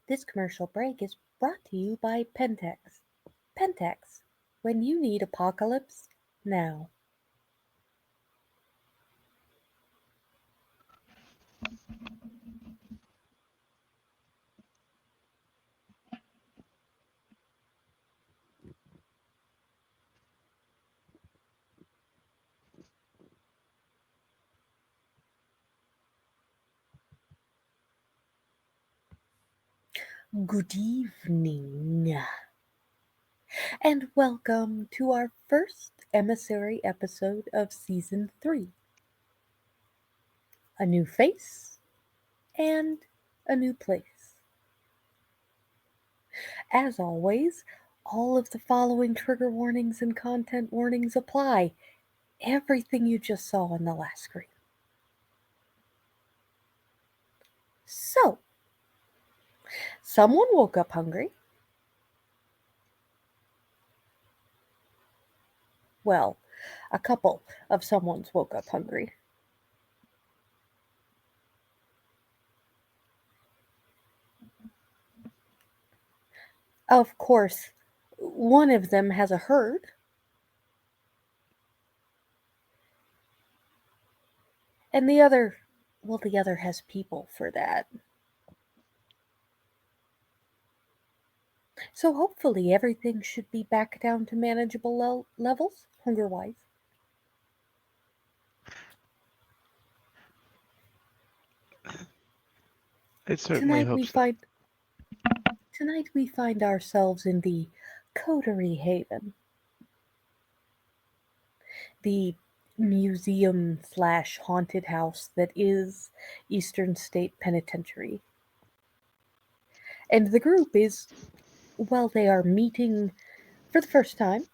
This commercial break is brought to you by Pentex. Pentex, when you need apocalypse now. Good evening, and welcome to our first Emissary episode of Season 3. A new face and a new place. As always, all of the following trigger warnings and content warnings apply. Everything you just saw on the last screen. So, someone woke up hungry. Well, a couple of someones woke up hungry. Of course, one of them has a herd. And the other, well, the other has people for that. So hopefully everything should be back down to manageable levels, hunger-wise. I certainly Tonight hope we so. find tonight we find ourselves in the Coterie Haven, the museum slash haunted house that is Eastern State Penitentiary. And the group is, well, they are meeting for the first time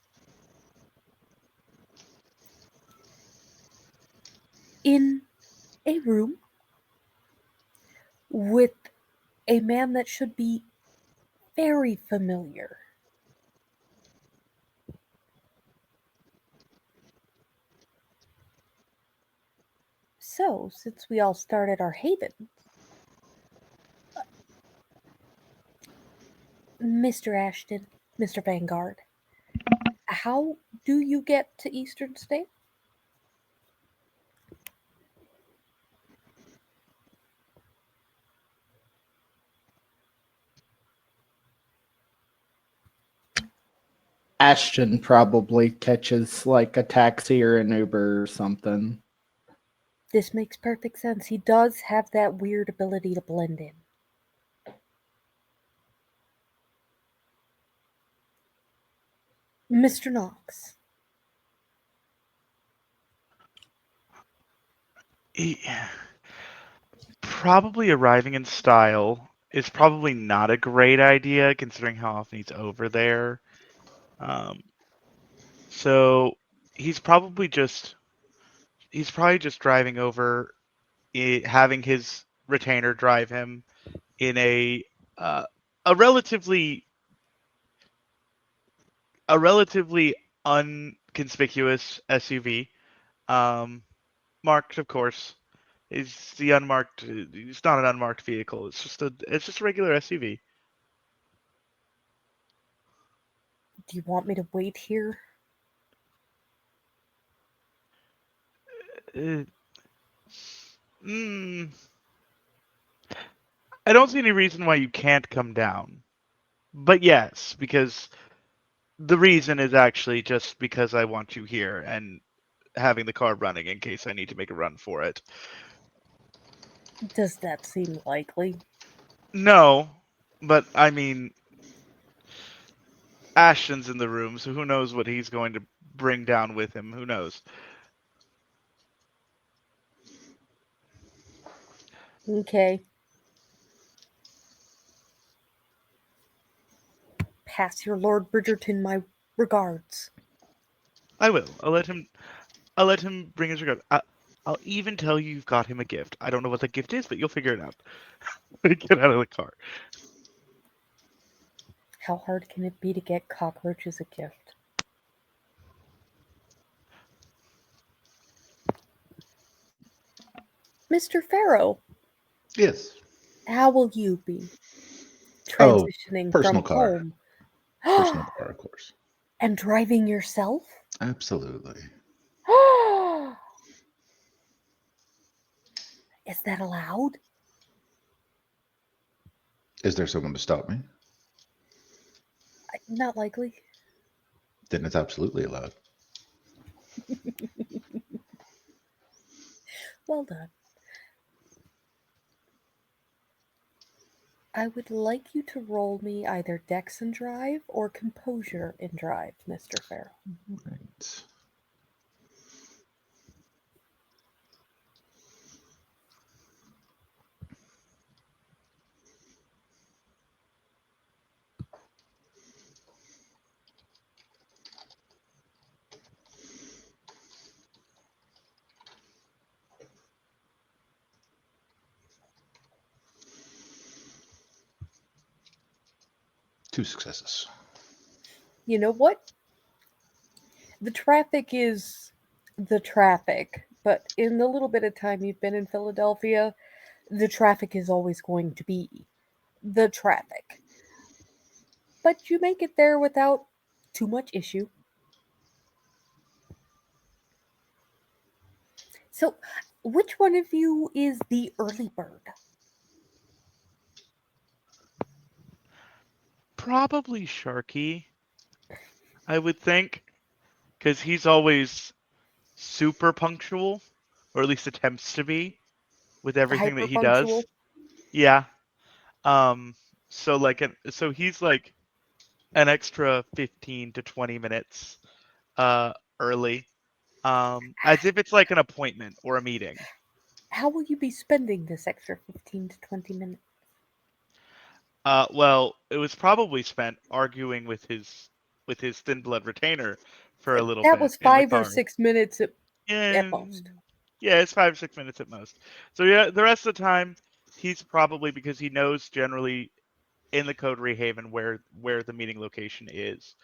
in a room with a man that should be very familiar. So, since we all started our haven, Mr. Ashton, Mr. Vanguard, how do you get to Eastern State? Ashton probably catches like a taxi or an Uber or something. This makes perfect sense. He does have that weird ability to blend in. Mr. Knox. Probably arriving in style is probably not a great idea considering how often he's over there. Um, so he's probably just driving over, having his retainer drive him in uh, a relatively unconspicuous SUV, um, marked, of course. It's the unmarked. It's not an unmarked vehicle. It's just a regular SUV. Do you want me to wait here? Uh, mm, I don't see any reason why you can't come down. But yes, because the reason is actually just because I want you here and having the car running in case I need to make a run for it. Does that seem likely? No, but I mean, Ashton's in the room, so who knows what he's going to bring down with him? Who knows? Okay. Pass your Lord Bridgerton my regards. I will. I'll let him. I'll let him bring his regard. I'll even tell you you've got him a gift. I don't know what the gift is, but you'll figure it out. Get out of the car. How hard can it be to get cockroaches a gift? Mr. Farrow, Yes. how will you be? Oh, transitioning personal from car. home. Personal car, of course. And driving yourself? Absolutely. Is that allowed? Is there someone to stop me? Not likely. Then it's absolutely allowed. Well done. I would like you to roll me either Dex and Drive or Composure in Drive, Mr. Farrell. Right. Two successes. You know what? The traffic is the traffic, but in the little bit of time you've been in Philadelphia, the traffic is always going to be the traffic. But you make it there without too much issue. So, which one of you is the early bird? Probably Sharky, I would think, because he's always super punctual, or at least attempts to be, with everything that Hyper he does. punctual? Yeah. Um. So he's like an extra 15 to 20 minutes early, as if it's like an appointment or a meeting. How will you be spending this extra 15 to 20 minutes? Well, it was probably spent arguing with his thin blood retainer for a little That bit was in the 5 or 6 minutes at Yeah, most. yeah, it's 5 or 6 minutes at most. So yeah, the rest of the time he's probably, because he knows generally in the Coterie Haven where the meeting location is.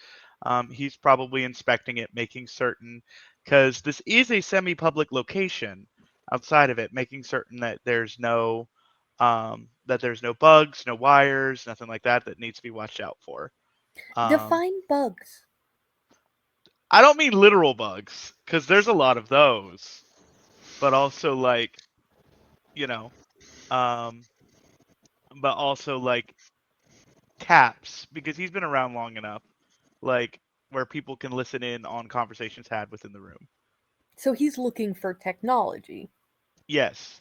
He's probably inspecting it, making certain, because this is a semi-public location outside of it, making certain that there's no bugs, no wires, nothing like that that needs to be watched out for. Um, Define bugs. I don't mean literal bugs, because there's a lot of those, but also like, you know, um, but also like taps, because he's been around long enough, like where people can listen in on conversations had within the room. So he's looking for technology. Yes.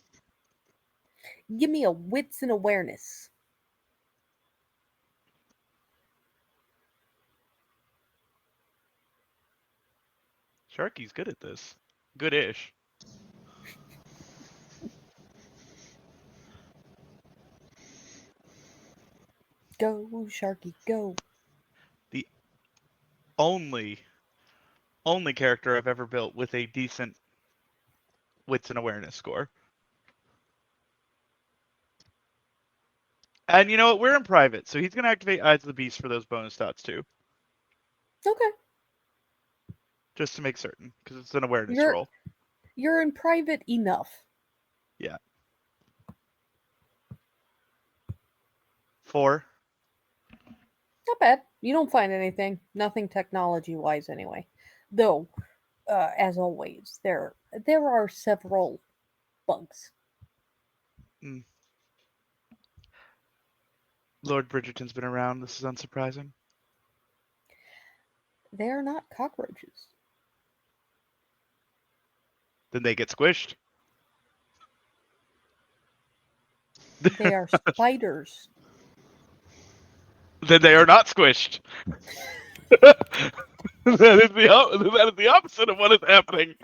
Give me a wits and awareness. Sharky's good at this. Good-ish. Go, Sharky, go. The only only character I've ever built with a decent wits and awareness score. And you know what? We're in private, so he's gonna activate Eyes of the Beast for those bonus dots too, Okay. just to make certain, because it's an awareness You're roll. you're in private enough. Yeah. 4. Not bad. You don't find anything. Nothing technology wise anyway. Though, as always, there are several bugs. Mm. Lord Bridgerton's been around. This is unsurprising. They are not cockroaches. Then they get squished. They are spiders. Then they are not squished. that is the opposite of what is happening.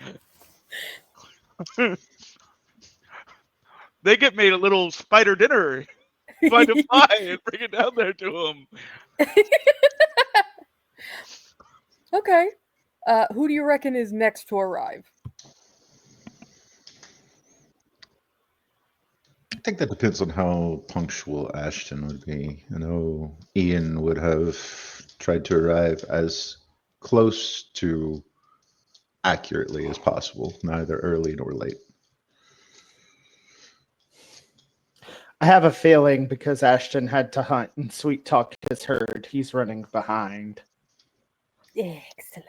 They get made a little spider dinner. Find a pie and bring it down there to them. Okay. Who do you reckon is next to arrive? I think that depends on how punctual Ashton would be. I know Ian would have tried to arrive as close to accurately as possible, neither early nor late. I have a feeling because Ashton had to hunt and sweet talk his herd, he's running behind. Excellent.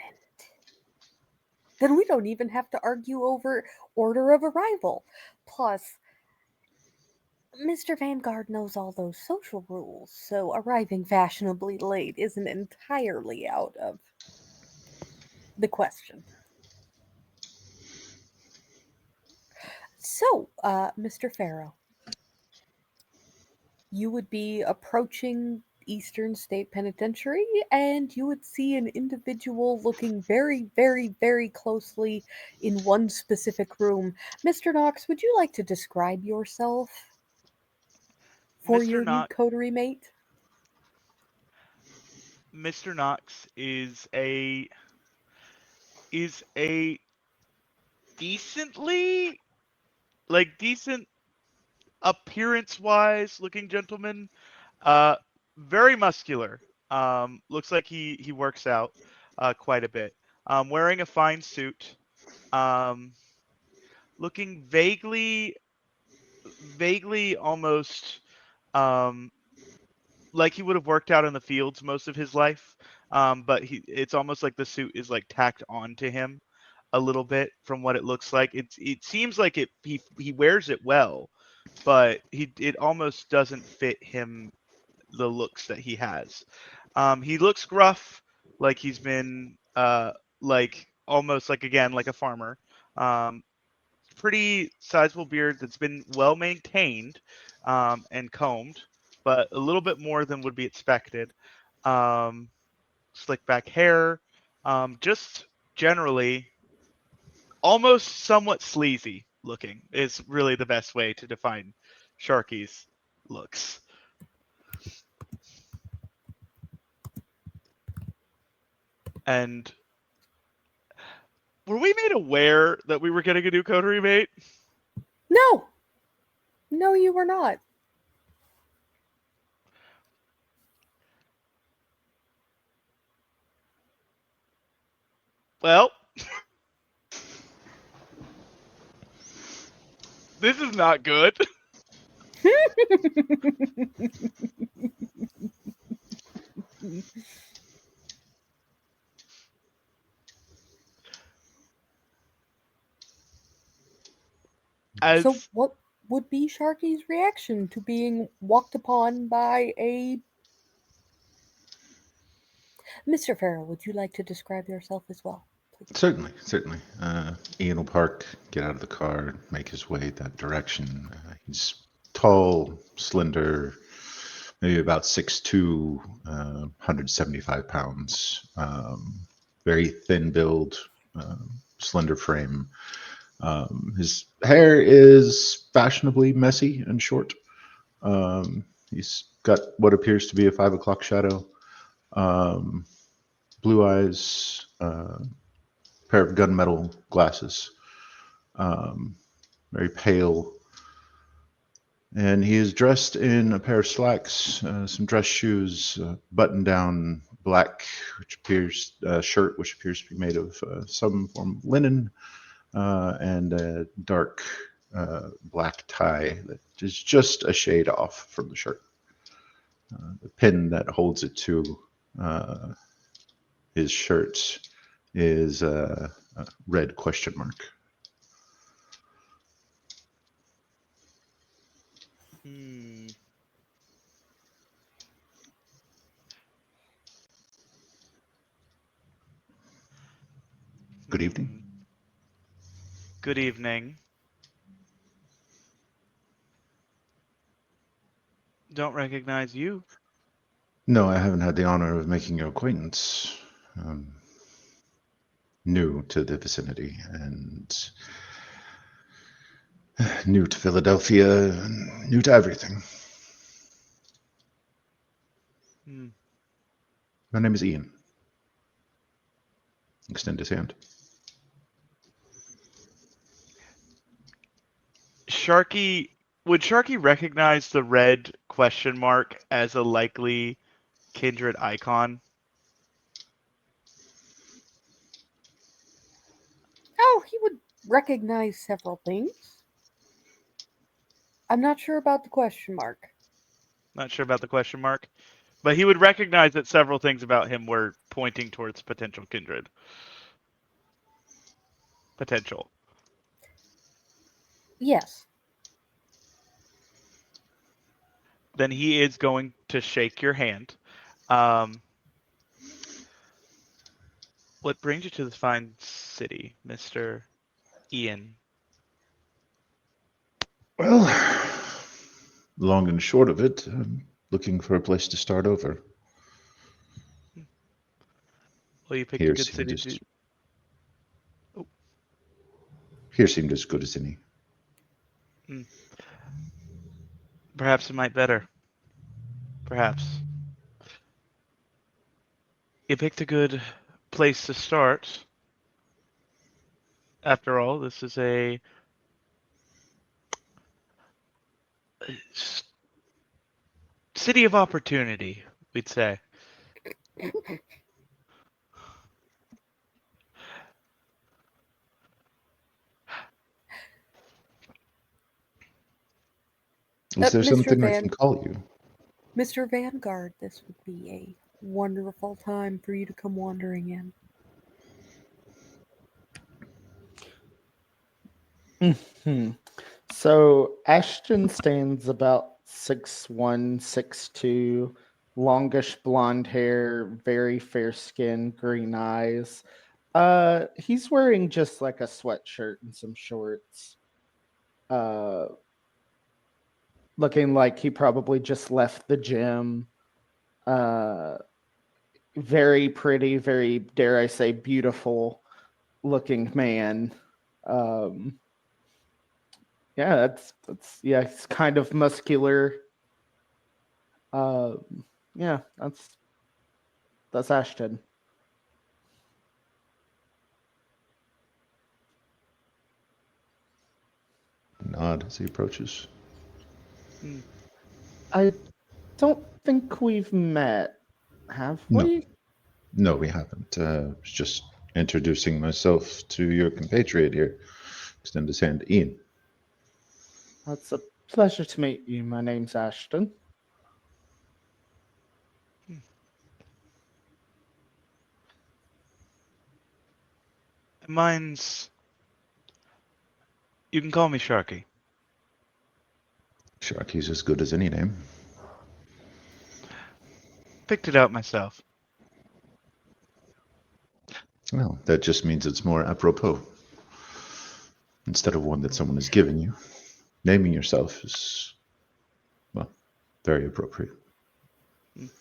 Then we don't even have to argue over order of arrival. Plus, Mr. Vanguard knows all those social rules, so arriving fashionably late isn't entirely out of the question. So, Mr. Farrow, you would be approaching Eastern State Penitentiary and you would see an individual looking very, very, very closely in one specific room. Mr. Knox, would you like to describe yourself for Mr. your new Knox coterie mate? Mr. Knox is a decently decent appearance wise looking gentleman. Uh, very muscular. Looks like he works out quite a bit. Wearing a fine suit. Um, looking vaguely almost um like he would have worked out in the fields most of his life. But it's almost like the suit is like tacked onto him a little bit from what it looks like. It seems like he wears it well, but it almost doesn't fit him, the looks that he has. He looks gruff, like he's been like almost like again like a farmer. Um, Pretty sizable beard that's been well maintained and combed, but a little bit more than would be expected. Um, Slick back hair, just generally almost somewhat sleazy looking is really the best way to define Sharky's looks. And were we made aware that we were getting a new coterie mate? No, no, you were not. Well, this is not good. So, As what would be Sharky's reaction to being walked upon by a. Mr. Farrell, would you like to describe yourself as well, please? Certainly, certainly. Ian will park, get out of the car, make his way that direction. He's tall, slender, maybe about 6'2", 175 pounds. Very thin build, slender frame. His hair is fashionably messy and short. He's got what appears to be a 5 o'clock shadow. Um, Blue eyes, pair of gunmetal glasses, um, very pale. And he is dressed in a pair of slacks, some dress shoes, button down black, which appears shirt, which appears to be made of some form of linen, and a dark black tie that is just a shade off from the shirt. The pin that holds it to uh, his shirt is a red question mark. hmm, Good evening. hmm, good evening. Don't recognize you. No, I haven't had the honor of making your acquaintance. Um, New to the vicinity and new to Philadelphia, and new to everything. Hmm. My name is Ian. Extend his hand. Sharky, would Sharky recognize the red question mark as a likely kindred icon? Oh, he would recognize several things. I'm not sure about the question mark. Not sure about the question mark. But he would recognize that several things about him were pointing towards potential kindred. Potential. Yes. Then he is going to shake your hand. Um, what brings you to this fine city, Mr. Ian? Well, long and short of it, I'm looking for a place to start over. Well, you picked a Here good seemed city to. as Oh, here seemed as good as any. perhaps it might better. Perhaps. You picked a good place to start. After all, this is a city of opportunity, we'd say. Is there Mr. something I can call you? Mr. Vanguard, this would be a wonderful time for you to come wandering in. Hmm. So Ashton stands about 6'1", 6'2", longish blonde hair, very fair skin, green eyes. He's wearing just like a sweatshirt and some shorts. Uh, looking like he probably just left the gym. Uh, very pretty, very, dare I say, beautiful looking man. Um, yeah, yeah, it's kind of muscular. Yeah, that's Ashton. Nod as he approaches. Hmm. I don't think we've met, have No, we? no, we haven't. Was just introducing myself to your compatriot here. Extend his hand, Ian. It's a pleasure to meet you. My name's Ashton. Mine's. You can call me Sharky. Sharky's as good as any name. Picked it out myself. Well, that just means it's more apropos. Instead of one that someone has given you, naming yourself is, well, very appropriate.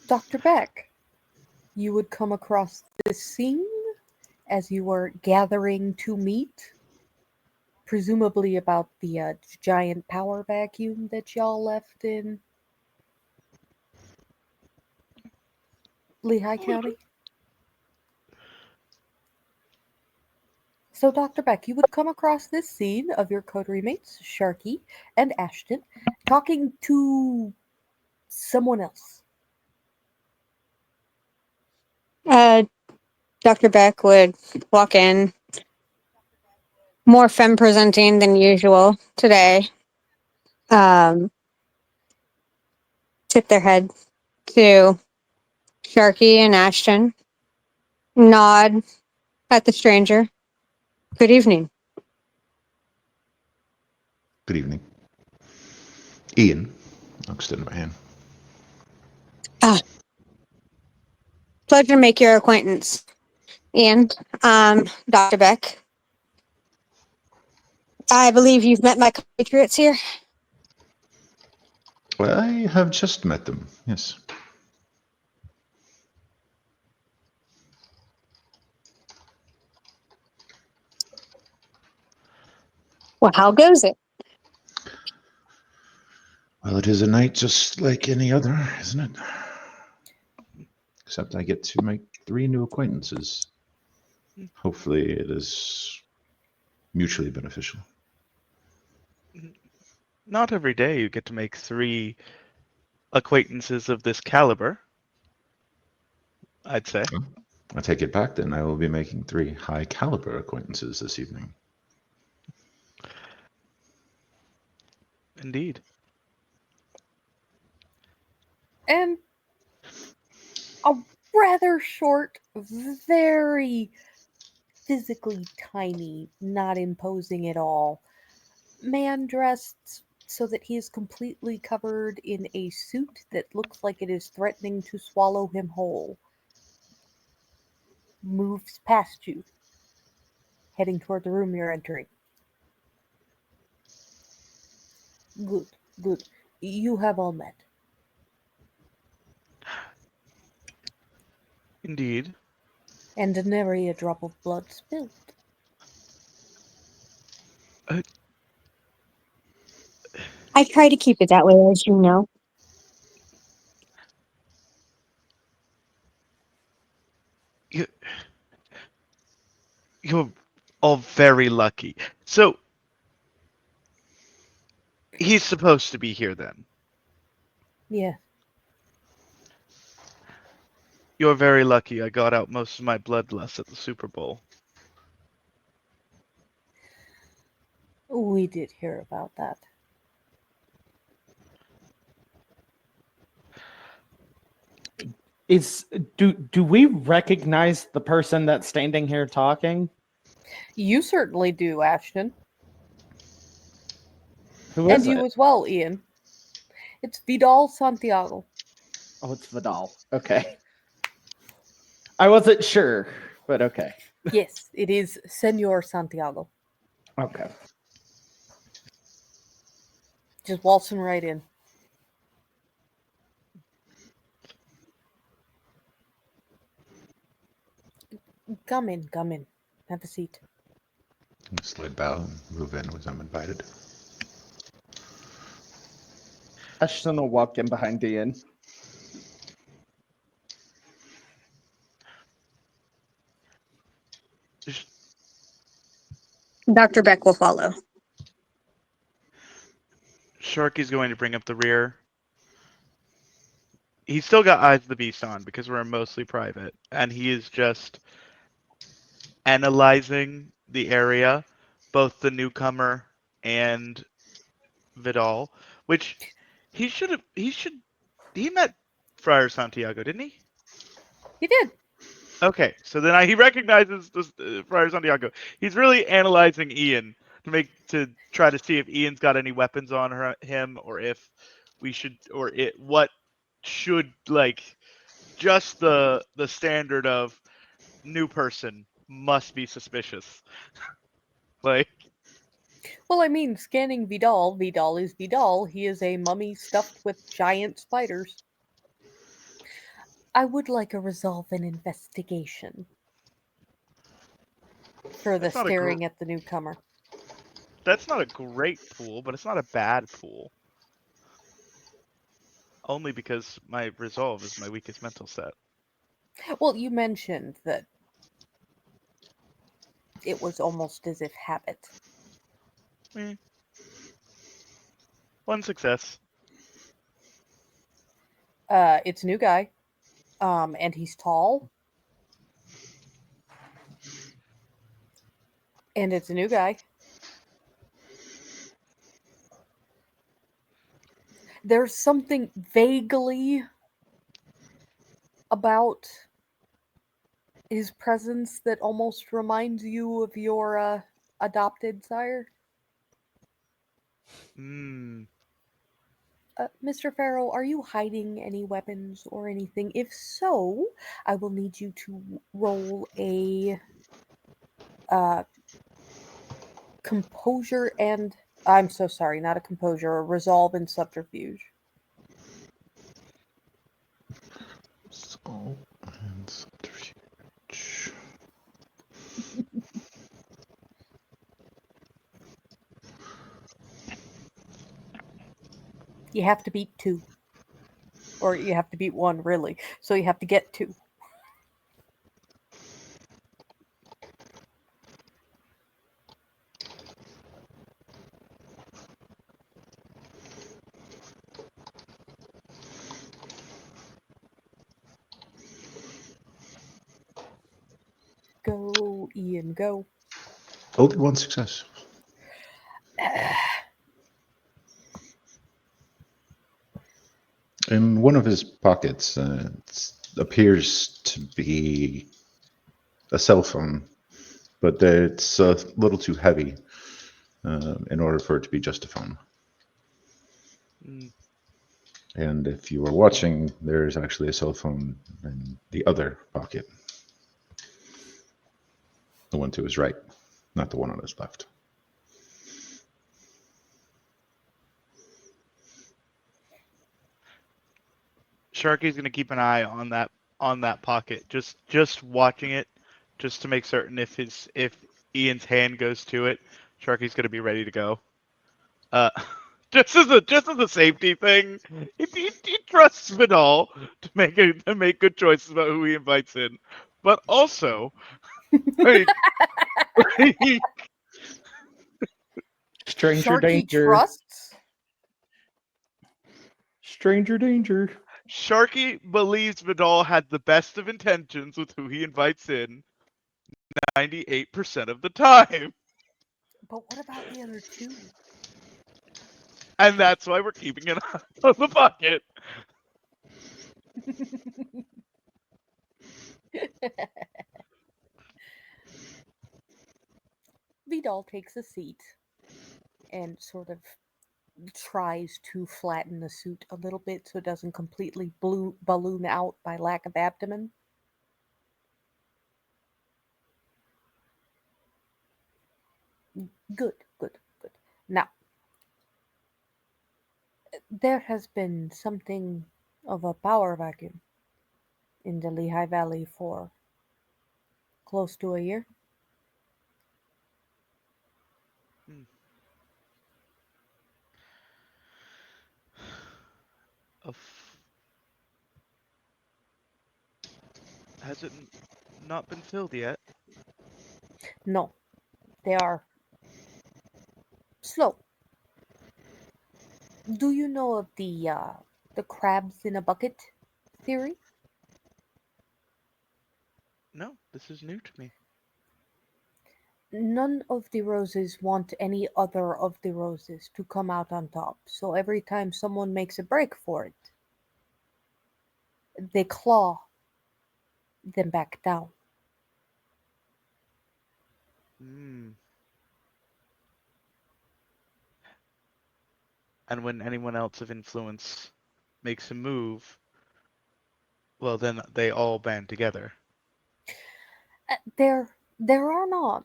Dr. Beck, you would come across this scene as you were gathering to meet, presumably about the giant power vacuum that y'all left in Lehigh County. So, Dr. Beck, you would come across this scene of your coterie mates, Sharky and Ashton, talking to someone else. Uh, Dr. Beck would walk in, more femme presenting than usual today. Tip their head to Sharky and Ashton, nod at the stranger. Good evening. Good evening. Ian, I'll extend my hand. Pleasure to make your acquaintance. Ian, Dr. Beck. I believe you've met my compatriots here. Well, I have just met them, yes. Well, how goes it? Well, it is a night just like any other, isn't it? Except I get to make 3 new acquaintances. Hopefully, it is mutually beneficial. Not every day you get to make 3 acquaintances of this caliber, I'd say. Well, I take it back then. I will be making 3 high caliber acquaintances this evening. Indeed. and a rather short, very physically tiny, not imposing at all, man dressed so that he is completely covered in a suit that looks like it is threatening to swallow him whole, moves past you, heading toward the room you're entering. Good, good. You have all met. Indeed. And nary a drop of blood spilled. I try to keep it that way, as you know. You, you're all very lucky. So, he's supposed to be here then. Yeah. You're very lucky. I got out most of my bloodlust at the Super Bowl. We did hear about that. Do we recognize the person that's standing here talking? You certainly do, Ashton. Who And is you it? as well, Ian. It's Vidal Santiago. Oh, it's Vidal. Okay. I wasn't sure, but okay. Yes, it is Senor Santiago. Okay. Just waltzing right in. Come in, come in. Have a seat. Slid bow and move in as I'm invited. Ashton will walk in behind Ian. Dr. Beck will follow. Sharky's going to bring up the rear. He's still got Eyes of the Beast on because we're mostly private, and he is just analyzing the area, both the newcomer and Vidal, which he met Friar Santiago, didn't he? He did. Okay, so then he recognizes this, Friar Santiago. He's really analyzing Ian to try to see if Ian's got any weapons on him, or if we should, what should, like, just the standard of new person must be suspicious. Like, Well, I mean, scanning Vidal. Vidal is Vidal. He is a mummy stuffed with giant spiders. I would like a resolve and investigation for the that's not a staring at the newcomer. that's not a great pool, but it's not a bad pool. Only because my resolve is my weakest mental set. Well, you mentioned that it was almost as if habit. Eh. One success. It's a new guy. And he's tall. And it's a new guy. There's something vaguely about his presence that almost reminds you of your adopted sire. Hmm. Mr. Farrell, are you hiding any weapons or anything? If so, I will need you to roll a composure and I'm so sorry, not a composure, a resolve and subterfuge. Skull and subterfuge. You have to beat 2. Or you have to beat 1, really. So you have to get 2. Go, Ian, go. Only one success. In one of his pockets appears to be a cell phone, but it's a little too heavy in order for it to be just a phone. Mm, And if you were watching, there's actually a cell phone in the other pocket, the one to his right, not the one on his left. Sharky's gonna keep an eye on that pocket, just watching it, just to make certain if Ian's hand goes to it, Sharky's gonna be ready to go. Uh, just as a safety thing, he trusts Vidal to make good choices about who he invites in, but also like, Stranger Sharky danger. trusts? Stranger danger. Sharky believes Vidal had the best of intentions with who he invites in 98% of the time. But what about the other two? And that's why we're keeping an eye on the bucket. Vidal takes a seat and sort of tries to flatten the suit a little bit so it doesn't completely balloon out by lack of abdomen. Good, good, good. Now, there has been something of a power vacuum in the Lehigh Valley for close to a year. Hmm. Of- Has it not been filled yet? No, they are slow. Do you know of the crabs in a bucket theory? No, this is new to me. None of the roses want any other of the roses to come out on top. So every time someone makes a break for it, they claw them back down. Hmm. And when anyone else of influence makes a move, well, then they all band together. There are not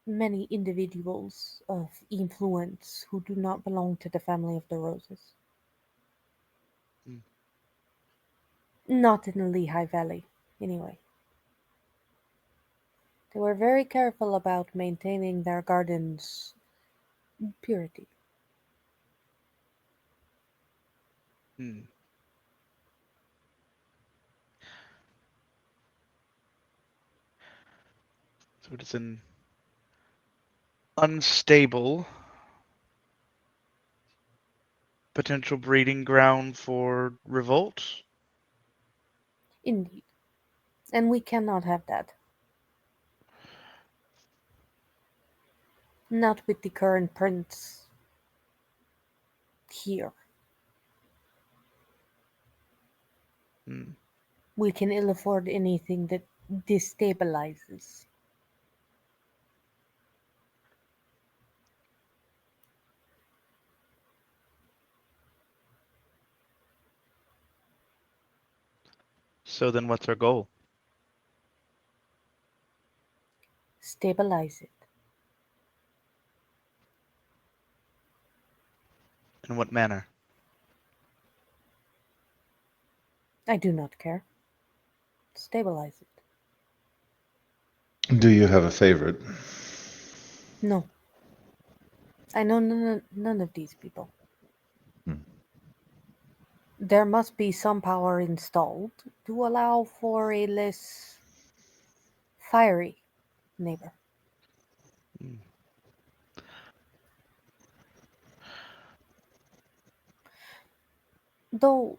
many individuals of influence who do not belong to the family of the roses. Hmm. Not in the Lehigh Valley, anyway. They were very careful about maintaining their garden's purity. Hmm. So it is an unstable potential breeding ground for revolt. Indeed. And we cannot have that. Not with the current prince here. Hmm. We can ill afford anything that destabilizes. So then what's our goal? Stabilize it. In what manner? I do not care. Stabilize it. Do you have a favorite? No. I know none of these people. Hmm. There must be some power installed to allow for a less fiery neighbor. Hmm. Though,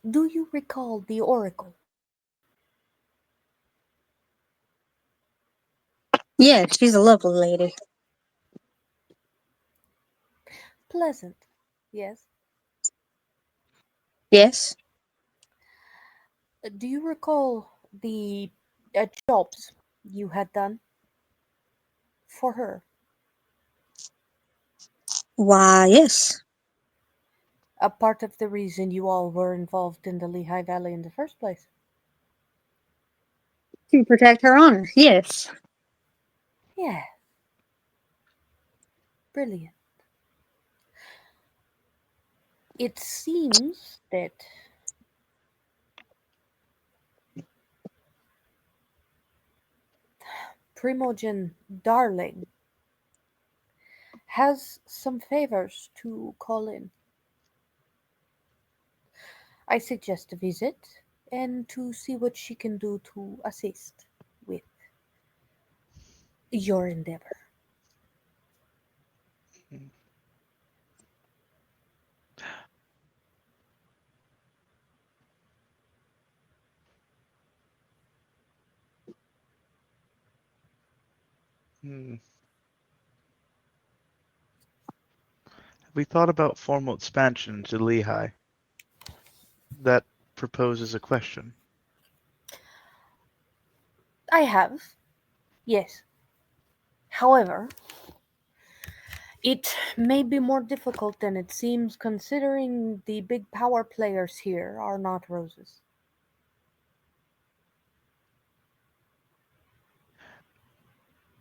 do you recall the Oracle? Yeah, she's a lovely lady. Pleasant. Yes. Yes. Do you recall the jobs you had done for her? Why, yes. A part of the reason you all were involved in the Lehigh Valley in the first place. To protect her honor, yes. Yeah, brilliant. It seems that Primogen Darling has some favors to call in. I suggest a visit and to see what she can do to assist with your endeavor. Hmm. Have we thought about formal expansion to Lehigh? That proposes a question. I have, yes. However, it may be more difficult than it seems considering the big power players here are not roses.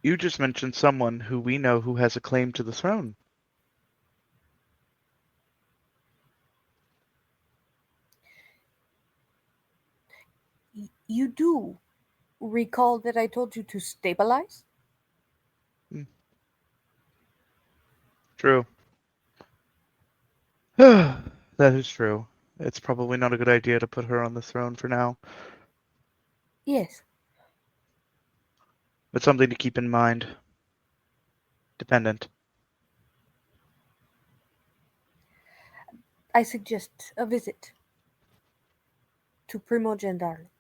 You just mentioned someone who we know who has a claim to the throne. You do recall that I told you to stabilize? Hmm. True. That is true. It's probably not a good idea to put her on the throne for now, Yes. but something to keep in mind. Dependent. I suggest a visit to Primogen Darling.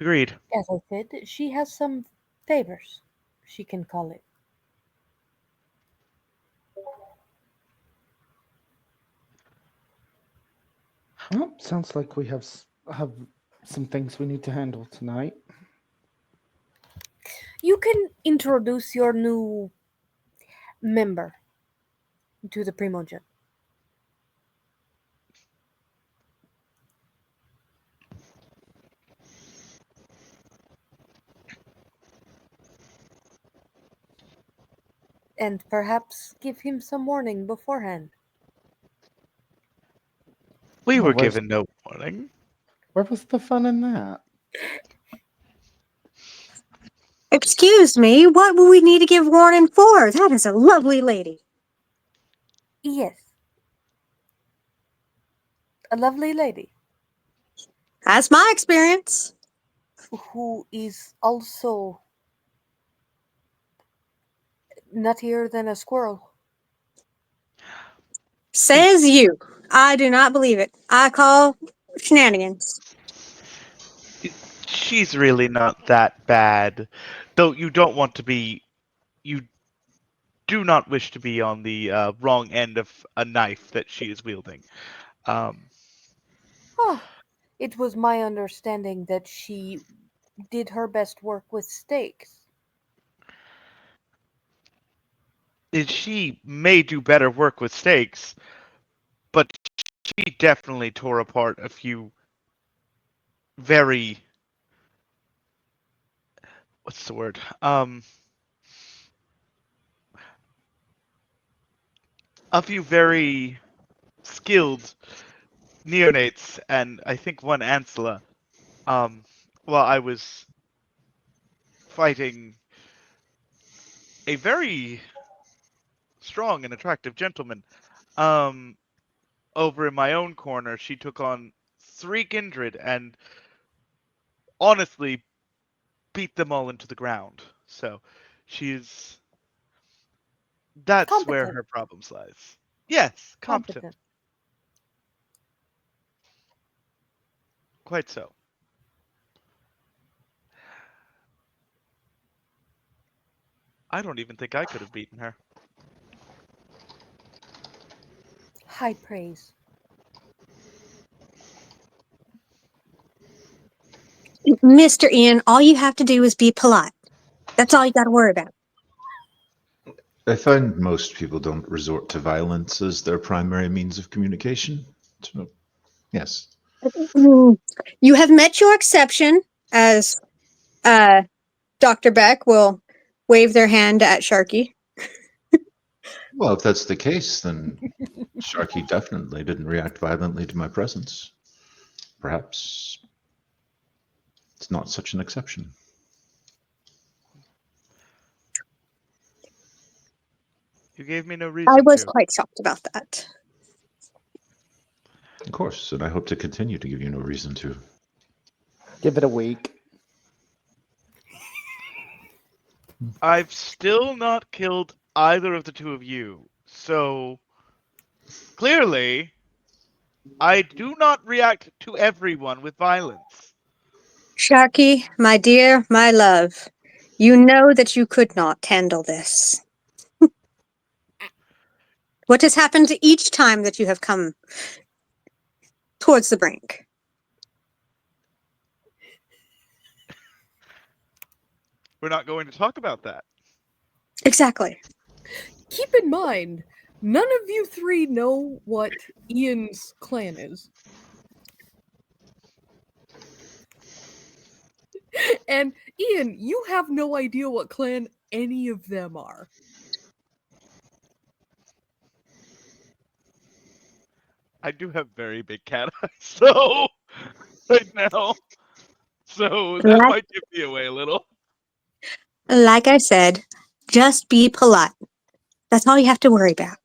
Agreed. As I said, she has some favors she can call it. Oh, sounds like we have some things we need to handle tonight. You can introduce your new member to the Primogen. And perhaps give him some warning beforehand. We Well, were given no warning. where was the fun in that? Excuse me, what would we need to give warning for? That is a lovely lady. Yes, a lovely lady That's my experience. who is also nuttier than a squirrel. Says you. I do not believe it. I call shenanigans. She's really not that bad. Though you don't want to be. You do not wish to be on the wrong end of a knife that she is wielding. Um, Ah, it was my understanding that she did her best work with stakes. she may do better work with stakes, but she definitely tore apart a few very what's the word? A few very skilled neonates and I think one Ancilla. Um, while I was fighting a very strong and attractive gentleman. Um, over in my own corner, she took on three kindred and honestly beat them all into the ground. So she's that's where Competent. her problems lies. Yes, competent, Competent. quite so. I don't even think I could have beaten her. High praise. Mr. Ian, all you have to do is be polite. That's all you got to worry about. I find most people don't resort to violence as their primary means of communication. So, yes. Mm, You have met your exception, as Dr. Beck will wave their hand at Sharky. Well, if that's the case, then Sharky definitely didn't react violently to my presence. Perhaps it's not such an exception. You gave me no I reason was to. quite shocked about that. Of course, and I hope to continue to give you no reason to. Give it a week. I've still not killed either of the two of you, so clearly I do not react to everyone with violence. Sharky, my dear, my love, you know that you could not handle this. What has happened each time that you have come towards the brink? We're not going to talk about that. Exactly. Keep in mind, none of you three know what Ian's clan is. And Ian, you have no idea what clan any of them are. I do have very big cat eyes, so right now. So that Like, might give me away a little. like I said, just be polite. That's all you have to worry about.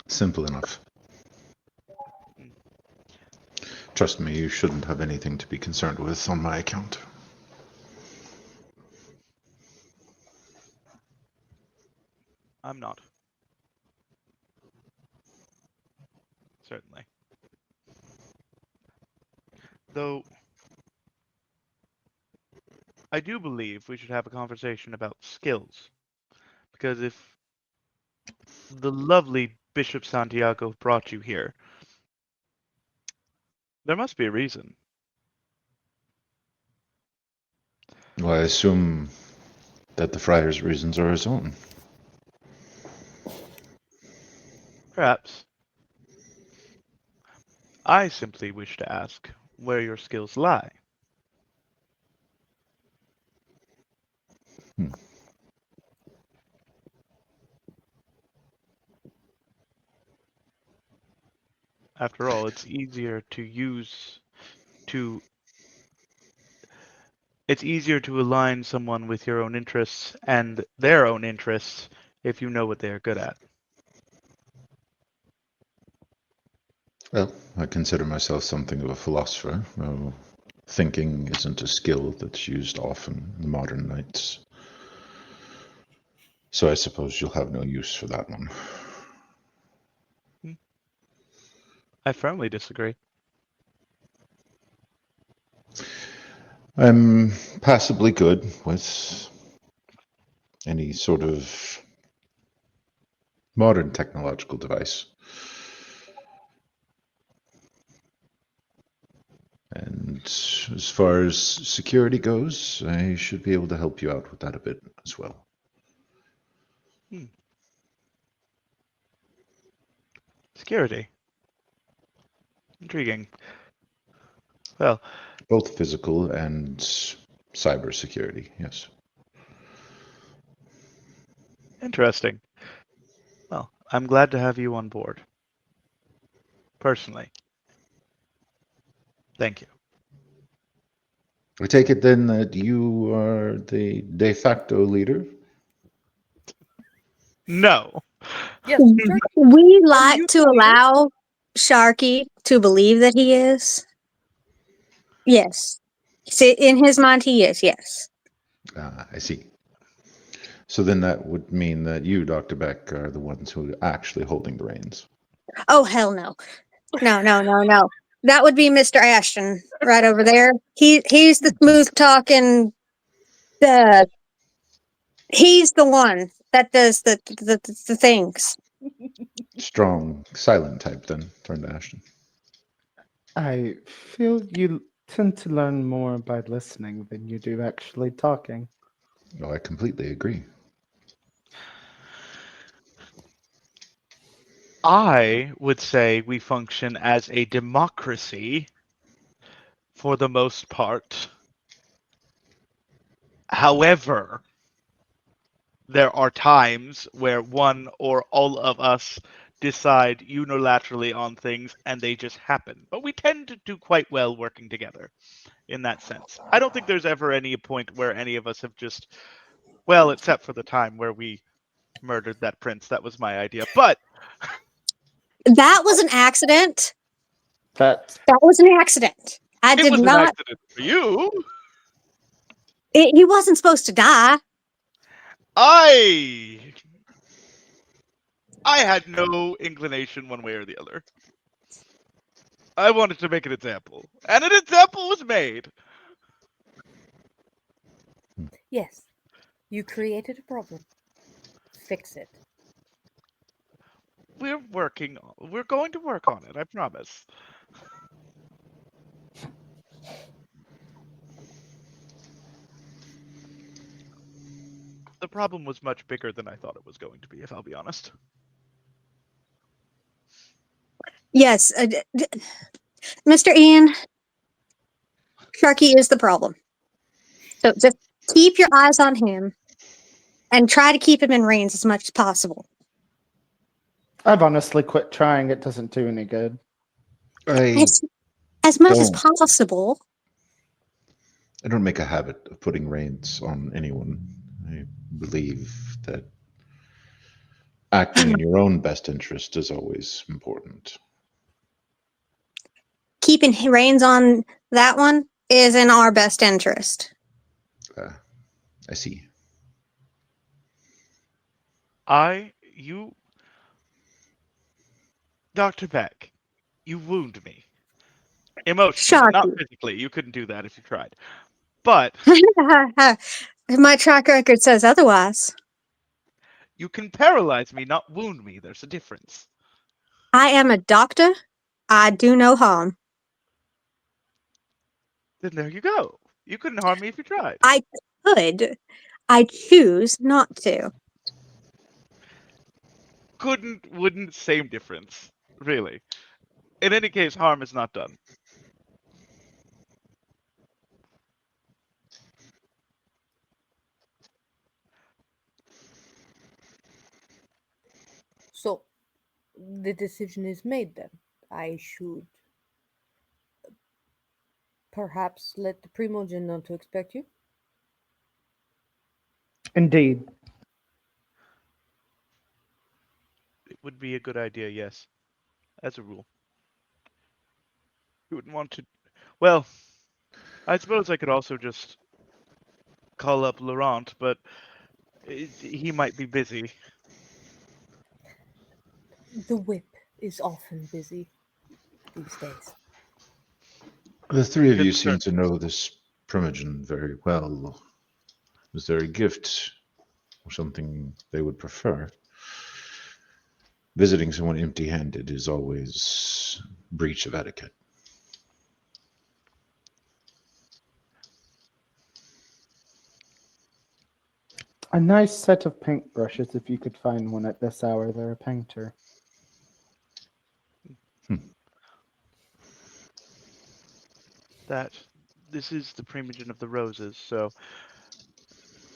Simple enough. Trust me, you shouldn't have anything to be concerned with on my account. I'm not. Certainly. Though I do believe we should have a conversation about skills. Because if the lovely Bishop Santiago brought you here, there must be a reason. Well, I assume that the friar's reasons are his own. Perhaps. I simply wish to ask where your skills lie. Hmm. After all, it's easier to to it's easier to align someone with your own interests and their own interests if you know what they are good at. Well, I consider myself something of a philosopher. Well, thinking isn't a skill that's used often in the modern knights. So I suppose you'll have no use for that one. I firmly disagree. I'm passably good with any sort of modern technological device. And as far as security goes, I should be able to help you out with that a bit as well. Hmm. Security. Intriguing. Well, Both physical and cyber security, yes. interesting. Well, I'm glad to have you on board. Personally. Thank you. I take it then that you are the de facto leader? No. Yes, Sharky, We are like you to the leader? allow Sharky to believe that he is. Yes. See, in his mind, he is, yes. I see. So then that would mean that you, Dr. Beck, are the ones who are actually holding the reins. Oh, hell no. No, no, no, no. That would be Mr. Ashton right over there. He's the smooth talking, uh, He's the one that does the things. Strong, silent type then, turned to Ashton. I feel you tend to learn more by listening than you do actually talking. Oh, I completely agree. I would say we function as a democracy for the most part. However, there are times where one or all of us decide unilaterally on things and they just happen. But we tend to do quite well working together in that sense. I don't think there's ever any point where any of us have just, well, except for the time where we murdered that prince. That was my idea. But That was an accident. That That was an accident. I it did was an not. accident for you. He wasn't supposed to die. I had no inclination one way or the other. I wanted to make an example, and an example was made. Yes, you created a problem. Fix it. We're going to work on it, I promise. The problem was much bigger than I thought it was going to be, if I'll be honest. Yes, Mr. Ian, Sharky is the problem. So just keep your eyes on him and try to keep him in reins as much as possible. I've honestly quit trying. It doesn't do any good. I As, as much as don't. possible. I don't make a habit of putting reins on anyone. I believe that acting in your own best interest is always important. Keeping reins on that one is in our best interest. I see. You, Dr. Beck, you wound me. Emotionally, not Sharky. physically. You couldn't do that if you tried. But My track record says otherwise. you can paralyze me, not wound me. There's a difference. I am a doctor. I do no harm. Then there you go. You couldn't harm me if you tried. I could. I choose not to. Wouldn't, same difference. Really. In any case, harm is not done. So, the decision is made then. I should perhaps let the Primogen know to expect you. Indeed. It would be a good idea, yes. As a rule. You wouldn't want to. Well, I suppose I could also just call up Laurent, but he might be busy. The whip is often busy these days. The three of you seem Concerned. to know this Primogen very well. Is there a gift or something they would prefer? Visiting someone empty-handed is always breach of etiquette. A nice set of paintbrushes if you could find one at this hour. They're a painter. This is the Primogen of the Roses, so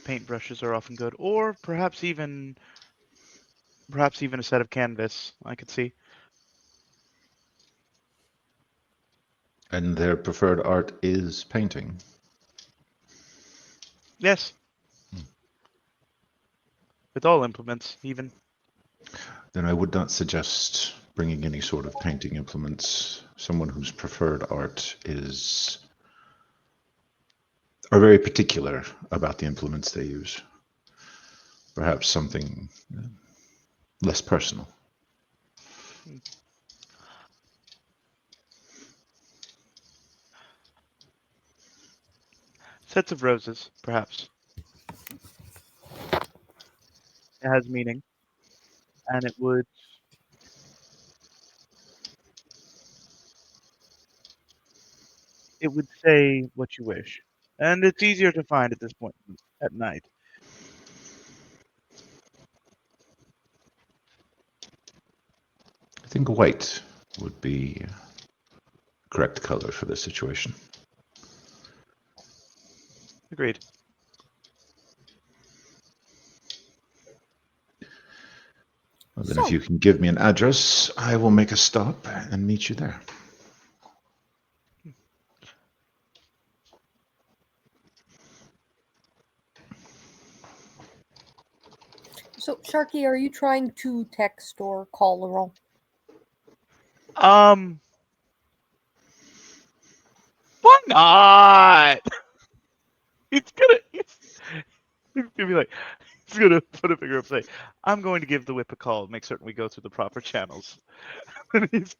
paintbrushes are often good, or perhaps even a set of canvas. I could see. And their preferred art is painting. Yes. With all implements, even. Then I would not suggest bringing any sort of painting implements. Someone whose preferred art are very particular about the implements they use. Perhaps something less personal. Sets of roses, perhaps. has meaning, and it would say what you wish, and it's easier to find at this point at night. I think white would be correct color for this situation. Agreed. Well, then, So, if you can give me an address, I will make a stop and meet you there. Sharky, are you trying to text or call Laurent? Why not? He's gonna be like, he's gonna put a finger up and say, I'm going to give the whip a call, make certain we go through the proper channels. And he's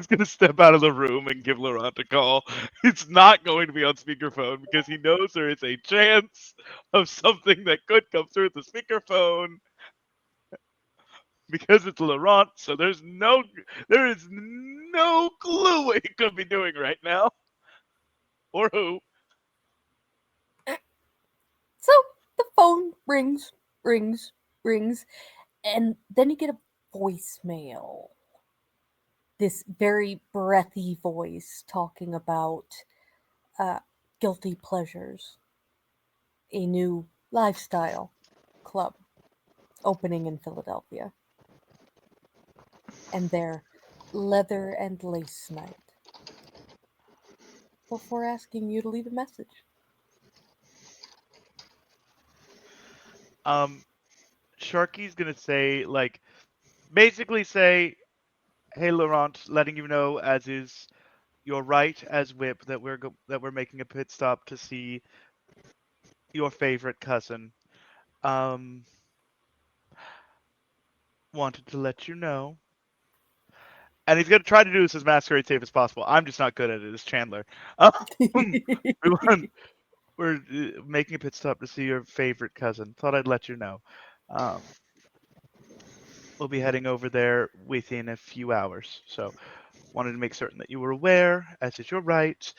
gonna step out of the room and give Laurent a call. It's not going to be on speakerphone because he knows there is a chance of something that could come through the speakerphone because it's Laurent, so there is no clue what he could be doing right now. Or who. So the phone rings, rings, rings, and then you get a voicemail. This very breathy voice talking about uh, guilty pleasures, a new lifestyle club opening in Philadelphia, and their leather and lace night. Before asking you to leave a message. Sharky's gonna say, like, basically say, hey Laurent, letting you know, as is your right as whip, that we're making a pit stop to see your favorite cousin. Um, Wanted to let you know. And he's gonna try to do this as masquerade safe as possible. I'm just not good at it as Chandler. We want, we're making a pit stop to see your favorite cousin. Thought I'd let you know. Um, we'll be heading over there within a few hours. So wanted to make certain that you were aware, as is your right.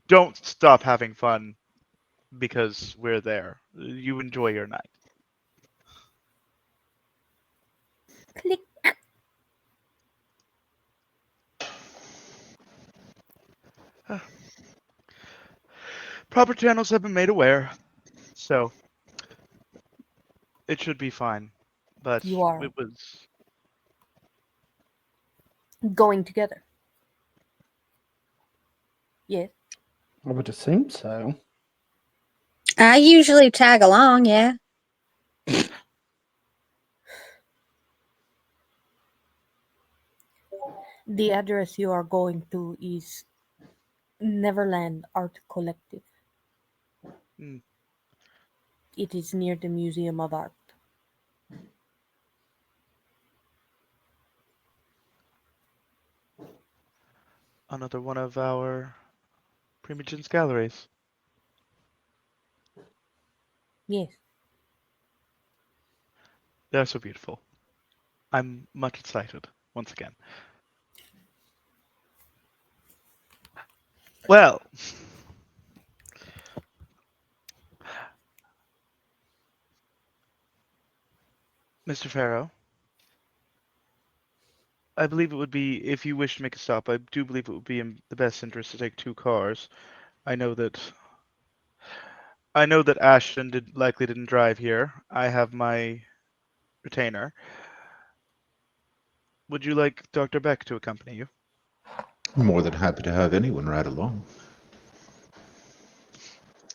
Don't stop having fun because we're there. You enjoy your night. Click. Proper channels have been made aware, so it should be fine. But You are it was going together. Yes. I would assume so. I usually tag along, yeah. The address you are going to is Neverland Art Collective. mm, It is near the Museum of Art. another one of our Primogen's galleries. Yes. They're so beautiful. I'm much excited once again. Well, Mr. Farrow, I believe it would be, if you wish to make a stop, I do believe it would be in the best interest to take two cars. I know that Ashton likely didn't drive here. I have my retainer. Would you like Dr. Beck to accompany you? More than happy to have anyone ride along,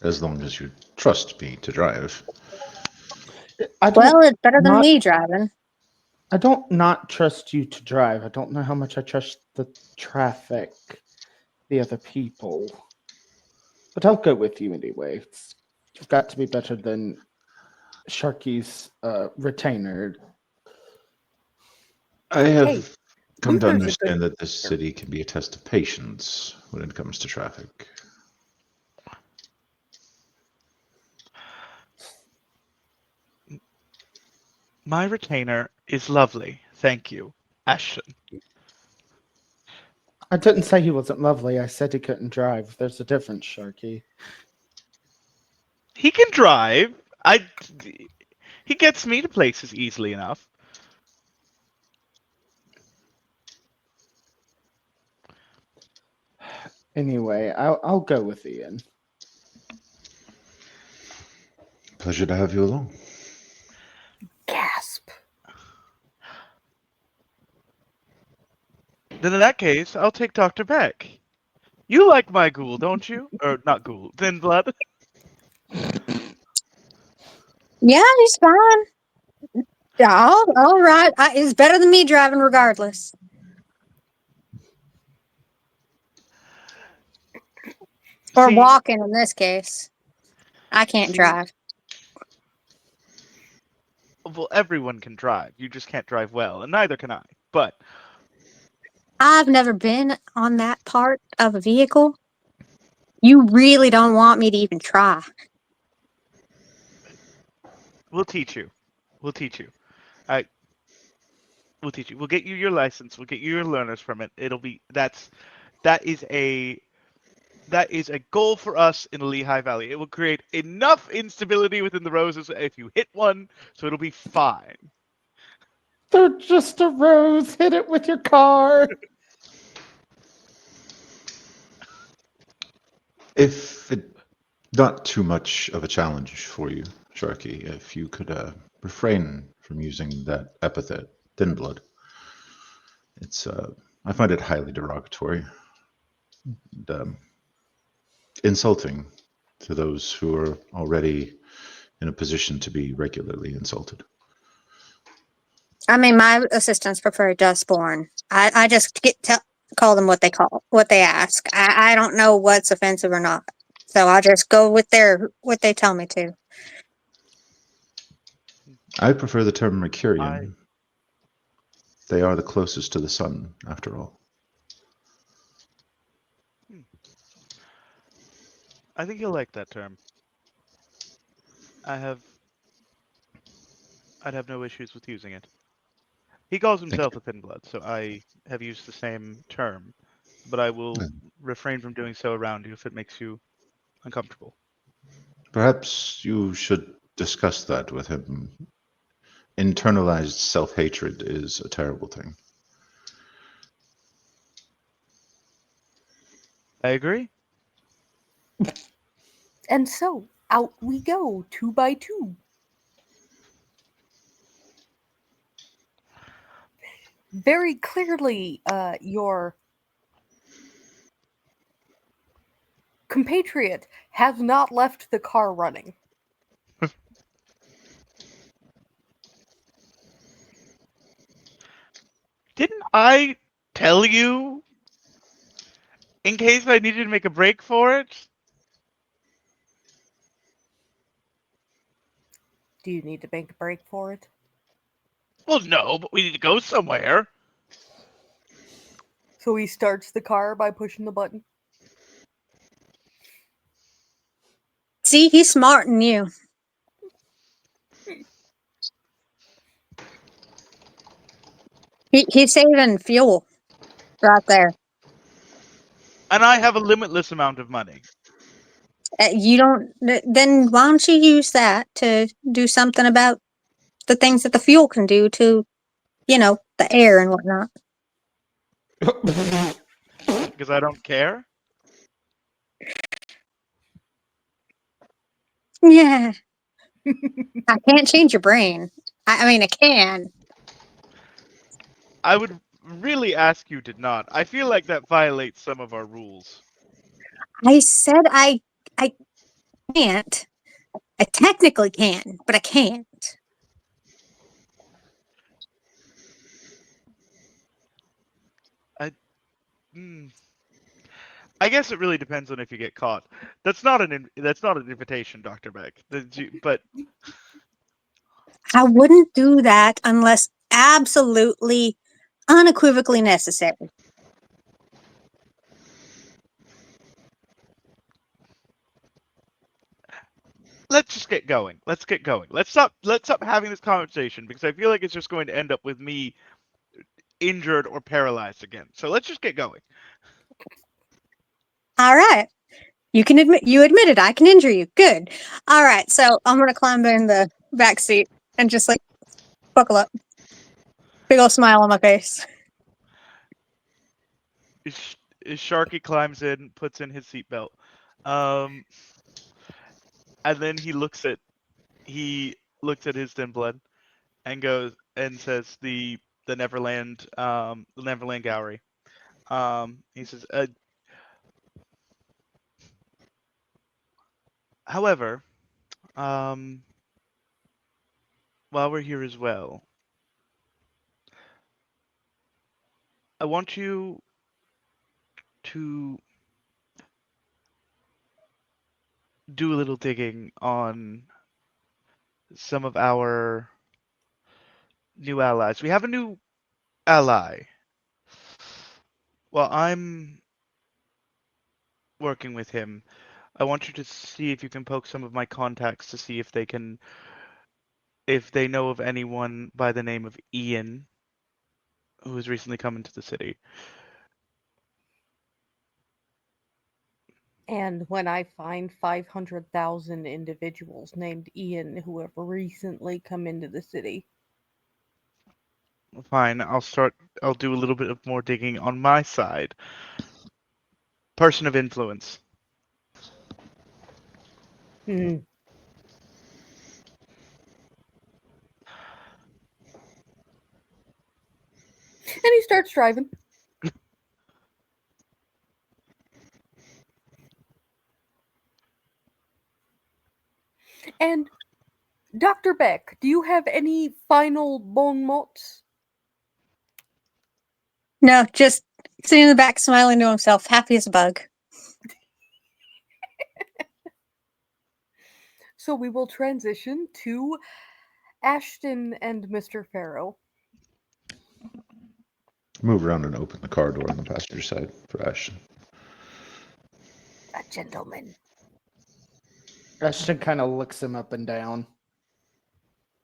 as long as you trust me to drive. I don't Well, it's better than not me driving. I don't not trust you to drive. I don't know how much I trust the traffic, the other people. But I'll go with you anyway. You've got to be better than Sharky's retainer. I have Hey, come to Luther's a good understand that this city can be a test of patience when it comes to traffic. My retainer is lovely. Thank you, Ashton. I didn't say he wasn't lovely. I said he couldn't drive. There's a difference, Sharky. He can drive. He gets me to places easily enough. Anyway, I'll go with Ian. Pleasure to have you along. Gasp. Then in that case, I'll take Dr. Beck. You like my ghoul, don't you? Or not ghoul, thin blood. Yeah, he's fine. Yeah, all right. It's better than me driving, regardless. Or See, walking in this case. I can't see, drive. well, everyone can drive. You just can't drive well, and neither can I. But I've never been on that part of a vehicle. You really don't want me to even try. we'll teach you. We'll teach you. I. We'll teach you. We'll get you your license. We'll get you your learner's permit. That is a goal for us in the Lehigh Valley. It will create enough instability within the roses if you hit one, so it'll be fine. They're just a rose. Hit it with your car. If it not too much of a challenge for you, Sharky, if you could refrain from using that epithet, thin blood. It's I find it highly derogatory and insulting to those who are already in a position to be regularly insulted. I mean, my assistants prefer Dustborn. I just call them what they ask. I don't know what's offensive or not, so I just go with what they tell me to. I prefer the term I Mercurian. They are the closest to the sun, after all. I think you'll like that term. I'd have no issues with using it. He calls Thank himself a thin blood, so I have used the same term, but I will you. refrain from doing so around you if it makes you uncomfortable. Perhaps you should discuss that with him. Internalized self-hatred is a terrible thing. I agree. And so, out we go, 2 by 2. Very clearly, your compatriot has not left the car running. Didn't I tell you in case I needed to make a break for it? Do you need to make a break for it? Well, no, but we need to go somewhere. So he starts the car by pushing the button. See, he's smarter than you. He's saving fuel right there. And I have a limitless amount of money. You don't. Then why don't you use that to do something about the things that the fuel can do to, the air and whatnot? Because I don't care. Yeah, I can't change your brain. I mean, I can. I would really ask you to not. I feel like that violates some of our rules. I said I can't. I technically can, but I can't. Hmm. I guess it really depends on if you get caught. That's not an invitation, Dr. Beck. But I wouldn't do that unless absolutely, unequivocally necessary. let's just get going. Let's get going. Let's stop having this conversation because I feel like it's just going to end up with me injured or paralyzed again. So let's just get going. All right. You admitted I can injure you. Good. All right. So I'm gonna climb in the back seat and just like buckle up. Big old smile on my face. Sharky climbs in, puts in his seatbelt, and then he looks at his thin blood and goes and says the Neverland Gallery. He says, however, while we're here as well, I want you to do a little digging on some of our new allies. We have a new ally. Well, I'm working with him. I want you to see if you can poke some of my contacts to see if they know of anyone by the name of Ian who has recently come into the city. And when I find 500,000 individuals named Ian who have recently come into the city. Fine, I'll do a little bit of more digging on my side. Person of influence. Hmm. And he starts driving. And Dr. Beck, do you have any final bon mots? No, just sitting in the back, smiling to himself, happy as a bug. So we will transition to Ashton and Mr. Farrow. Move around and open the car door on the passenger side for Ashton. A gentleman. Ashton kind of looks him up and down.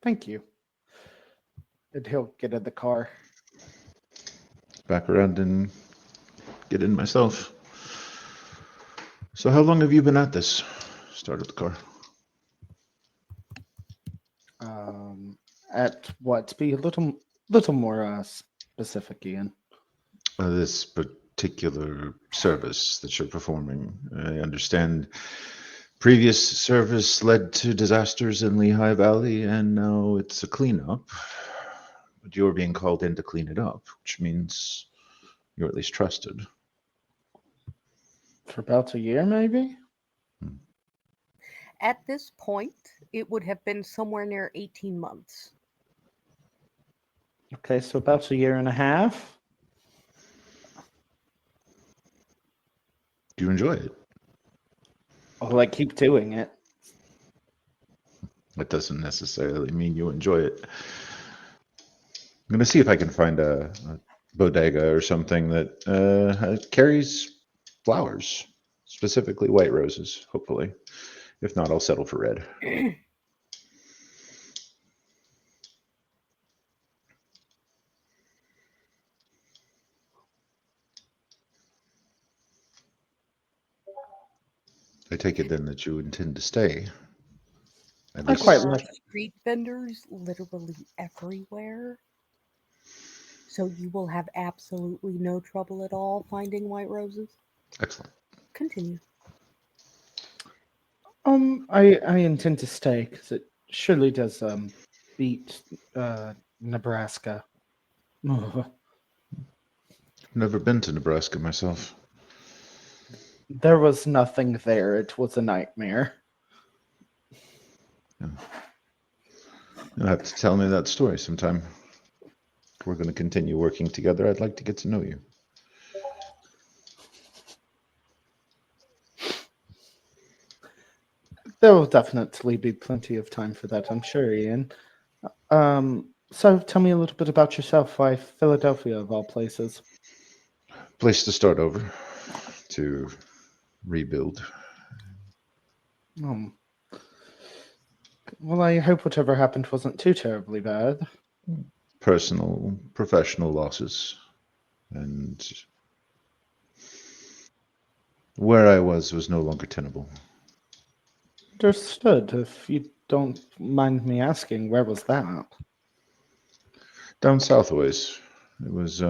Thank you. And he'll get in the car. Back around and get in myself. So how long have you been at this? Start up the car. At what? Be a little more specific, Ian. This particular service that you're performing. I understand previous service led to disasters in Lehigh Valley, and now it's a cleanup. But you're being called in to clean it up, which means you're at least trusted. For about a year, maybe? At this point, it would have been somewhere near 18 months. Okay, so about a year and a half. Do you enjoy it? Well, I keep doing it. That doesn't necessarily mean you enjoy it. I'm going to see if I can find a bodega or something that carries flowers, specifically white roses, hopefully. If not, I'll settle for red. I take it then that you intend to stay. At I least quite There are like- street vendors literally everywhere. So you will have absolutely no trouble at all finding white roses. excellent. Continue. I intend to stay because it surely does beat Nebraska. Never been to Nebraska myself. There was nothing there. It was a nightmare. You'll have to tell me that story sometime. If we're going to continue working together, I'd like to get to know you. There will definitely be plenty of time for that, I'm sure, Ian. So tell me a little bit about yourself. Why Philadelphia, of all places? Place to start over, to rebuild. Um, Well, I hope whatever happened wasn't too terribly bad. Personal, professional losses. And where I was no longer tenable. Understood. If you don't mind me asking, where was that? Down south a ways. It was,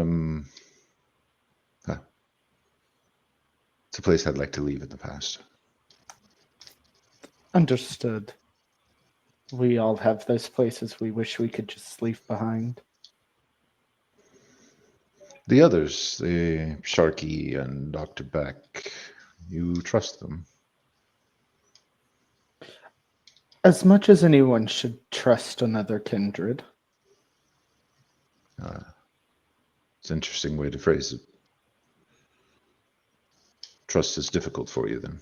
it's a place I'd like to leave in the past. Understood. We all have those places we wish we could just leave behind. The others, the Sharky and Dr. Beck, you trust them? As much as anyone should trust another kindred. It's an interesting way to phrase it. Trust is difficult for you, then.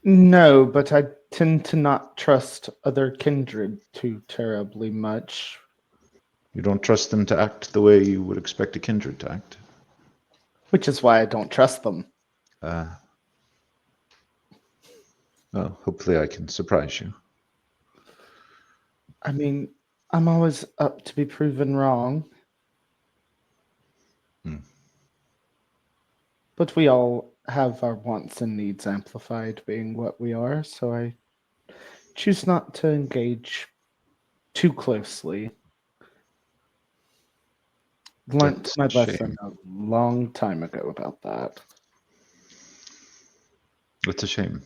No, but I tend to not trust other kindred too terribly much. You don't trust them to act the way you would expect a kindred to act. Which is why I don't trust them. Well, hopefully I can surprise you. I mean, I'm always up to be proven wrong. But we all have our wants and needs amplified, being what we are, so I choose not to engage too closely. Learned That's my a lesson shame. a long time ago about that. It's a shame.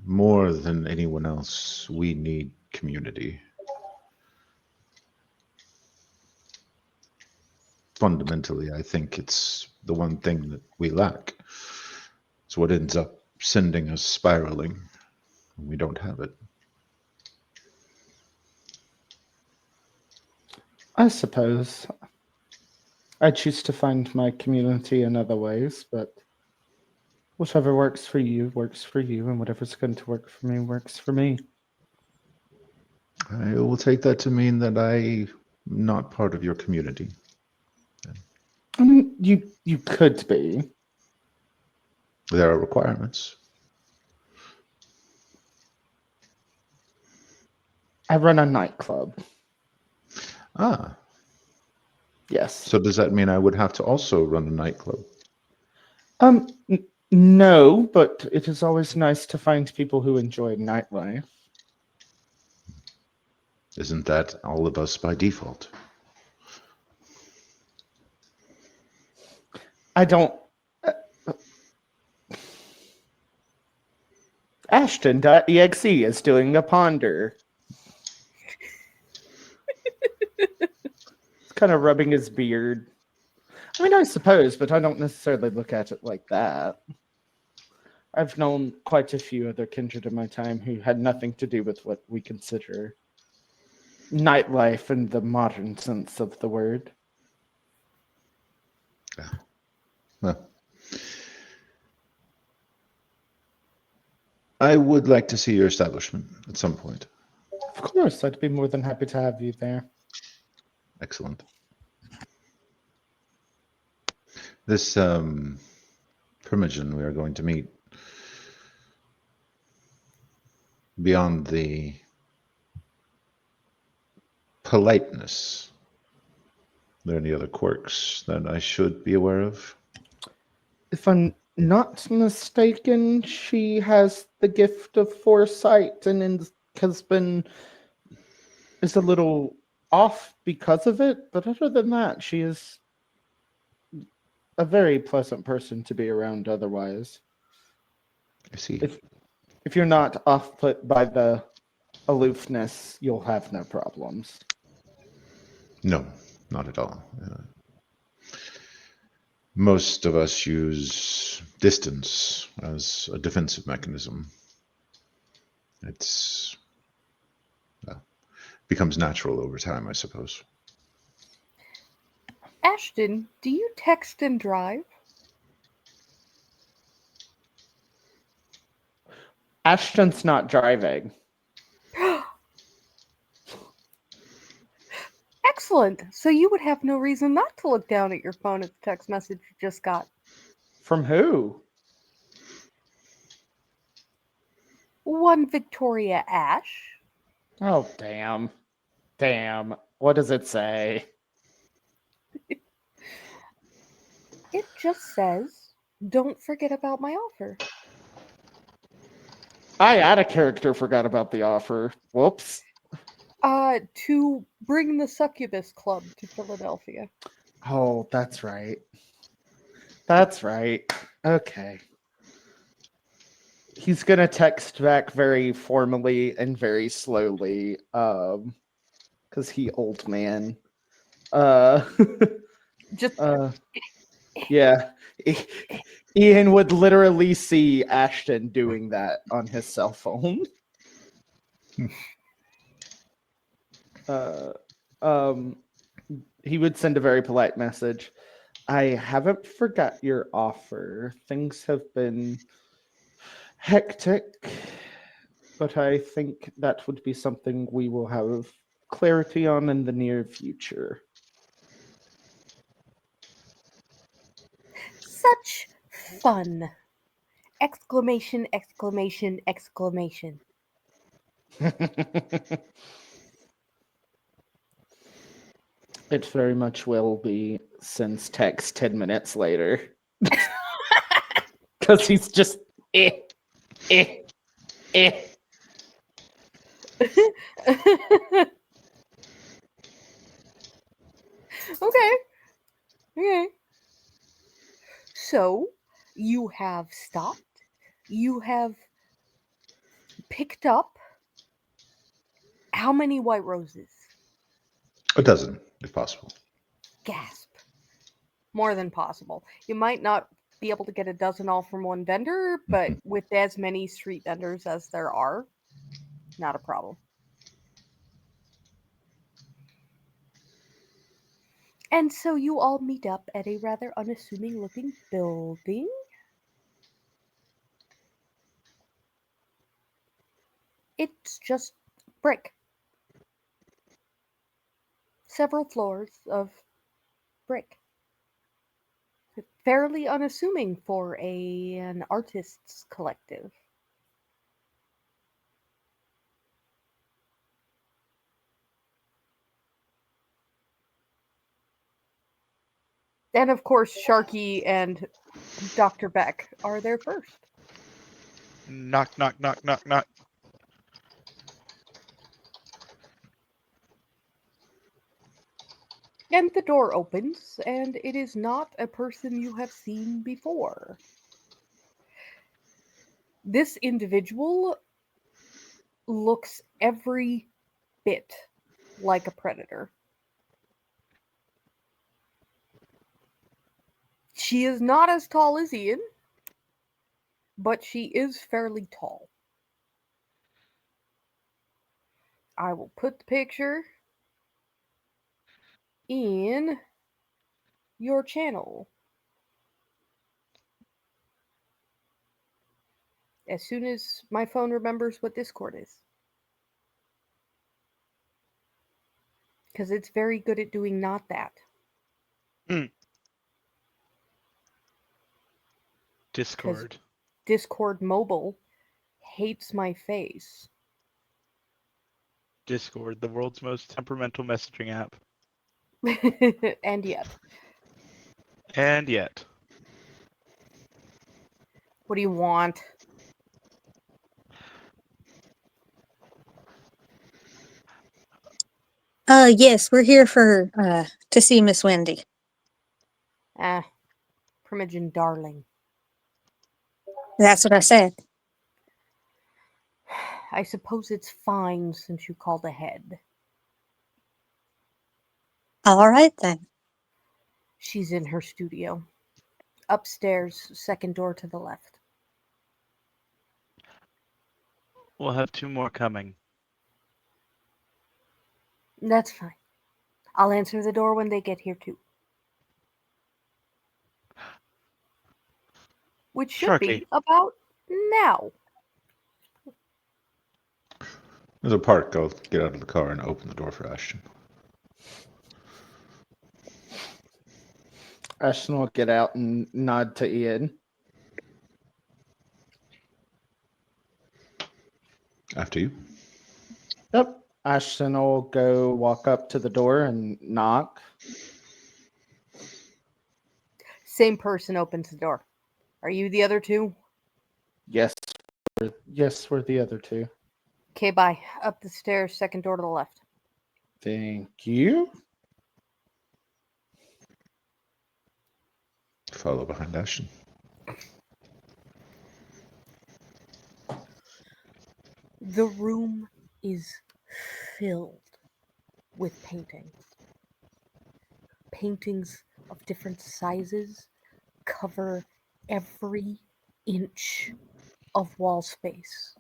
More than anyone else, we need community. Fundamentally, I think it's the one thing that we lack. It's what ends up sending us spiraling when we don't have it. I suppose I choose to find my community in other ways, but whatever works for you, and whatever's going to work for me, works for me. I will take that to mean that I'm not part of your community. I mean, you could be. There are requirements. I run a nightclub. Ah, Yes. so does that mean I would have to also run a nightclub? No, but it is always nice to find people who enjoy nightlife. Isn't that all of us by default? I don't. Ashton.exe is doing a ponder. He's kind of rubbing his beard. I mean, I suppose, but I don't necessarily look at it like that. I've known quite a few other kindred in my time who had nothing to do with what we consider nightlife in the modern sense of the word. Well, I would like to see your establishment at some point. Of course, I'd be more than happy to have you there. Excellent. This Primogen we are going to meet, beyond the politeness, are there any other quirks that I should be aware of? If I'm not mistaken, she has the gift of foresight and is a little off because of it. But other than that, she is a very pleasant person to be around otherwise. I see. If you're not off put by the aloofness, you'll have no problems. No, not at all. Most of us use distance as a defensive mechanism. It's becomes natural over time, I suppose. Ashton, do you text and drive? Ashton's not driving. Excellent. So you would have no reason not to look down at your phone at the text message you just got. From who? One Victoria Ash. Oh, damn. Damn. What does it say? It just says, don't forget about my offer. I out of character forgot about the offer. Whoops. To bring the Succubus Club to Philadelphia. Oh, that's right. That's right. Okay. He's gonna text back very formally and very slowly, because he old man. Uh, Just yeah. Ian would literally see Ashton doing that on his cell phone. uh, um, he would send a very polite message. I haven't forgot your offer. Things have been hectic, but I think that would be something we will have clarity on in the near future. such fun! Exclamation, exclamation, exclamation. It very much will be, since text 10 minutes later. Because he's just eh, eh, eh. Okay. Okay. So, you have stopped. You have picked up how many white roses? A dozen, if possible. Gasp. More than possible. You might not be able to get a dozen all from one vendor, but with as many street vendors as there are, not a problem. And so you all meet up at a rather unassuming looking building. It's just brick. Several floors of brick. Fairly unassuming for an artist's collective. And of course, Sharky and Dr. Beck are there first. Knock, knock, knock, knock, knock. And the door opens, and it is not a person you have seen before. This individual looks every bit like a predator. She is not as tall as Ian, but she is fairly tall. I will put the picture in your channel as soon as my phone remembers what Discord is. Because it's very good at doing not that. Discord. Discord Mobile hates my face. Discord, the world's most temperamental messaging app. And yet. And yet. What do you want? Yes, we're here for to see Miss Wendy. Ah, Primogen darling. That's what I said. I suppose it's fine since you called ahead. All right then. She's in her studio. Upstairs, second door to the left. We'll have 2 more coming. That's fine. I'll answer the door when they get here too. Which should be Sharky. about now. There's a park. I'll get out of the car and open the door for Ashton. Ashton will get out and nod to Ian. After you. Yep. Ashton will go walk up to the door and knock. Same person opens the door. Are you the other two? Yes. Yes, we're the other two. Okay, bye. Up the stairs, second door to the left. Thank you. Follow behind Ashton. The room is filled with paintings. Paintings of different sizes cover every inch of wall space.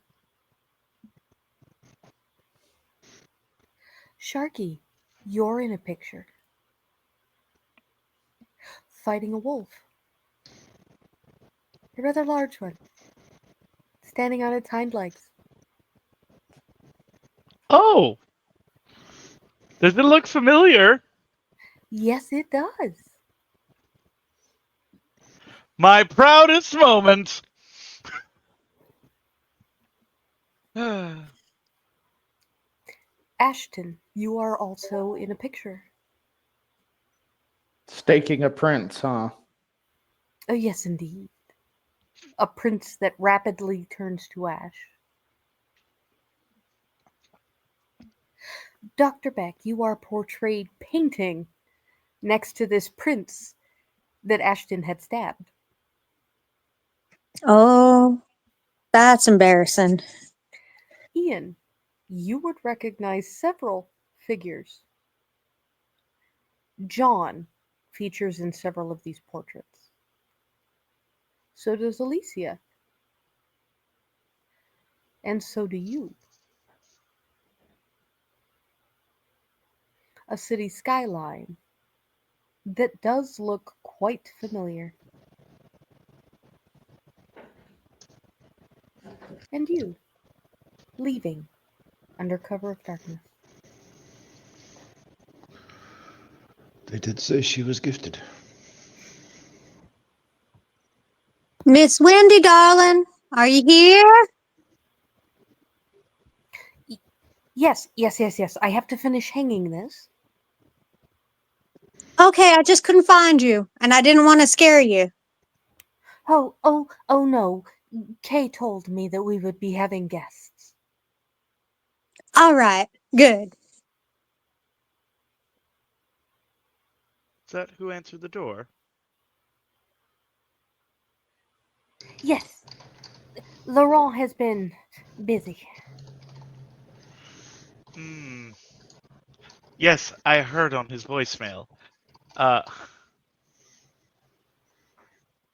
Sharky, you're in a picture. Fighting a wolf. A rather large one. Standing on its hind legs. Oh! Does it look familiar? Yes, it does. My proudest moment! Ashton, you are also in a picture. Staking a prince, huh? Oh, yes, indeed. A prince that rapidly turns to ash. Dr. Beck, you are portrayed painting next to this prince that Ashton had stabbed. Oh, that's embarrassing. Ian, you would recognize several figures. John features in several of these portraits. So does Alicia. And so do you. A city skyline that does look quite familiar. And you, leaving under cover of darkness. They did say she was gifted. Miss Wendy, darling, are you here? Yes. I have to finish hanging this. Okay, I just couldn't find you, and I didn't want to scare you. Oh no. Kay told me that we would be having guests. All right, good. Is that who answered the door? Yes. Laurent has been busy. Yes, I heard on his voicemail. Uh,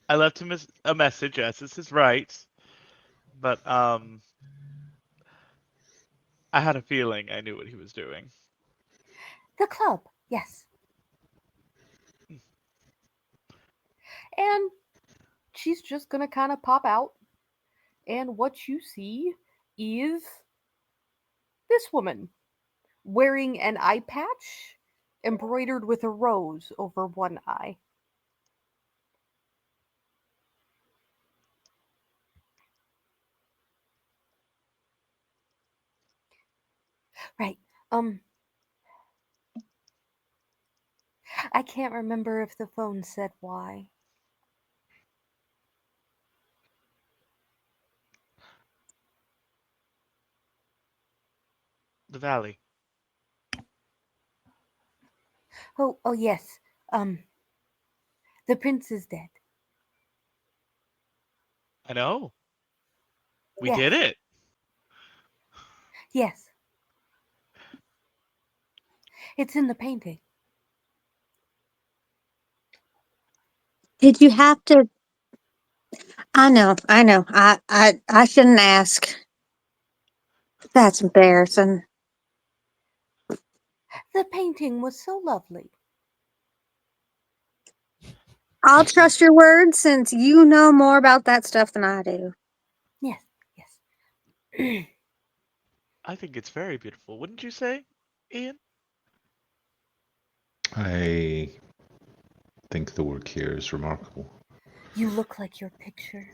I left him a message. Yes, this is right. But I had a feeling I knew what he was doing. The club, yes. And she's just gonna kind of pop out. And what you see is this woman wearing an eye patch embroidered with a rose over one eye. Right. Um, I can't remember if the phone said why. The valley. Oh yes. Um, the prince is dead. I know. We Yes. did it. Yes. It's in the painting. Did you have to? I know. I shouldn't ask. That's embarrassing. The painting was so lovely. I'll trust your word since you know more about that stuff than I do. Yes. Yes. I think it's very beautiful. Wouldn't you say, Ian? I think the work here is remarkable. You look like your picture.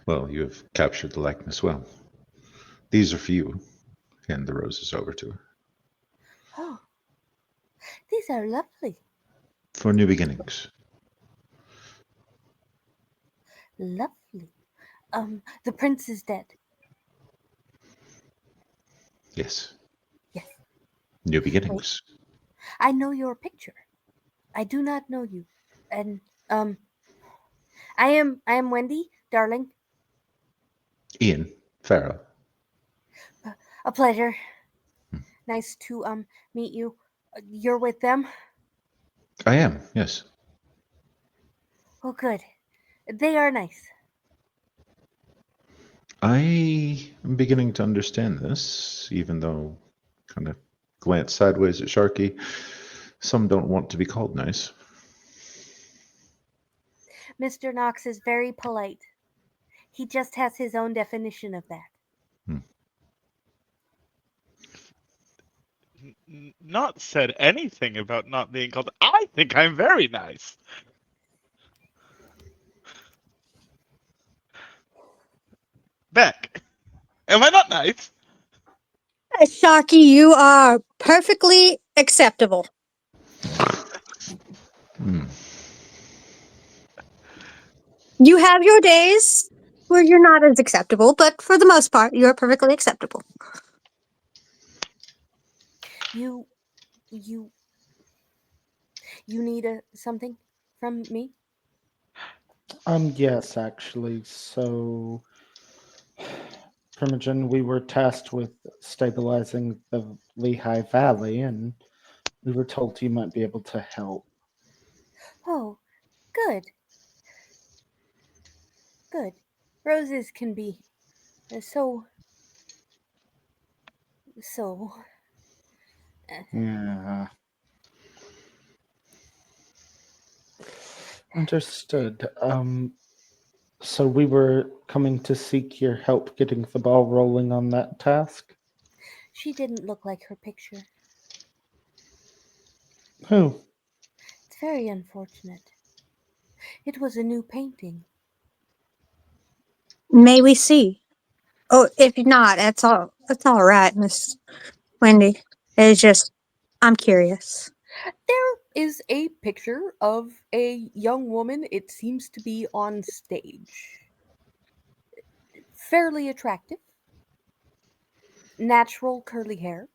Well, you have captured the likeness well. These are for you. Hand the roses over to her. Oh, these are lovely. For new beginnings. Lovely. The prince is dead. Yes. Yes. New beginnings. I know your picture. I do not know you. And I am Wendy, darling. Ian, Farah. A pleasure. Nice to meet you. You're with them? I am, yes. Oh good. They are nice. I am beginning to understand this, even though kind of glance sideways at Sharky. Some don't want to be called nice. Mr. Knox is very polite. He just has his own definition of that. Not said anything about not being called. I think I'm very nice. Beck, am I not nice? Sharky, you are perfectly acceptable. Hmm. You have your days where you're not as acceptable, but for the most part, you're perfectly acceptable. You you you need something from me? Yes, actually. So, Primogen, we were tasked with stabilizing the Lehigh Valley, and we were told you might be able to help. Oh, good. Good. Roses can be so so Yeah. Understood. So we were coming to seek your help getting the ball rolling on that task. she didn't look like her picture. Who? It's very unfortunate. It was a new painting. May we see? Oh, if not, that's all. That's all right, Miss Wendy. It's just, I'm curious. There is a picture of a young woman. It seems to be on stage. Fairly attractive. Natural curly hair.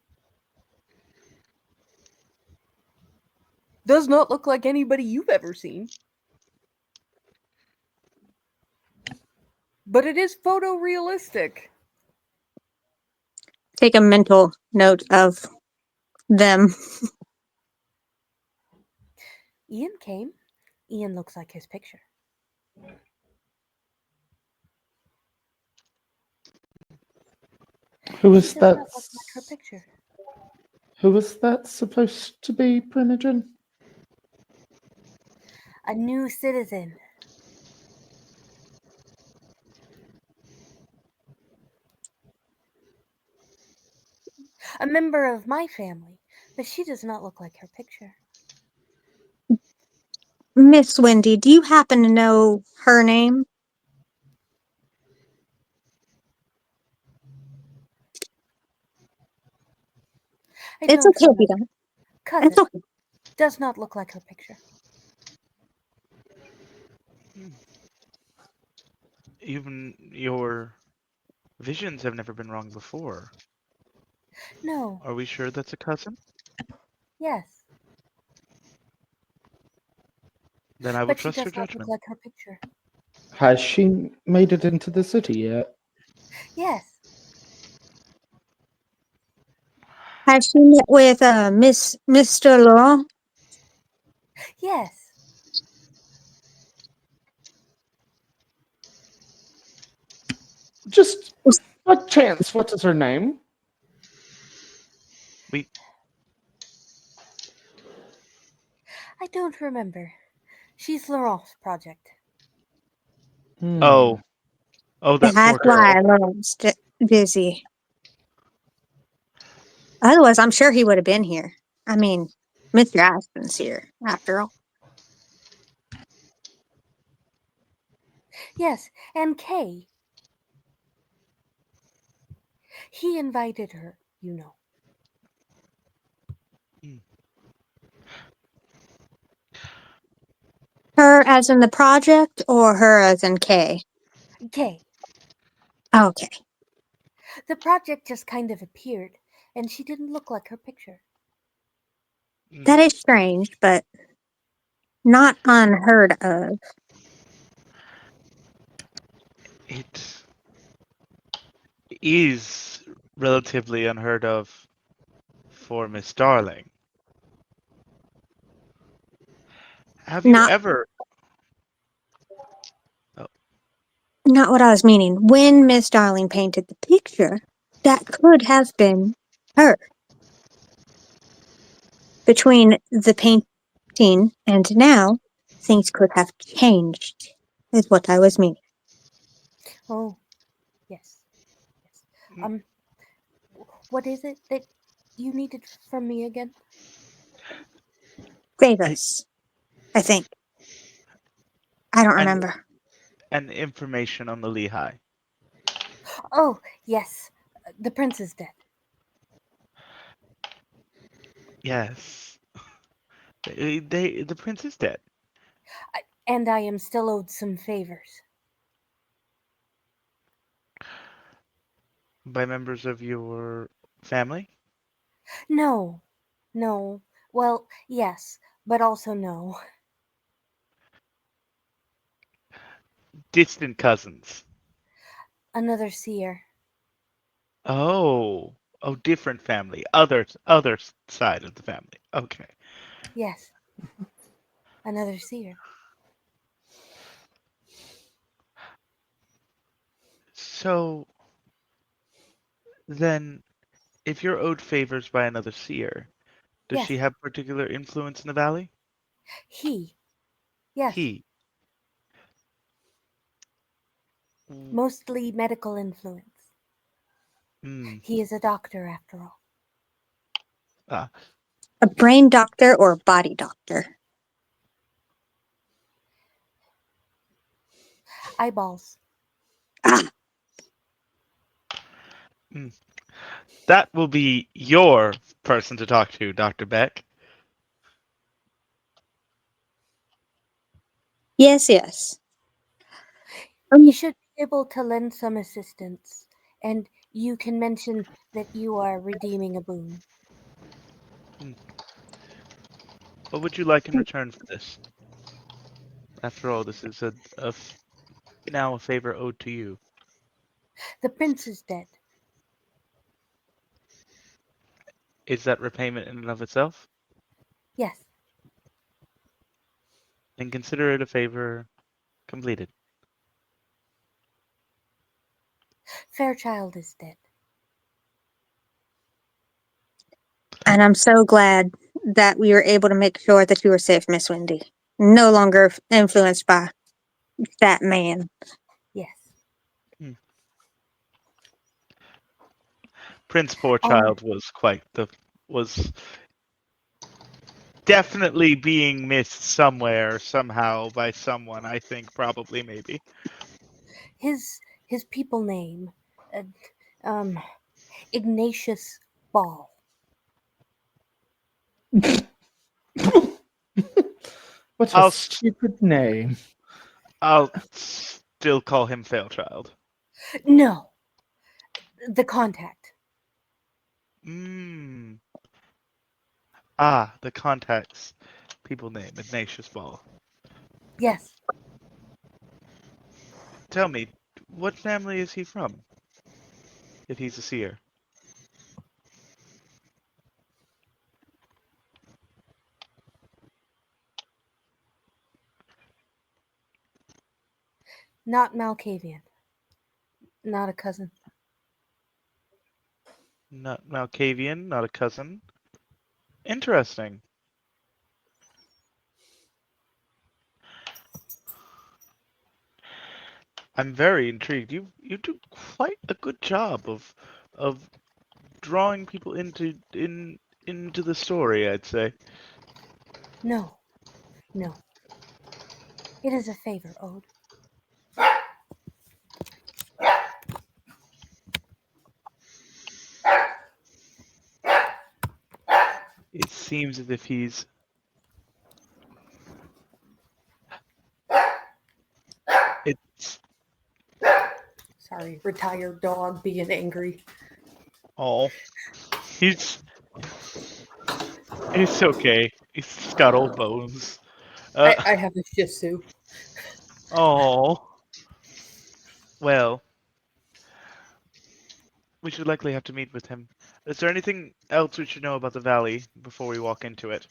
Does not look like anybody you've ever seen. But it is photorealistic. Take a mental note of them. Ian came. Ian looks like his picture. Who She is does that? not look like her picture. Who is that supposed to be, Primogen? A new citizen. A member of my family. But she does not look like her picture. Miss Wendy, do you happen to know her name? I It's don't okay if you remember. don't. Cousin. It's okay. Does not look like her picture. Even your visions have never been wrong before. No. Are we sure that's a cousin? Yes. Then I will But she trust your does not look judgment. like her picture. Has she made it into the city yet? Yes. Has she met with Mr. Laurent? Yes. Just a chance. What is her name? We I don't remember. She's Laurent's project. oh that That's poor why girl. Laurent's busy. Otherwise, I'm sure he would have been here. I mean, Mr. Aspen's here, after all. Yes. And Kay. He invited her, you know. Hmm. Her as in the project or her as in K? Kay, Okay. the project just kind of appeared, and she didn't look like her picture. Hmm. That is strange, but not unheard of. It is relatively unheard of for Miss Darling. Have you Not ever? Oh, not what I was meaning. When Miss Darling painted the picture, that could have been her. Between the painting and now, things could have changed, is what I was meaning. Oh, yes, yes. mm, Um, what is it that you needed from me again? I, Favors, I think. I don't and remember. and information on the Lehigh. Oh, yes, the prince is dead. Yes, the prince is dead. And I am still owed some favors. By members of your family? No, no. Well, yes, but also no. Distant cousins. Another seer. Oh, oh, different family. Other side of the family. Okay. Yes, another seer. So then, if you're owed favors by another seer, does Yes, she have particular influence in the valley? he. Yes, He. Mm, mostly medical influence. mm, He is a doctor after all. ah, A brain doctor or body doctor? Eyeballs. Ah, mm. That will be your person to talk to, Dr. Beck. yes, yes. He Um, should be able to lend some assistance, and you can mention that you are redeeming a boon. Mm. What would you like in return for this? After all, this is now a favor owed to you. The prince is dead. Is that repayment in and of itself? Yes, Then consider it a favor completed. Fairchild is dead. and I'm so glad that we were able to make sure that you were safe, Miss Wendy. No longer influenced by that man. Yes. Hmm. Prince On Poorchild was definitely being missed somewhere, somehow, by someone, I think, probably, maybe. his people name, uh, um, Ignatius Ball. What a I'll st- stupid name. I'll still call him Fairchild. No, the contact. Mmm. Ah, the contact's people name, Ignatius Ball. Yes, Tell me, what family is he from, if he's a seer? not Malkavian. Not a cousin. Not Malkavian, not a cousin. Interesting. I'm very intrigued. You do quite a good job of drawing people into the story, I'd say. No, no. It is a favor owed. seems as if he's... It's... Sorry, retired dog being angry. Oh. He's okay. He's just got old bones. I have a Shih Tzu. Oh. Well, we should likely have to meet with him. Is there anything else we should know about the valley before we walk into it?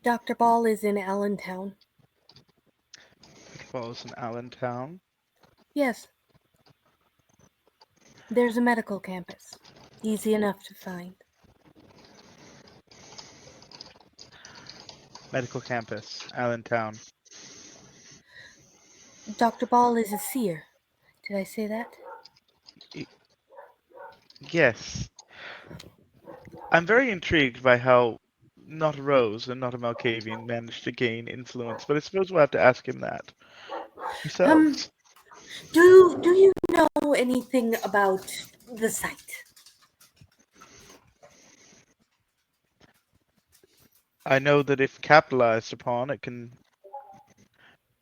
Dr. Ball is in Allentown. Falls in Allentown. Yes. There's a medical campus. Easy enough to find. Medical campus, Allentown. Dr. Ball is a seer. Did I say that? Yes. I'm very intrigued by how not a Rose and not a Malkavian managed to gain influence, but I suppose we'll have to ask him that ourselves. Do you know anything about the site? I know that if capitalized upon, it can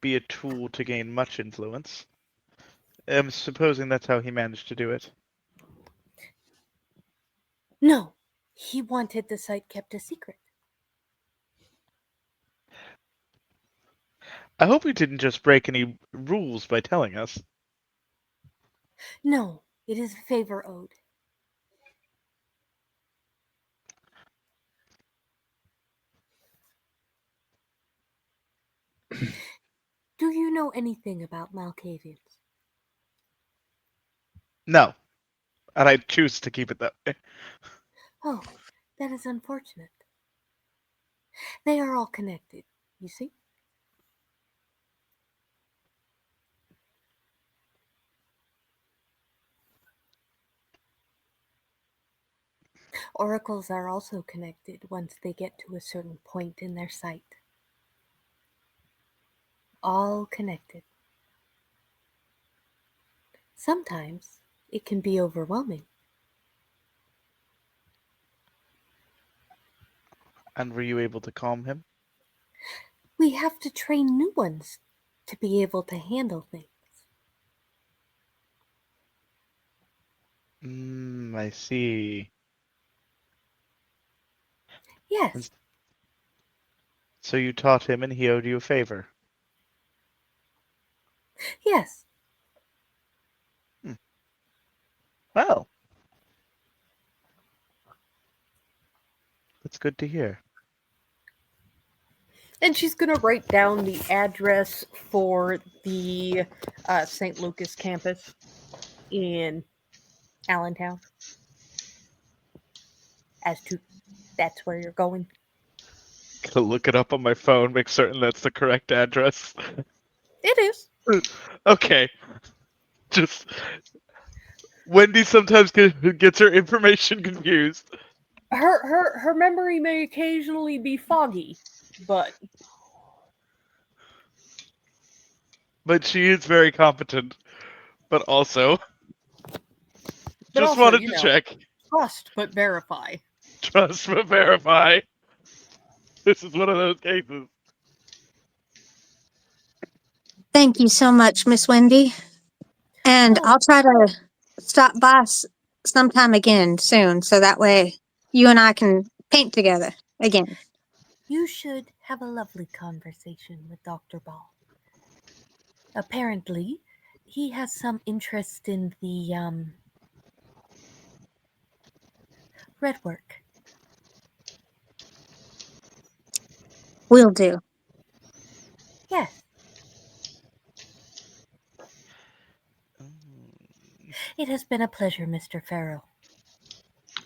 be a tool to gain much influence. I'm supposing that's how he managed to do it. No. He wanted the site kept a secret. I hope he didn't just break any rules by telling us. No, it is a favor owed. Do you know anything about Malkavians? No. And I choose to keep it that way. Oh, that is unfortunate. They are all connected, you see? Oracles are also connected once they get to a certain point in their sight. All connected. Sometimes it can be overwhelming. And were you able to calm him? We have to train new ones to be able to handle things. I see. Yes, So you taught him and he owed you a favor. yes. Well, that's good to hear. And she's going to write down the address for the St. Lucas campus in Allentown. As to that's where you're going. Gonna look it up on my phone, make certain that's the correct address. It is. Okay. Just Wendy sometimes gets her information confused. Her memory may occasionally be foggy, but She is very competent. But also, just wanted to check. trust but verify. Trust but verify. This is one of those cases. Thank you so much, Miss Wendy. And Oh. I'll try to stop by sometime again soon, so that way you and I can paint together again. You should have a lovely conversation with Dr. Ball. Apparently, he has some interest in the red work. Will do. Yes, it has been a pleasure, Mr. Farrell.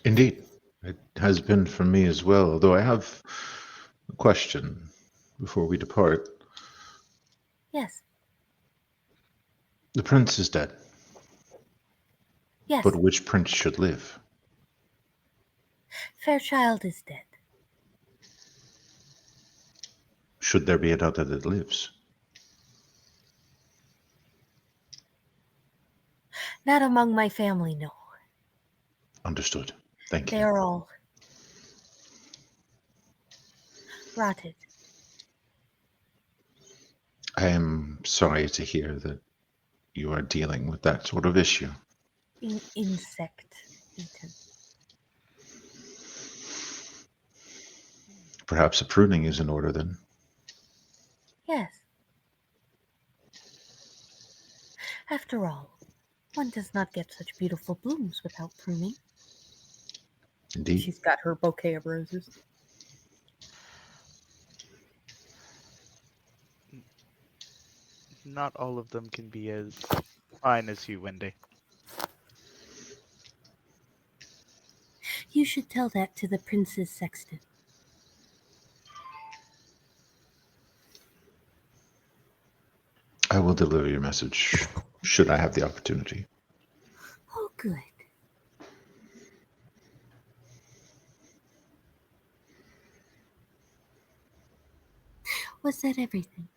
Indeed, it has been for me as well, although I have a question before we depart. Yes, The prince is dead, yes. but which prince should live? Fairchild is dead. Should there be another that lives? Not among my family, no. Understood. Thank They you. are all rotted. I am sorry to hear that you are dealing with that sort of issue. Insect eaten. Perhaps a pruning is in order then. Yes. After all, one does not get such beautiful blooms without pruning. Indeed. She's got her bouquet of roses. Not all of them can be as fine as you, Wendy. You should tell that to the Princess Sexton. I will deliver your message should I have the opportunity. Oh, good. Was that everything?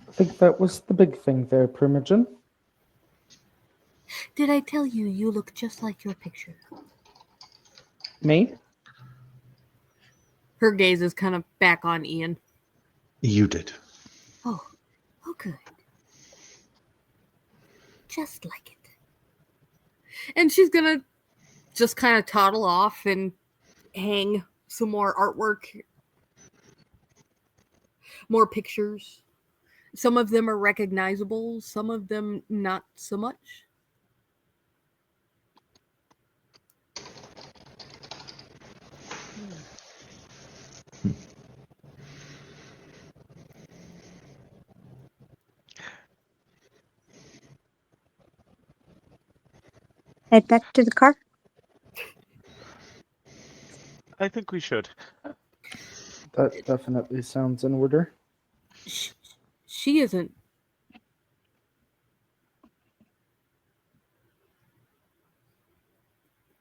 I think that was the big thing there, Primogen. Did I tell you you look just like your picture? Me? Her gaze is kind of back on Ian. You did. Oh, good. Just like it. And she's gonna just kind of toddle off and hang some more artwork, more pictures. Some of them are recognizable, some of them not so much. Head back to the car. I think we should. That definitely sounds in order. She isn't.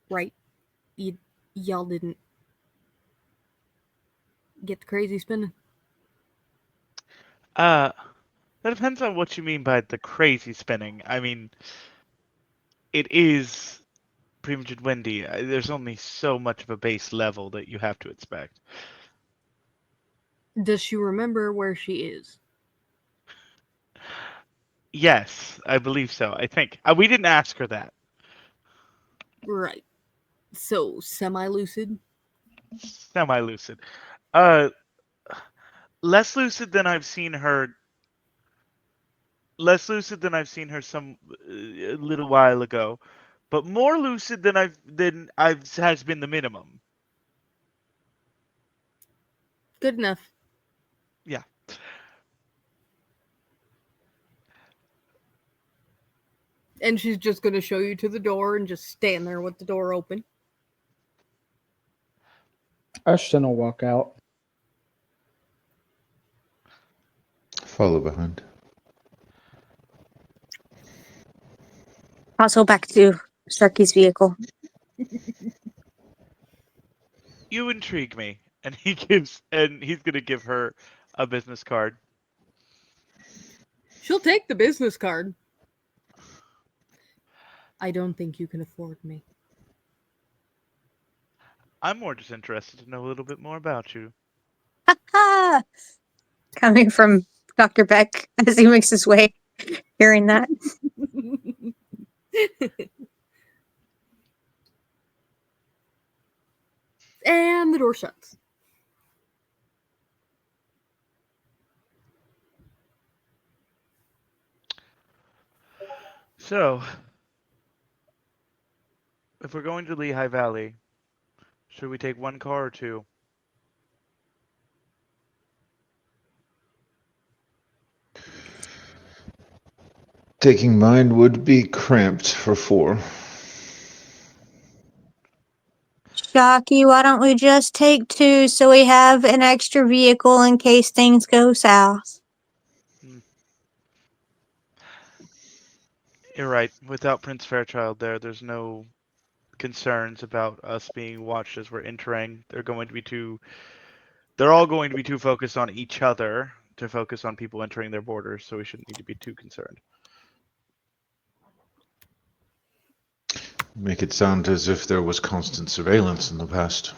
Right? Y'all didn't get the crazy spinning. That depends on what you mean by the crazy spinning. I mean, it is Primogen Wendy. There's only so much of a base level that you have to expect. Does she remember where she is? Yes, I believe so. I think we didn't ask her that. Right. So semi-lucid. Semi-lucid. Uh, less lucid than I've seen her. Less lucid than I've seen her some a little while ago, but more lucid than I've has been the minimum. Good enough. Yeah. And she's just gonna show you to the door and just stand there with the door open. Ashton will walk out. Follow behind. Also back to Starkey's vehicle. You intrigue me. And he's gonna give her a business card. She'll take the business card. I don't think you can afford me. I'm more just interested to know a little bit more about you. Ha! Coming from Dr. Beck as he makes his way, hearing that. And the door shuts. So, if we're going to Lehigh Valley, should we take one car or two? Taking mine would be cramped for 4. Shocky, why don't we just take 2 so we have an extra vehicle in case things go south? You're right. Without Prince Fairchild there's no concerns about us being watched as we're entering. They're all going to be too focused on each other to focus on people entering their borders, so we shouldn't need to be too concerned. Make it sound as if there was constant surveillance in the past.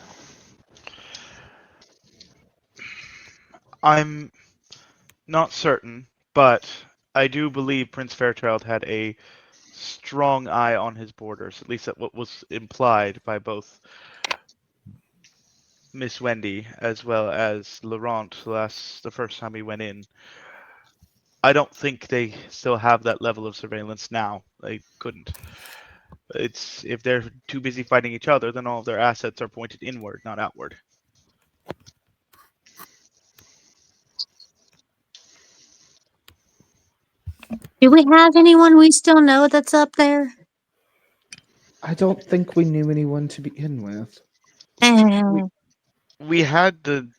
I'm not certain, but I do believe Prince Fairchild had a strong eye on his borders, at least that what was implied by both Miss Wendy as well as Laurent the first time we went in. I don't think they still have that level of surveillance now. They couldn't. It's if they're too busy fighting each other, then all of their assets are pointed inward, not outward. Do we have anyone we still know that's up there? I don't think we knew anyone to begin with. We Uh, we had the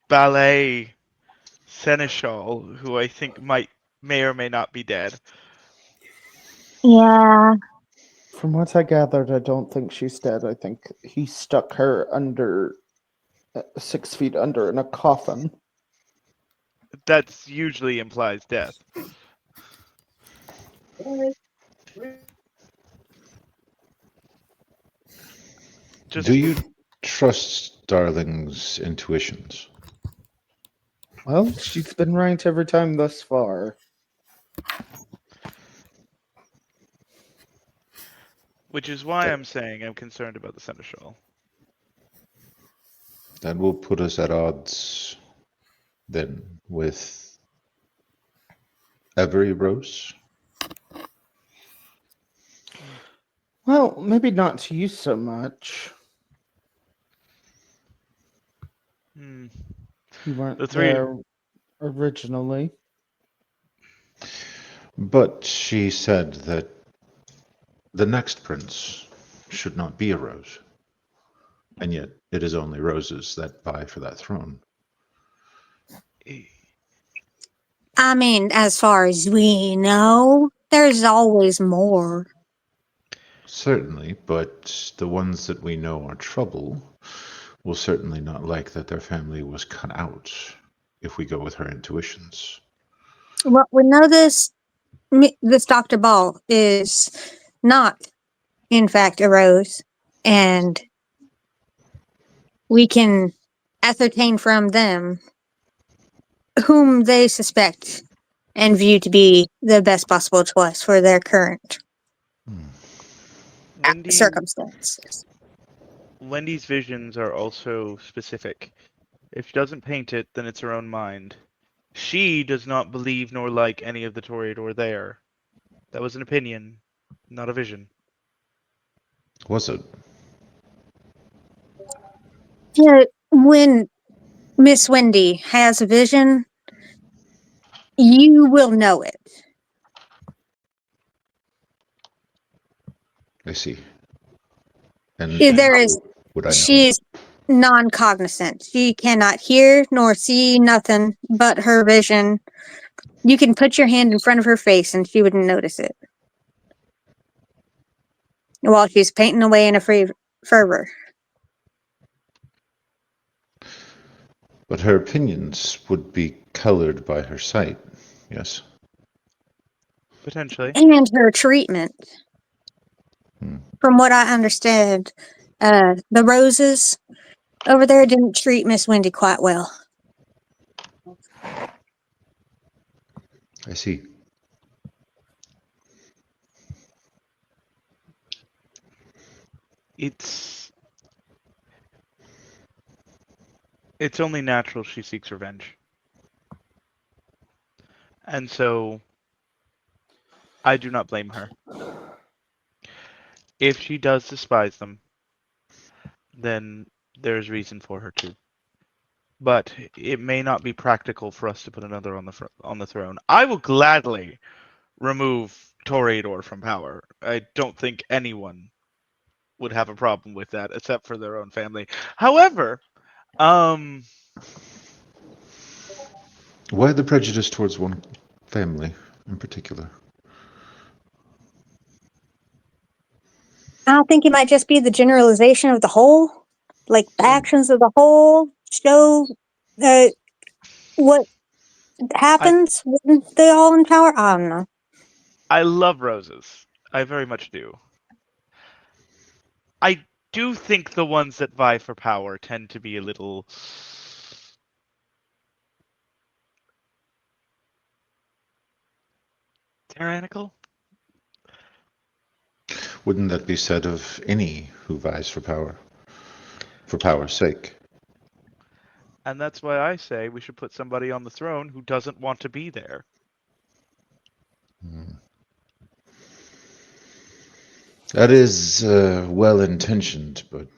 ballet seneschal, who I think may or may not be dead. yeah. From what I gathered, I don't think she's dead. I think he stuck her under 6 feet under in a coffin. That's usually implies death. Do Just you trust Darling's intuitions? Well, she's been right every time thus far. which is why That, I'm saying I'm concerned about the seneschal. that will put us at odds then with Every Rose? Well, maybe not to you so much. Hmm. You weren't The three there originally. But she said that the next prince should not be a rose. And yet it is only roses that vie for that throne. I mean, as far as we know, there's always more. Certainly, but the ones that we know are trouble will certainly not like that their family was cut out if we go with her intuitions. Well, we know this Dr. Ball is not, in fact, a rose, and we can ascertain from them whom they suspect and view to be the best possible choice for their current Hmm. Wendy circumstances. Wendy's visions are also specific. If she doesn't paint it, then it's her own mind. She does not believe nor like any of the Toreador there. That was an opinion, not a vision. Was it? Yeah, when Miss Wendy has a vision, you will know it. I see. And There how is, would I know it? she's non-cognizant. She cannot hear nor see nothing but her vision. You can put your hand in front of her face and she wouldn't notice it while she's painting away in a fervor. But her opinions would be colored by her sight, yes? Potentially. And her treatment, Hmm. from what I understand, the roses over there didn't treat Miss Wendy quite well. I see. It's it's only natural she seeks revenge. And so I do not blame her. If she does despise them, then there's reason for her to. But it may not be practical for us to put another on the throne. I will gladly remove Toreador from power. I don't think anyone would have a problem with that, except for their own family. However, um, Why the prejudice towards one family in particular? I think it might just be the generalization of the whole, like the Certainly. actions of the whole show uh, what I happens when they all in power. I don't know. I love roses. I very much do. I do think the ones that vie for power tend to be a little tyrannical. Wouldn't that be said of any who vies for power's sake? And that's why I say we should put somebody on the throne who doesn't want to be there. That is well intentioned, but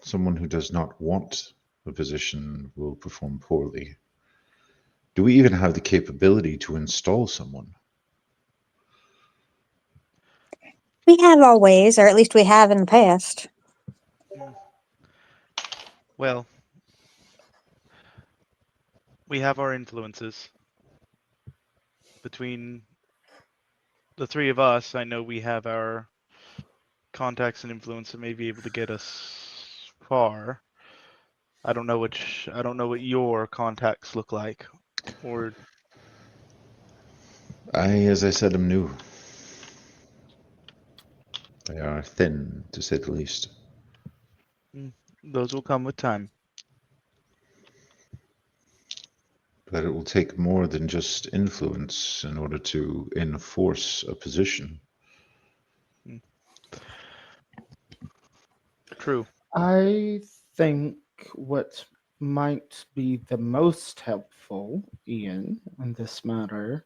someone who does not want a position will perform poorly. Do we even have the capability to install someone? We have our ways, or at least we have in the past. Well, we have our influences. Between the three of us, I know we have our contacts and influence that may be able to get us far. I don't know what your contacts look like, or As I said, am new. They are thin, to say the least. those will come with time. But it will take more than just influence in order to enforce a position. True. I think what might be the most helpful, Ian, in this matter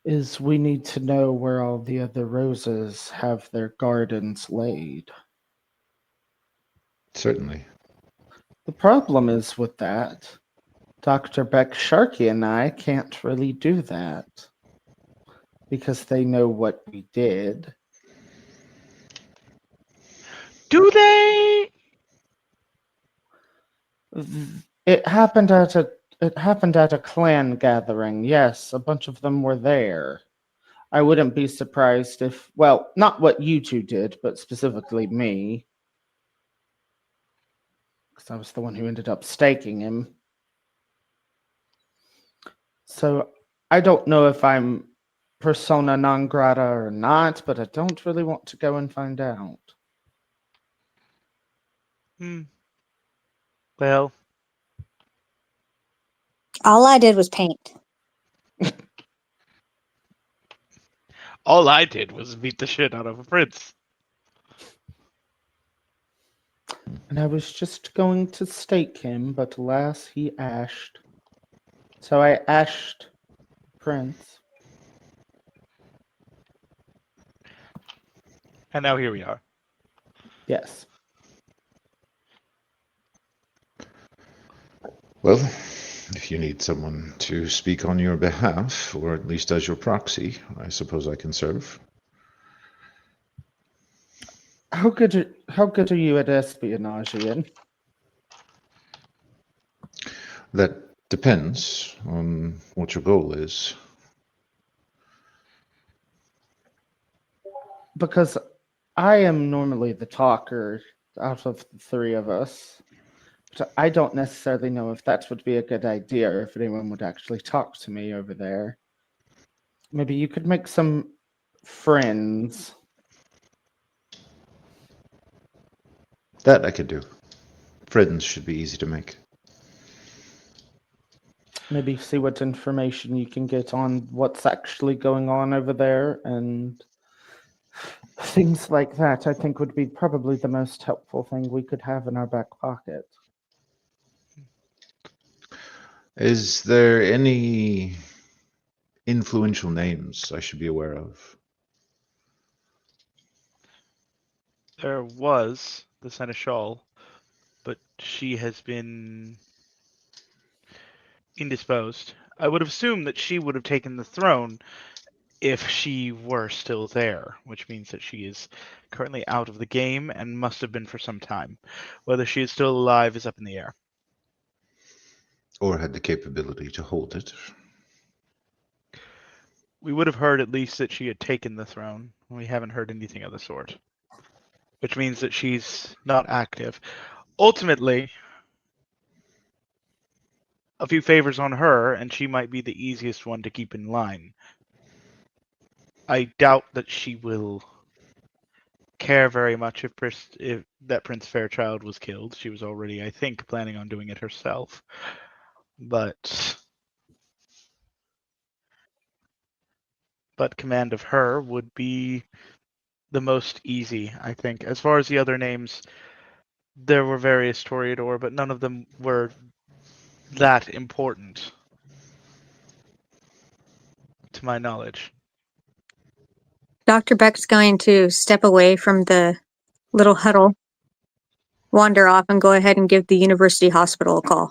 is we need to know where all the other roses have their gardens laid. Certainly. The problem is with that, Dr. Beck Sharkey and I can't really do that because they know what we did. Do they? It happened at a clan gathering. Yes, a bunch of them were there. I wouldn't be surprised if, well, not what you two did, but specifically me, because I was the one who ended up staking him. So I don't know if I'm persona non grata or not, but I don't really want to go and find out. Well, All I did was paint. all I did was beat the shit out of a prince. And I was just going to stake him, but alas, he ashed. So I ashed Prince. And now here we are. Yes. Well, if you need someone to speak on your behalf, or at least as your proxy, I suppose I can serve. How good are you at espionage, Ian? That depends on what your goal is. Because I am normally the talker out of the three of us. But I don't necessarily know if that would be a good idea or if anyone would actually talk to me over there. Maybe you could make some friends. That I could do. Friends should be easy to make. Maybe see what information you can get on what's actually going on over there and things like that. I think would be probably the most helpful thing we could have in our back pocket. Is there any influential names I should be aware of? There was the seneschal, but she has been indisposed. I would have assumed that she would have taken the throne if she were still there, which means that she is currently out of the game and must have been for some time. Whether she is still alive is up in the air. Or had the capability to hold it? We would have heard at least that she had taken the throne. We haven't heard anything of the sort, which means that she's not active. Ultimately, a few favors on her, and she might be the easiest one to keep in line. I doubt that she will care very much if that Prince Fairchild was killed. She was already, I think, planning on doing it herself. But command of her would be the most easy, I think. As far as the other names, there were various Toreador, but none of them were that important, to my knowledge. Dr. Beck's going to step away from the little huddle, wander off, and go ahead and give the university hospital a call.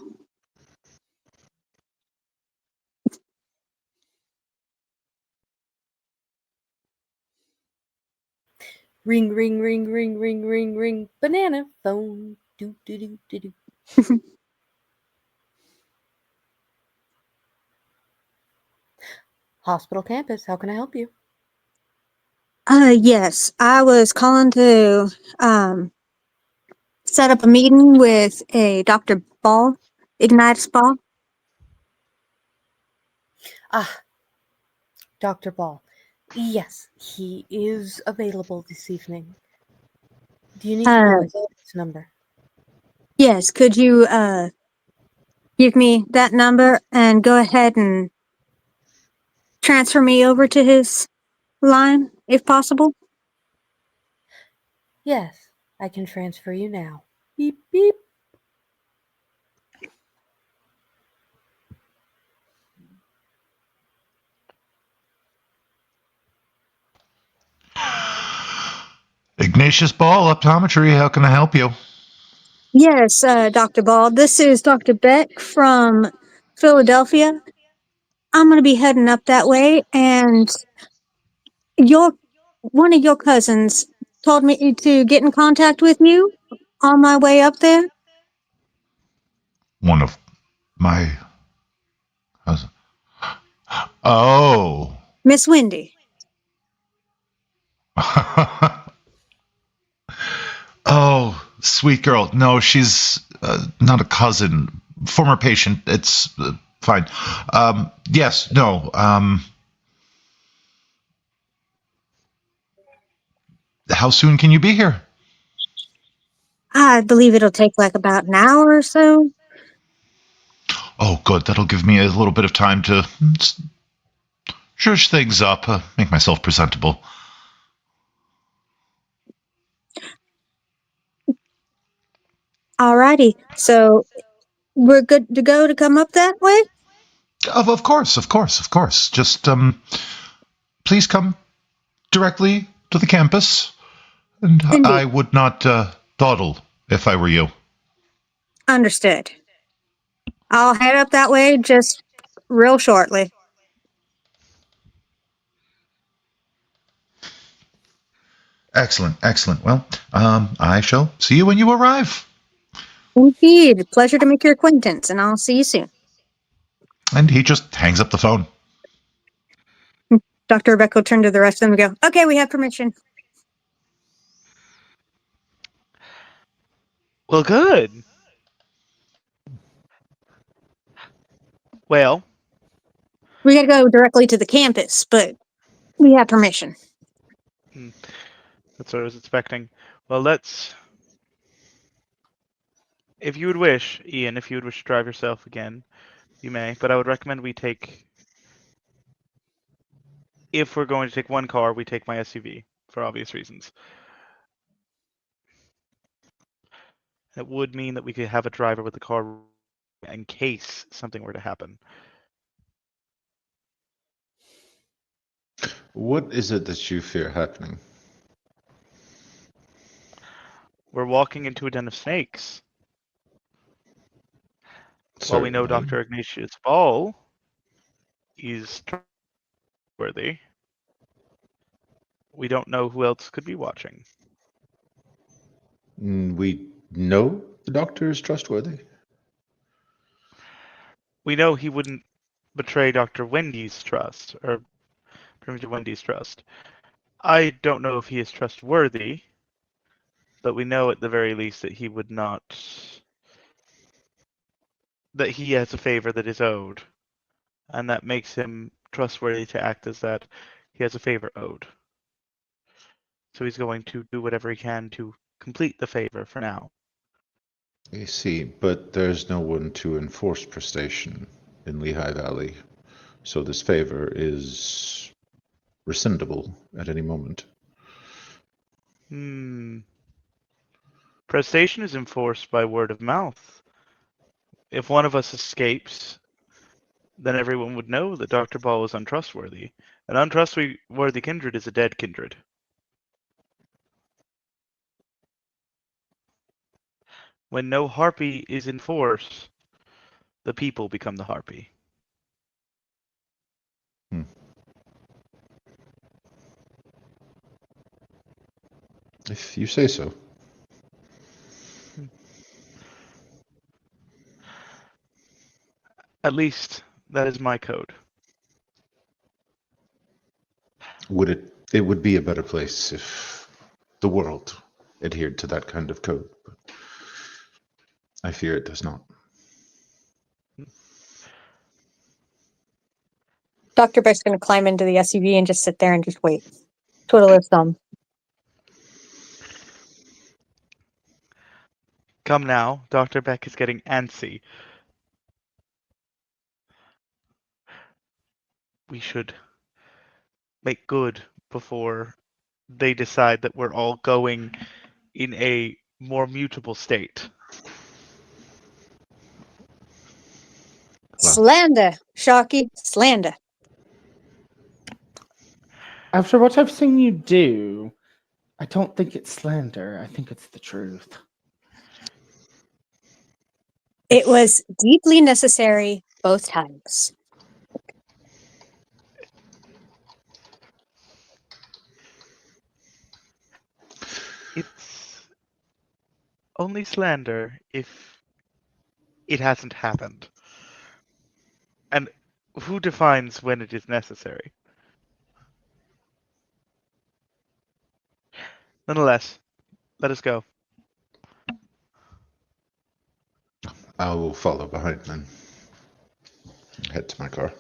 Ring, ring, ring, ring, ring, ring, ring. Banana phone. Do, do, do, do, do. Hospital campus. How can I help you? Yes, I was calling to set up a meeting with a Dr. Ball, Ignatius Ball. Ah, Dr. Ball. Yes, he is available this evening. Do you need to know his office number? Yes, could you give me that number and go ahead and transfer me over to his line, if possible? Yes, I can transfer you now. Beep, beep. Ignatius Ball, optometry. How can I help you? Yes, Dr. Ball. This is Dr. Beck from Philadelphia. I'm going to be heading up that way, and your one of your cousins told me to get in contact with you on my way up there. One of my cousin. Oh. Miss Wendy. Oh, sweet girl. No, she's not a cousin. Former patient. It's fine. Yes, no. How soon can you be here? I believe it'll take like about an hour or so. Oh, good. That'll give me a little bit of time to zhuzh things up, make myself presentable. Alrighty. So we're good to go to come up that way? Of course, of course, of course. Just please come directly to the campus, and Indeed. I would not dawdle if I were you. Understood. I'll head up that way just real shortly. Excellent, excellent. Well, I shall see you when you arrive. Indeed. Pleasure to make your acquaintance, and I'll see you soon. And he just hangs up the phone. Dr. Rebecca will turn to the rest of them and go, okay, we have permission. Well, good. Well, We gotta go directly to the campus, but we have permission. that's what I was expecting. Well, if you would wish, Ian, if you would wish to drive yourself again, you may. But I would recommend we take, if we're going to take one car, we take my SUV for obvious reasons. It would mean that we could have a driver with the car in case something were to happen. What is it that you fear happening? We're walking into a den of snakes. While we know Certainly. Dr. Ignatius Ball is trustworthy, we don't know who else could be watching. We know the doctor is trustworthy. We know he wouldn't betray Dr. Wendy's trust, or Primitive Wendy's trust. I don't know if he is trustworthy, but we know at the very least that he would not. That he has a favor that is owed, and that makes him trustworthy to act as that he has a favor owed. So he's going to do whatever he can to complete the favor for now. I see, but there's no one to enforce prestation in Lehigh Valley, so this favor is rescindable at any moment. Prestation is enforced by word of mouth. If one of us escapes, then everyone would know that Dr. Ball is untrustworthy. An untrustworthy kindred is a dead kindred. When no harpy is in force, the people become the harpy. If you say so. At least, that is my code. It would be a better place if the world adhered to that kind of code, but I fear it does not. Dr. Beck's going to climb into the SUV and just sit there and just wait. Twiddle his thumb. Come now, Dr. Beck is getting antsy. We should make good before they decide that we're all going in a more mutable state. Well. Slander, Sharky, slander. After what I've seen you do, I don't think it's slander. I think it's the truth. It was deeply necessary both times. It's only slander if it hasn't happened. And who defines when it is necessary? Nonetheless, let us go. I will follow behind then. Head to my car.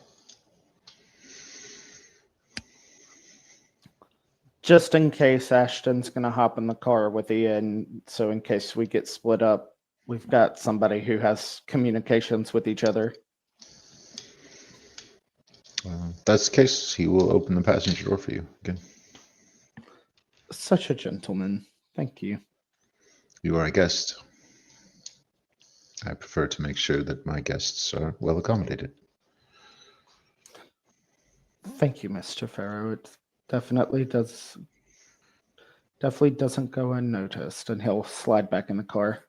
Just in case Ashton's going to hop in the car with Ian, so in case we get split up, we've got somebody who has communications with each other. If that's the case, he will open the passenger door for you again. Such a gentleman. Thank you. You are a guest. I prefer to make sure that my guests are well accommodated. Thank you, Mr. Farrow. It definitely doesn't go unnoticed, and he'll slide back in the car.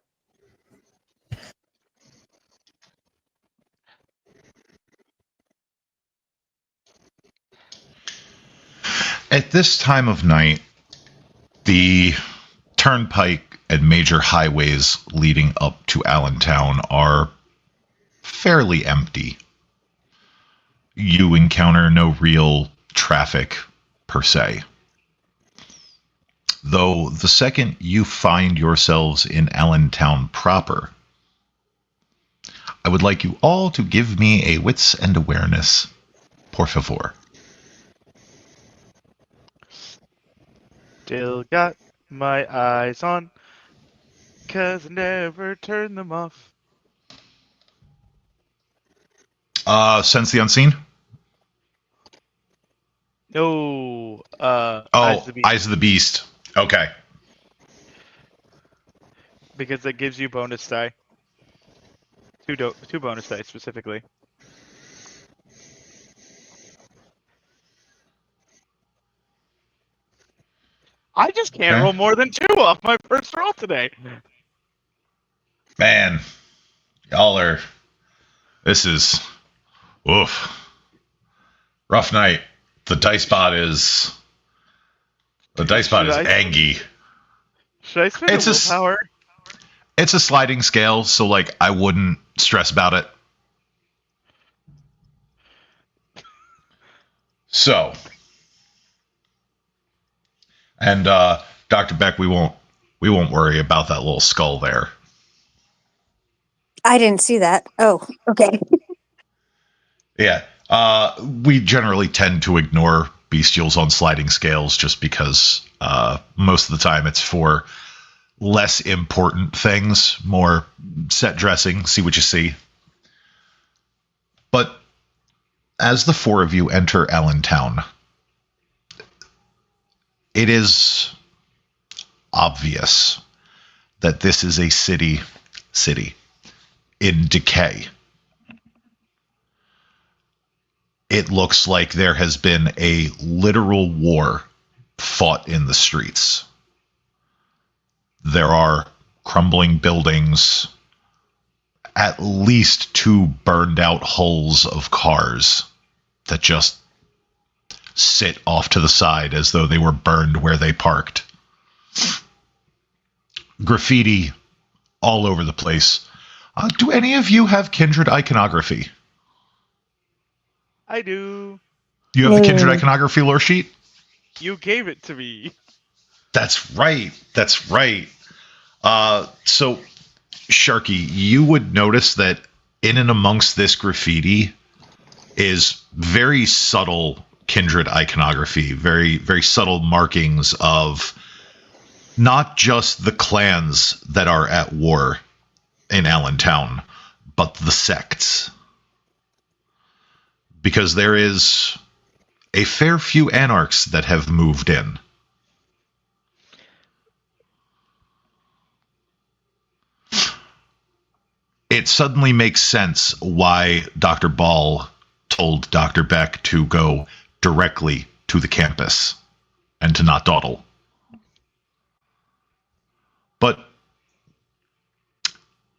At this time of night, the turnpike and major highways leading up to Allentown are fairly empty. You encounter no real traffic per se. Though the second you find yourselves in Allentown proper, I would like you all to give me a wits and awareness, por favor. Still got my eyes on, 'cause I never turn them off. Sense the unseen? No, Oh, Eyes of the Beast. Eyes of the Beast. Okay. Because it gives you bonus die. Two bonus dice specifically. I just can't Okay. roll more than 2 off my first roll today. Man, y'all are. This is. Oof. Rough night. The dice bot is. The dice bot is angry. Should I spend It's a a willpower? It's a sliding scale, so like I wouldn't stress about it. So, and Dr. Beck, we won't worry about that little skull there. I didn't see that. Oh, okay. Yeah. We generally tend to ignore bestials on sliding scales just because most of the time it's for less important things, more set dressing, see what you see. But as the four of you enter Allentown, it is obvious that this is a city in decay. It looks like there has been a literal war fought in the streets. There are crumbling buildings, at least 2 burned out hulls of cars that just sit off to the side as though they were burned where they parked. Graffiti all over the place. Do any of you have kindred iconography? I do. You have the kindred No. iconography lore sheet? You gave it to me. That's right. So, Sharky, you would notice that in and amongst this graffiti is very subtle kindred iconography, very, very subtle markings of not just the clans that are at war in Allentown, but the sects. Because there is a fair few anarchs that have moved in. It suddenly makes sense why Dr. Ball told Dr. Beck to go directly to the campus and to not dawdle. But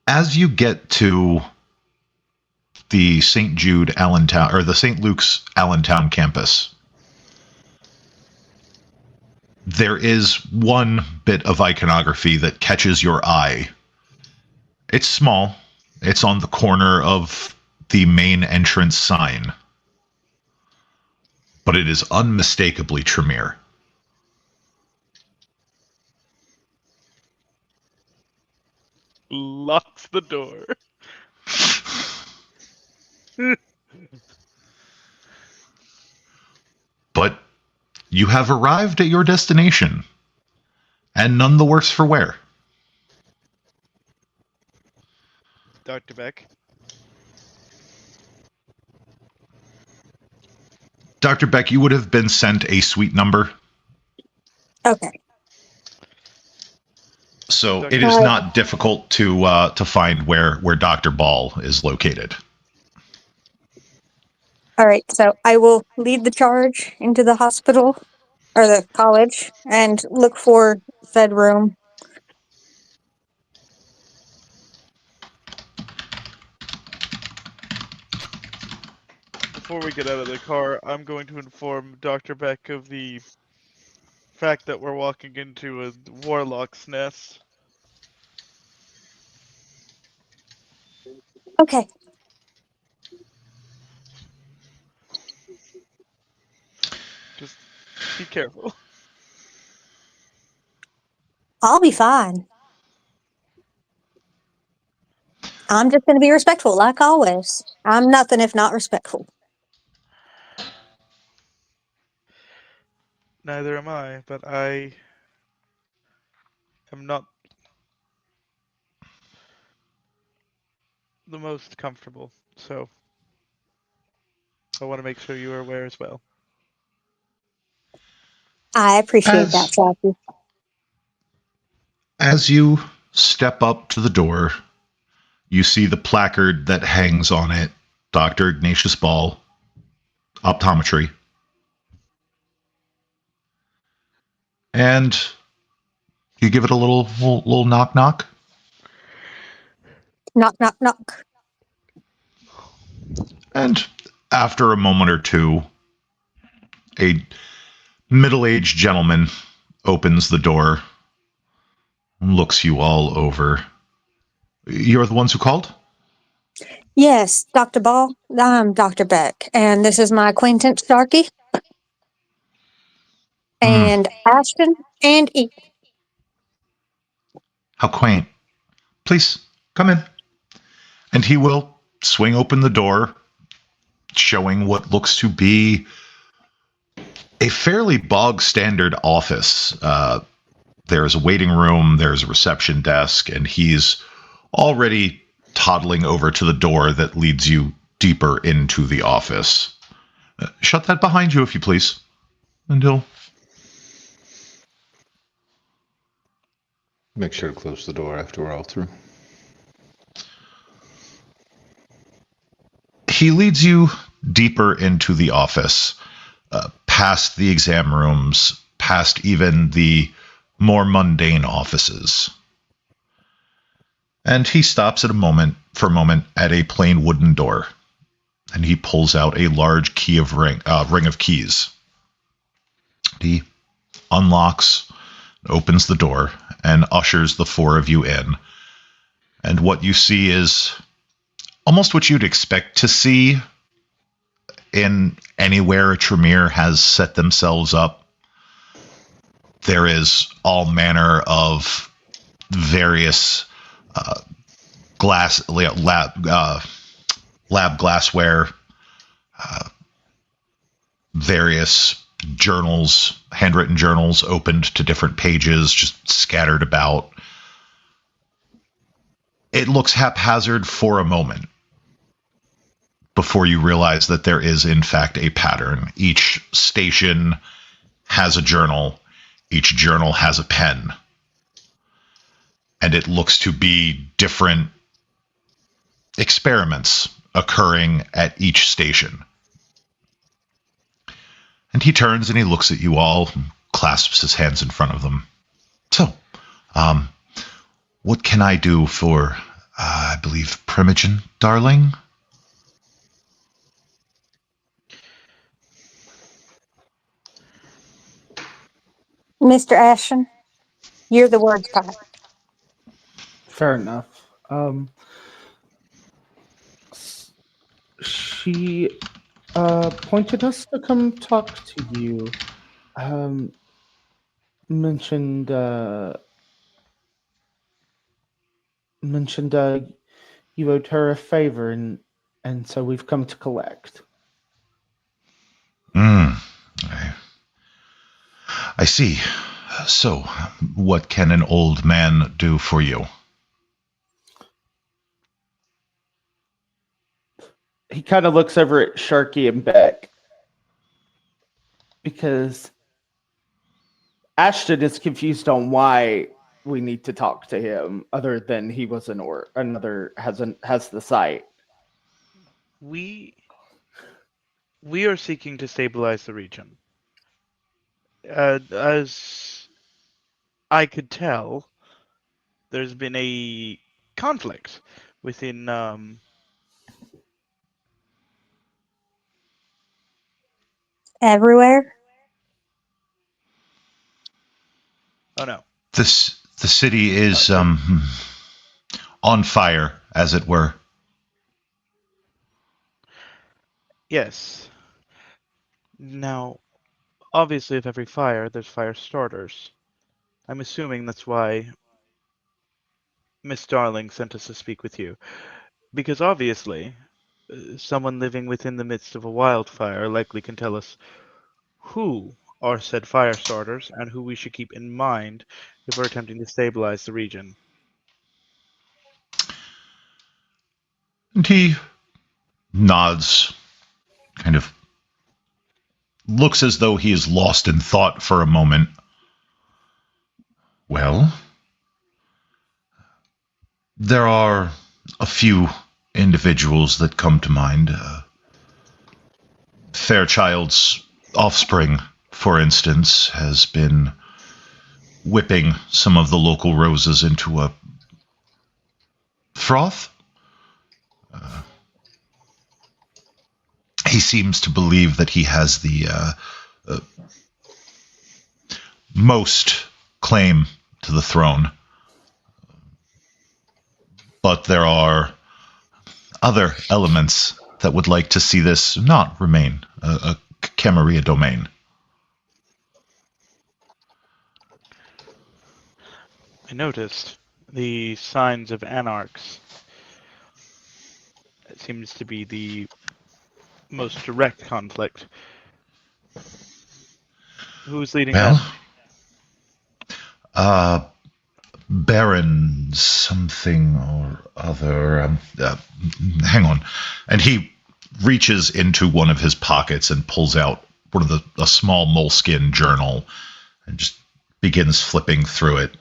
as you get to the St. Jude Allentown, or the St. Luke's Allentown campus, there is one bit of iconography that catches your eye. It's small. It's on the corner of the main entrance sign. But it is unmistakably Tremere. Locks the door. But you have arrived at your destination, and none the worse for wear. Dr. Beck. Dr. Beck, you would have been sent a suite number, Okay. so Dr. it is Beck. not difficult to find where Dr. Ball is located. All right. So I will lead the charge into the hospital or the college and look for said room. Before we get out of the car, I'm going to inform Dr. Beck of the fact that we're walking into a warlock's nest. Okay. Just be careful. I'll be fine. I'm just going to be respectful, like always. I'm nothing if not respectful. Neither am I, but I am not the most comfortable, so I want to make sure you are aware as well. I appreciate that, As- Jackie. As you step up to the door, you see the placard that hangs on it, Dr. Ignatius Ball, Optometry. And you give it a little knock knock. Knock, knock, knock. And after a moment or two, a middle-aged gentleman opens the door, looks you all over. You're the ones who called? Yes, Dr. Ball. I'm Dr. Beck, and this is my acquaintance, Sharky. And Ashton and E. How quaint. Please, come in. And he will swing open the door, showing what looks to be a fairly bog standard office. There's a waiting room, there's a reception desk, and he's already toddling over to the door that leads you deeper into the office. Shut that behind you, if you please. And he'll Make sure to close the door after we're all through. he leads you deeper into the office, past the exam rooms, past even the more mundane offices. And he stops for a moment at a plain wooden door, and he pulls out a large ring of keys. He unlocks, opens the door, and ushers the four of you in. And what you see is almost what you'd expect to see in anywhere a Tremere has set themselves up. There is all manner of various lab glassware, various journals, handwritten journals opened to different pages, just scattered about. It looks haphazard for a moment before you realize that there is, in fact, a pattern. Each station has a journal. Each journal has a pen. And it looks to be different experiments occurring at each station. And he turns and he looks at you all, and clasps his hands in front of them. So, what can I do for, I believe, Primogen, darling? Mr. Ashton, you're the words guy. Fair enough. She pointed us to come talk to you. Mentioned you owed her a favor, and so we've come to collect. I see. So, what can an old man do for you? He kind of looks over at Sharky and Beck because Ashton is confused on why we need to talk to him, other than he was another has the site. We are seeking to stabilize the region. As I could tell, there's been a conflict within Everywhere? oh no. The city is on fire, as it were. Yes. Now, obviously, with every fire, there's fire starters. I'm assuming that's why Miss Darling sent us to speak with you. Because obviously, someone living within the midst of a wildfire likely can tell us who are said fire starters and who we should keep in mind if we're attempting to stabilize the region. And he nods, kind of looks as though he is lost in thought for a moment. Well, there are a few individuals that come to mind. Fairchild's offspring, for instance, has been whipping some of the local roses into a froth. He seems to believe that he has the most claim to the throne. But there are other elements that would like to see this not remain a Camarilla domain. I noticed the signs of anarchs. It seems to be the most direct conflict. Who's leading Well, them? Baron something or other. Hang on. And he reaches into one of his pockets and pulls out a small moleskin journal and just begins flipping through it.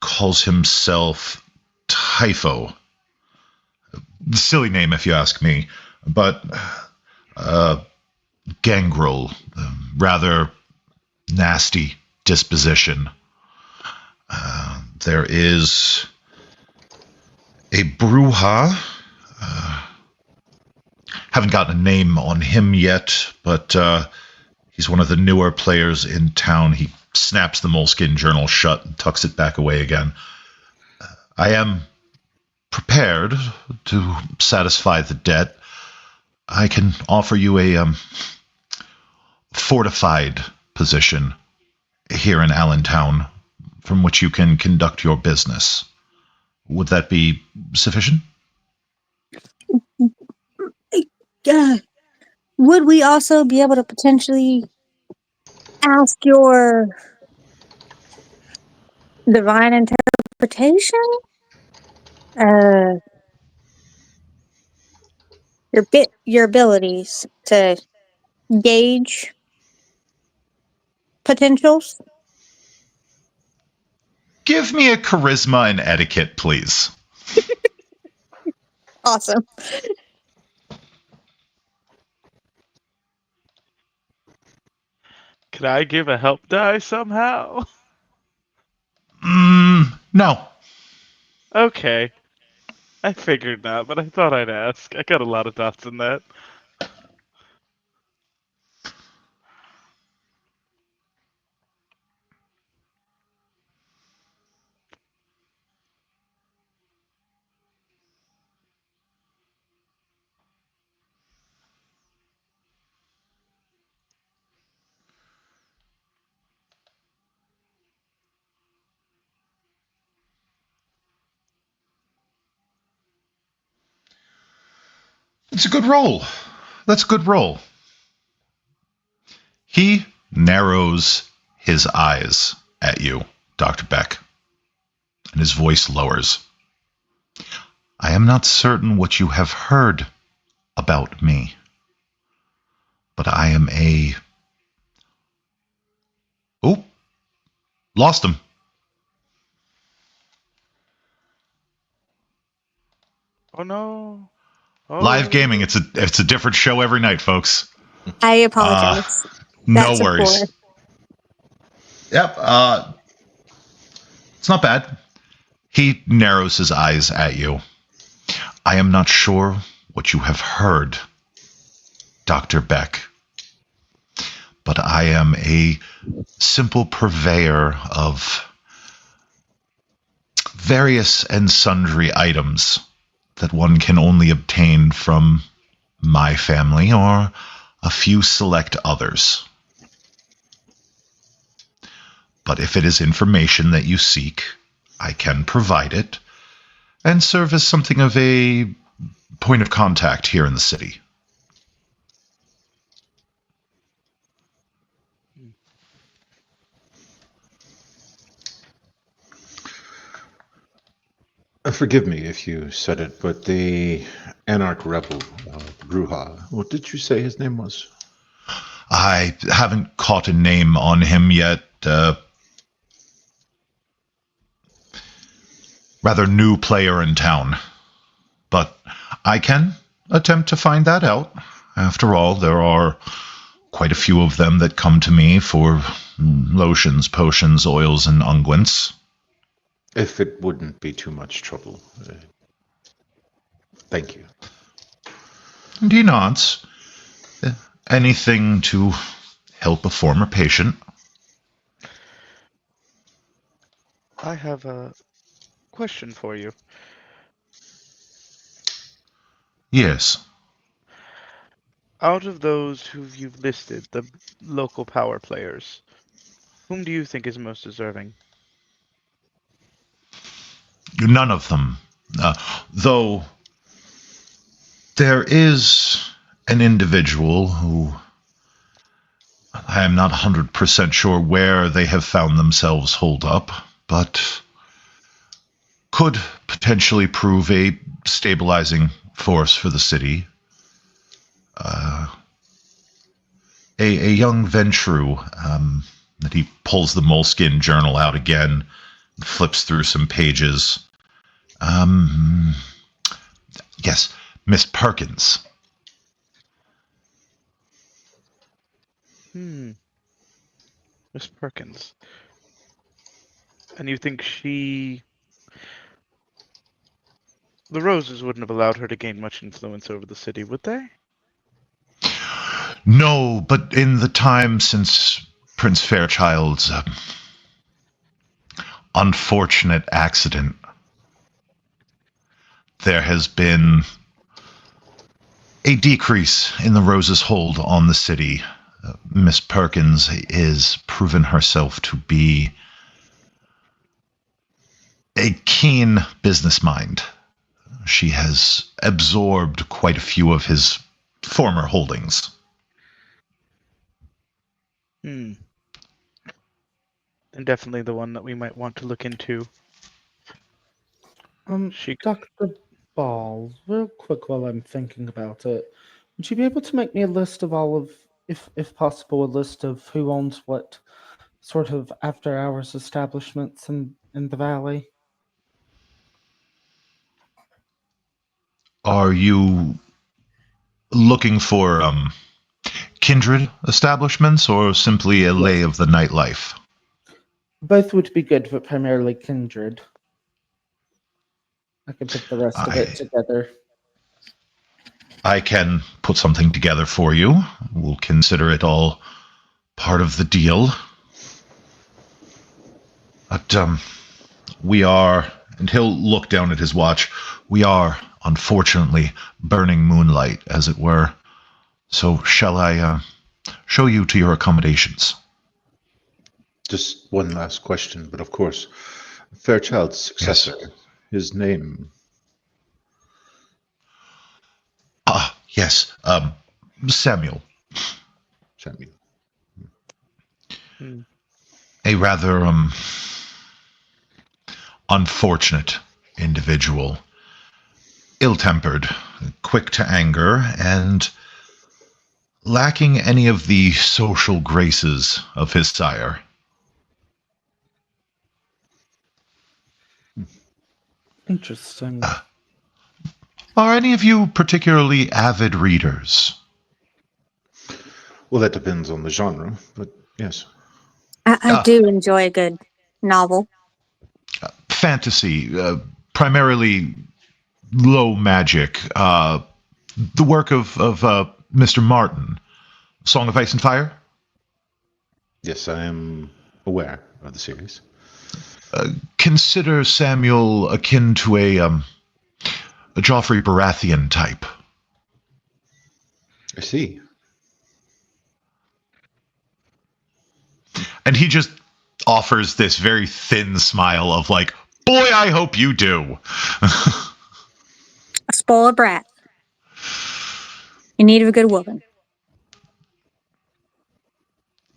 Calls himself Typho. Silly name if you ask me, but Gangrel, rather nasty disposition. There is a Bruja. Haven't gotten a name on him yet, but he's one of the newer players in town. He snaps the moleskin journal shut and tucks it back away again. I am prepared to satisfy the debt. I can offer you a fortified position here in Allentown from which you can conduct your business. Would that be sufficient? Uh, would we also be able to potentially ask your divine interpretation? Uh, your abilities to gauge potentials? Give me a charisma and etiquette, please. Awesome. Could I give a help die somehow? No. Okay. I figured not, but I thought I'd ask. I got a lot of dots in that. It's a good roll. That's a good roll. He narrows his eyes at you, Dr. Beck, and his voice lowers. I am not certain what you have heard about me, but I am a... Oh, lost him. Oh no. Oh. Live gaming, it's a different show every night, folks. I apologize. No That's a worries. four. Yep, it's not bad. He narrows his eyes at you. I am not sure what you have heard, Dr. Beck, but I am a simple purveyor of various and sundry items that one can only obtain from my family or a few select others. But if it is information that you seek, I can provide it and serve as something of a point of contact here in the city. Forgive me if you said it, but the Anarch Rebel, Bruja, what did you say his name was? I haven't caught a name on him yet. Rather new player in town. But I can attempt to find that out. After all, there are quite a few of them that come to me for lotions, potions, oils, and unguents. If it wouldn't be too much trouble. Thank you. And he nods. Anything to help a former patient. I have a question for you. Yes. Out of those who you've listed, the local power players, whom do you think is most deserving? None of them. Though there is an individual who I am not 100% sure where they have found themselves holed up, but could potentially prove a stabilizing force for the city. A young Ventru, that he pulls the moleskin journal out again, flips through some pages. Yes, Miss Perkins. Miss Perkins. And you think the Roses wouldn't have allowed her to gain much influence over the city, would they? No, but in the time since Prince Fairchild's unfortunate accident, there has been a decrease in the Rose's hold on the city. Miss Perkins is proven herself to be a keen business mind. She has absorbed quite a few of his former holdings. And definitely the one that we might want to look into. Dr. Ball, real quick while I'm thinking about it, would you be able to make me a list of all of, if possible, a list of who owns what sort of after-hours establishments in the valley? Are you looking for kindred establishments or simply a lay of the nightlife? Both would be good, but primarily kindred. I could put the rest of it together. I can put something together for you. We'll consider it all part of the deal. But we are, and he'll look down at his watch, we are, unfortunately, burning moonlight, as it were. So shall I show you to your accommodations? Just one last question, but of course, Fairchild's successor, his name. Yes, Samuel. Samuel. A rather unfortunate individual. Ill-tempered, quick to anger, and lacking any of the social graces of his sire. Interesting. Are any of you particularly avid readers? Well, that depends on the genre, but yes. I do enjoy a good novel. Fantasy, primarily low magic. The work of Mr. Martin, Song of Ice and Fire? Yes, I am aware of the series. Consider Samuel akin to a Joffrey Baratheon type. I see. And he just offers this very thin smile of like, boy, I hope you do. A spoiled brat. In need of a good woman.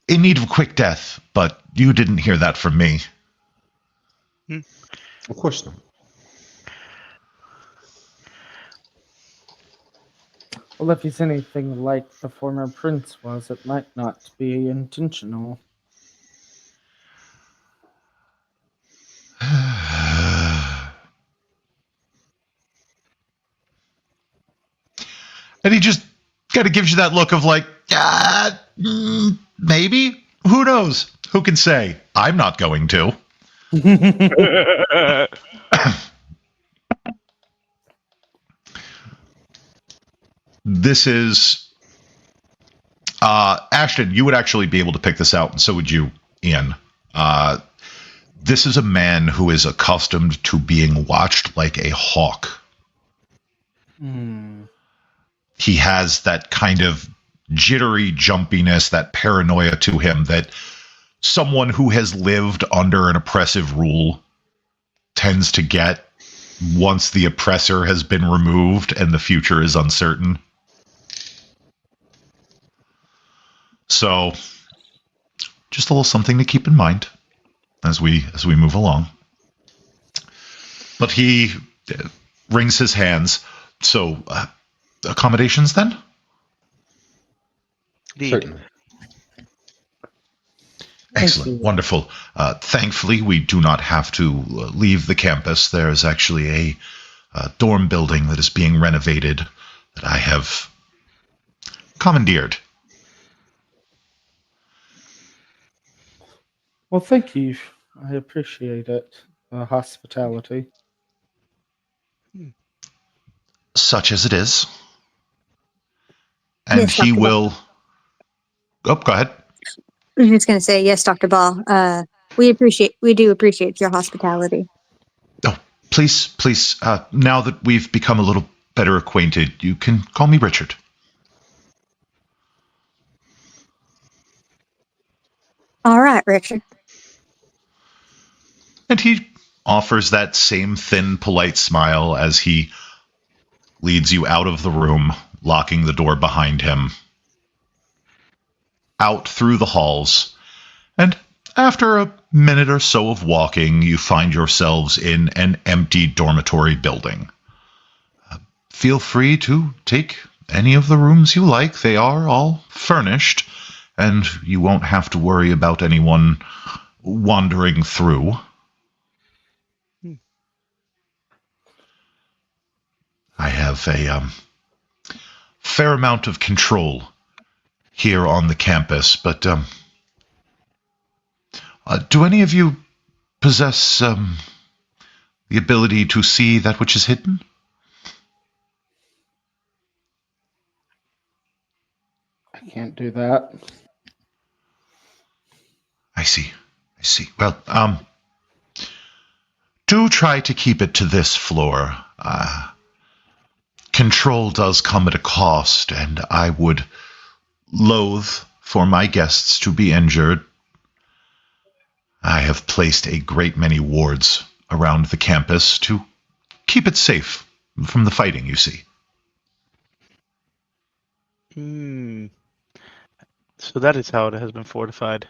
In need of a quick death, but you didn't hear that from me. Of course not. Well, if he's anything like the former prince was, it might not be intentional. And he just kind of gives you that look of like, maybe? Who knows? Who can say? I'm not going to. This is... Ashton, you would actually be able to pick this out, and so would you, Ian. This is a man who is accustomed to being watched like a hawk. He has that kind of jittery jumpiness, that paranoia to him that someone who has lived under an oppressive rule tends to get once the oppressor has been removed and the future is uncertain. So just a little something to keep in mind as we move along. But he wrings his hands. So, accommodations then? Indeed. Certainly. Excellent. you. Wonderful. Thankfully, we do not have to leave the campus. There is actually a dorm building that is being renovated that I have commandeered. Well, thank you. I appreciate it. Hospitality. Such as it is. And Yes, he Dr. Ball. will... Oh, go ahead. I was just going to say, yes, Dr. Ball. We do appreciate your hospitality. Oh, please, now that we've become a little better acquainted, you can call me Richard. All right, Richard. And he offers that same thin, polite smile as he leads you out of the room, locking the door behind him, out through the halls, and after a minute or so of walking, you find yourselves in an empty dormitory building. Feel free to take any of the rooms you like. They are all furnished, and you won't have to worry about anyone wandering through. I have a fair amount of control here on the campus, but do any of you possess the ability to see that which is hidden? I can't do that. I see. Well, do try to keep it to this floor. Control does come at a cost, and I would loathe for my guests to be injured. I have placed a great many wards around the campus to keep it safe from the fighting, you see. So that is how it has been fortified.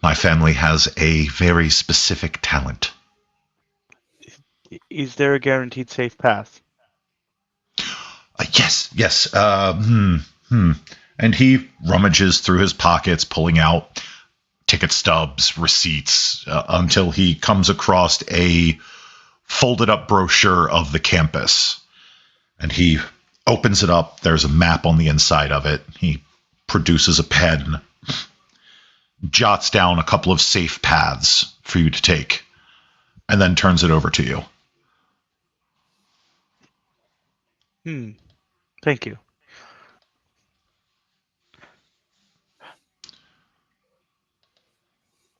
My family has a very specific talent. Is there a guaranteed safe path? Yes. And he rummages through his pockets, pulling out ticket stubs, receipts, until he comes across a folded up brochure of the campus. And he opens it up. There's a map on the inside of it. He produces a pen, jots down a couple of safe paths for you to take, and then turns it over to you. Thank you.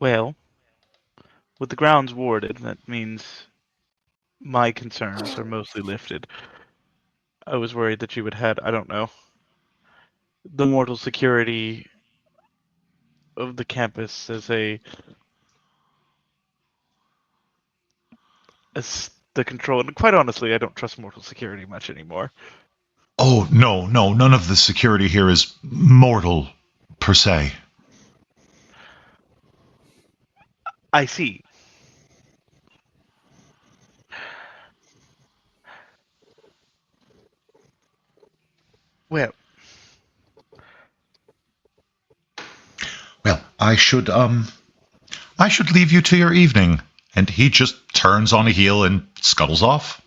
Well, with the grounds warded, that means my concerns are mostly lifted. I was worried that you would had, I don't know, the mortal security of the campus as the control. And quite honestly, I don't trust mortal security much anymore. Oh, no, none of the security here is mortal, per se. I see. Well, I should leave you to your evening. And he just turns on a heel and scuttles off.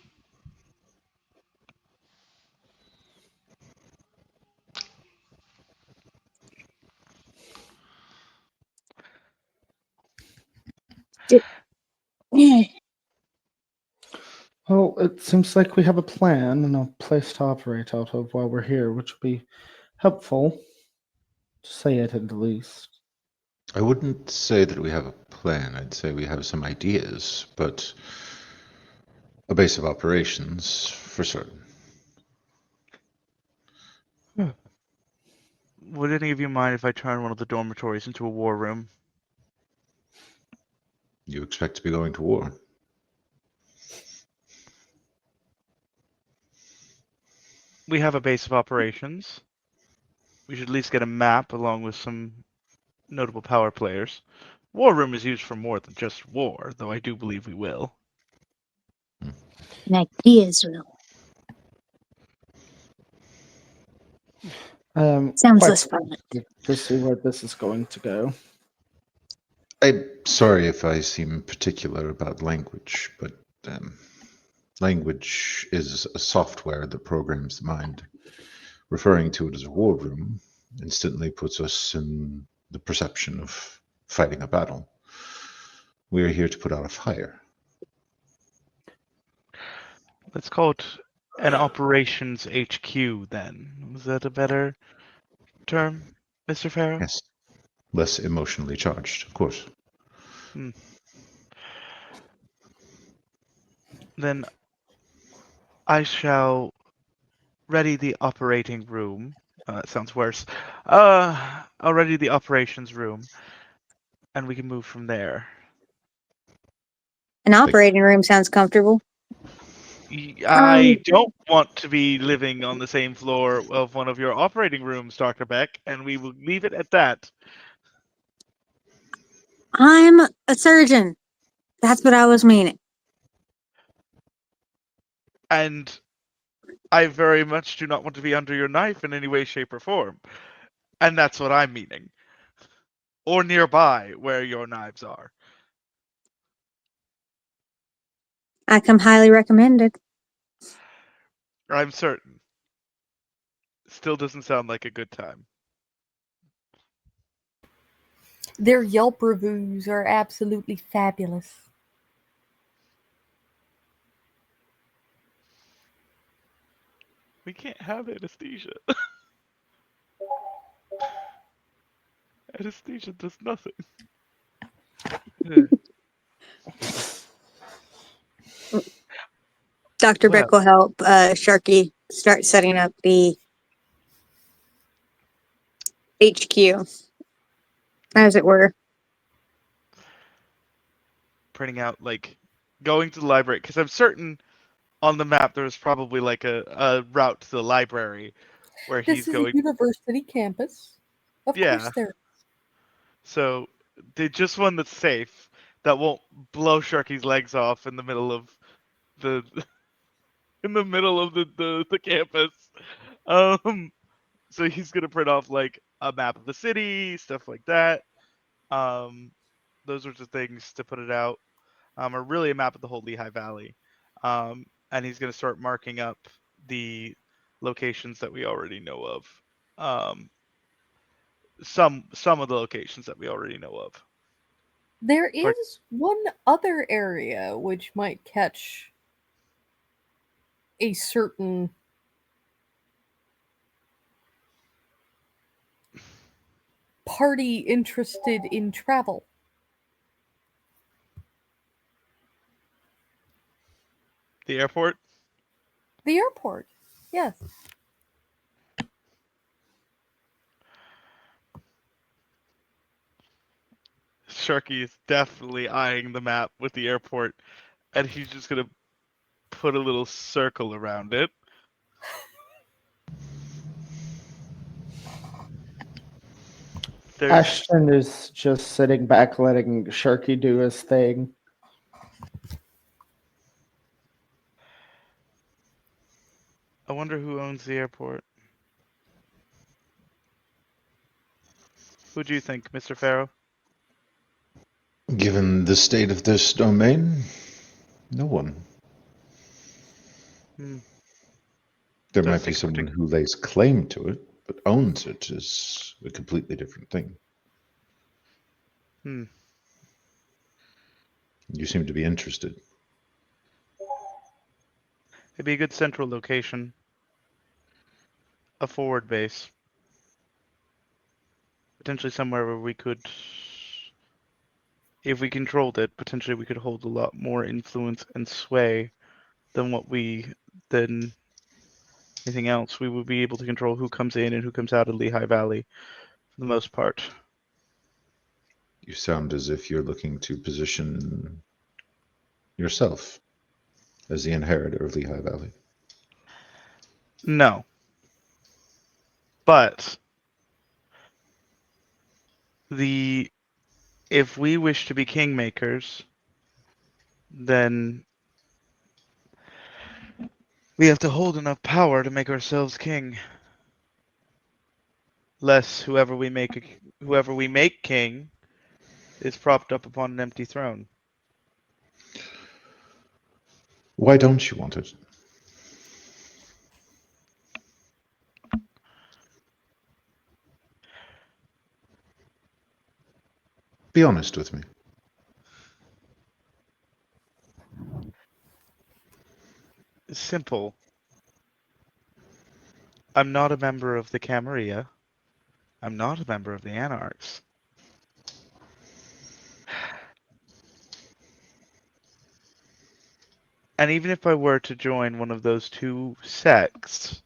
Well, it seems like we have a plan and a place to operate out of while we're here, which would be helpful, to say it at the least. I wouldn't say that we have a plan. I'd say we have some ideas, but a base of operations for certain. would any of you mind if I turn one of the dormitories into a war room? You expect to be going to war? We have a base of operations. we should at least get a map along with some notable power players. War room is used for more than just war, though I do believe we will. Ideas will. Sounds Quite less fun. to see where this is going to go. I'm sorry if I seem particular about language, but language is a software that programs the mind. Referring to it as a war room instantly puts us in the perception of fighting a battle. We are here to put out a fire. Let's call it an operations HQ then. Is that a better term, Mr. Farrow? Yes. Less emotionally charged, of course. Then I shall ready the operating room. That sounds worse. I'll ready the operations room, and we can move from there. An operating room sounds comfortable. I don't want to be living on the same floor of one of your operating rooms, Dr. Beck, and we will leave it at that. I'm a surgeon. That's what I was meaning. And I very much do not want to be under your knife in any way, shape, or form. And that's what I'm meaning. Or nearby where your knives are. I come highly recommended. I'm certain. Still doesn't sound like a good time. Their Yelp reviews are absolutely fabulous. We can't have anesthesia. Anesthesia does nothing. Dr. Well. Beck will help Sharky start setting up the HQ, as it were. Printing out, like, going to the library, because I'm certain on the map there's probably like a route to the library where he's This is a going. university campus. Of Yeah. course there is. So they just one that's safe, that won't blow Sharky's legs off in the middle of the the campus. So he's gonna print off like a map of the city, stuff like that. Those sorts of things to put it out. Or really a map of the whole Lehigh Valley. And he's gonna start marking up the locations that we already know of. Some of the locations that we already know of. There But is one other area which might catch a certain party interested in travel. the airport. The airport. Yes. Sharky is definitely eyeing the map with the airport, and he's just gonna put a little circle around it. Ashton is just sitting back, letting Sharky do his thing. I wonder who owns the airport. Who do you think, Mr. Farrow? Given the state of this domain, no one. There Does might be seem someone who lays claim to it, but owns it is a completely different thing. You seem to be interested. It'd be a good central location. A forward base. Potentially somewhere where we could, if we controlled it, potentially we could hold a lot more influence and sway than anything else. We would be able to control who comes in and who comes out of Lehigh Valley for the most part. You sound as if you're looking to position yourself as the inheritor of Lehigh Valley. No. But If we wish to be kingmakers, then we have to hold enough power to make ourselves king. Lest whoever we make king is propped up upon an empty throne. Why don't you want it? Be honest with me. It's simple. I'm not a member of the Camarilla. I'm not a member of the Anarchs. And even if I were to join one of those two sects,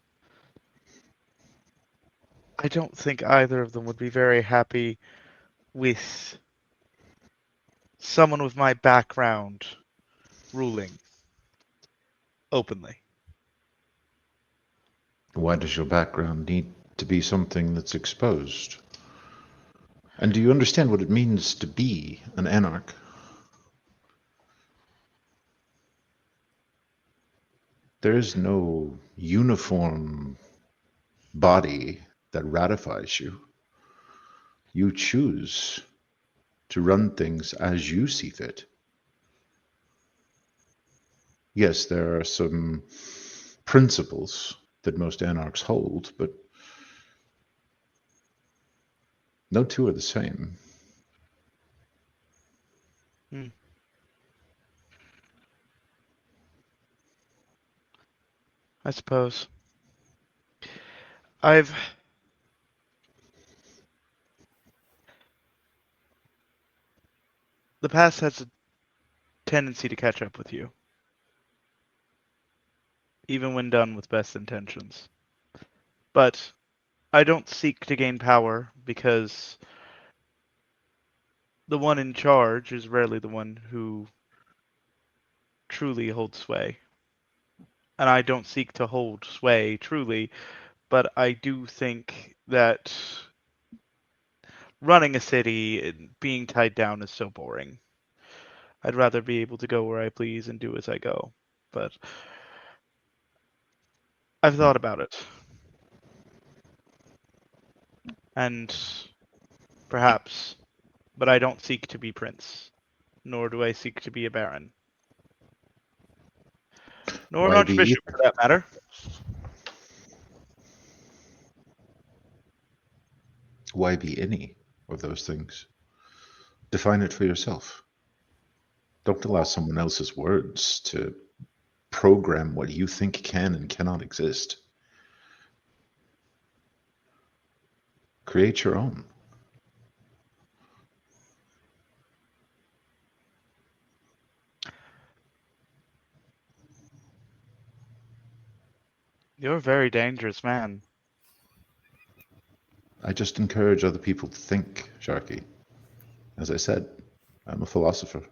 I don't think either of them would be very happy with someone with my background ruling openly. Why does your background need to be something that's exposed? And do you understand what it means to be an anarch? There is no uniform body that ratifies you. You choose to run things as you see fit. Yes, there are some principles that most anarchs hold, but no two are the same. Hmm. I suppose. I've The past has a tendency to catch up with you, even when done with best intentions. But I don't seek to gain power because the one in charge is rarely the one who truly holds sway. And I don't seek to hold sway truly, but I do think that running a city and being tied down is so boring. I'd rather be able to go where I please and do as I go. But I've thought about it. And perhaps, but I don't seek to be prince, nor do I seek to be a baron, nor an Why be archbishop either? for that matter. Why be any of those things? Define it for yourself. Don't allow someone else's words to program what you think can and cannot exist. Create your own. You're a very dangerous man. I just encourage other people to think, Sharky. As I said, I'm a philosopher.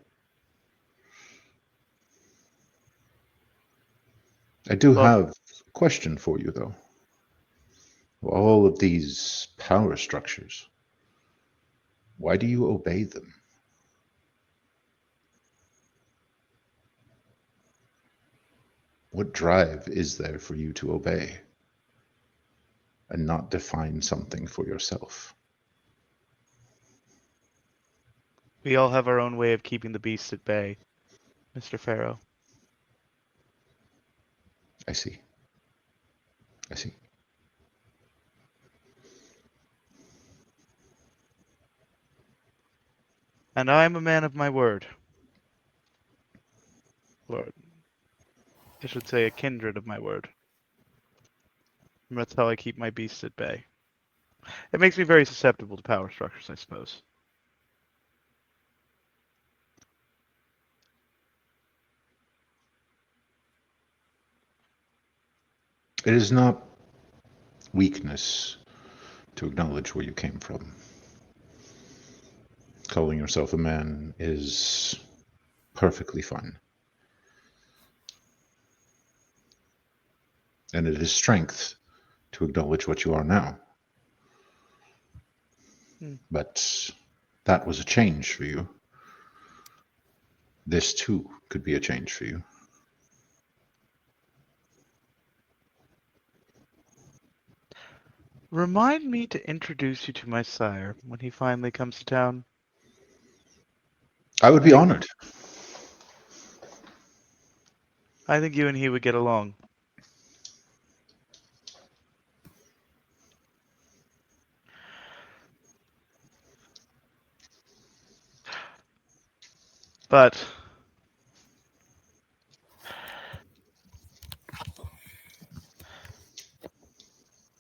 I do Well, have a question for you, though. All of these power structures, why do you obey them? What drive is there for you to obey and not define something for yourself? we all have our own way of keeping the beast at bay, Mr. Pharaoh. I see. I see. And I am a man of my word. Or I should say a kindred of my word. And that's how I keep my beast at bay. It makes me very susceptible to power structures, I suppose. It is not weakness to acknowledge where you came from. Calling yourself a man is perfectly fine. And it is strength to acknowledge what you are now. Hmm. But that was a change for you. This too could be a change for you. Remind me to introduce you to my sire when he finally comes to town. I would be honored. I think you and he would get along. But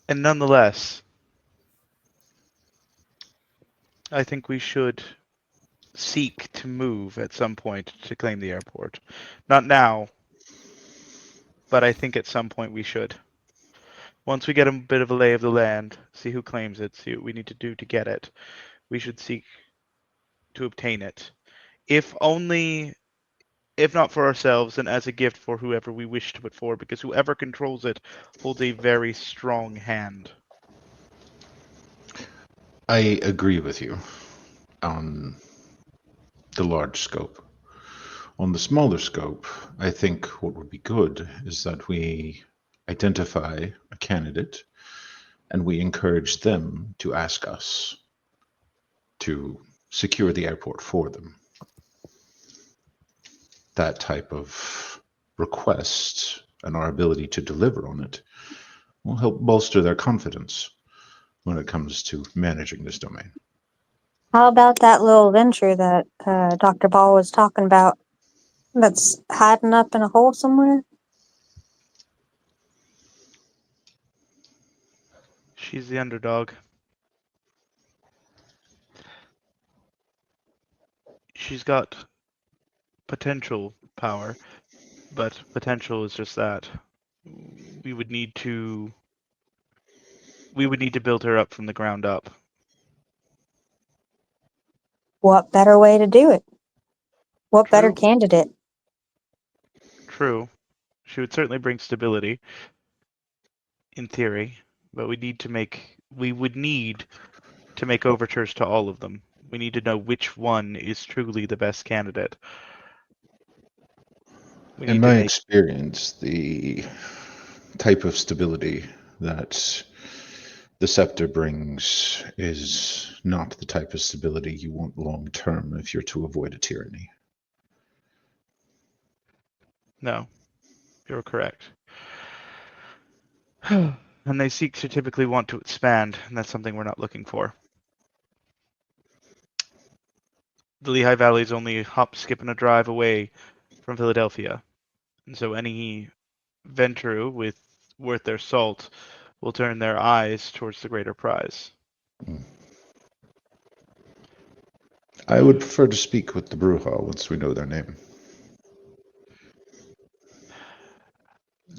and nonetheless, I think we should seek to move at some point to claim the airport. Not now, but I think at some point we should. Once we get a bit of a lay of the land, see who claims it, see what we need to do to get it, we should seek to obtain it. If only, if not for ourselves, then as a gift for whoever we wish to put forward, because whoever controls it holds a very strong hand. I agree with you on the large scope. On the smaller scope, I think what would be good is that we identify a candidate and we encourage them to ask us to secure the airport for them. That type of request and our ability to deliver on it will help bolster their confidence when it comes to managing this domain. How about that little venture that Dr. Ball was talking about that's hiding up in a hole somewhere? She's the underdog. She's got potential power, but potential is just that. We would need to build her up from the ground up. What better way to do it? What better True. candidate? True. She would certainly bring stability, in theory, but we would need to make overtures to all of them. We need to know which one is truly the best candidate. We In need to my make experience, the type of stability that the scepter brings is not the type of stability you want long term if you're to avoid a tyranny. No, you're correct. And they seek to typically want to expand, and that's something we're not looking for. The Lehigh Valley is only a hop, skip, and a drive away from Philadelphia, and so any venture worth their salt will turn their eyes towards the greater prize. I would prefer to speak with the Bruja once we know their name.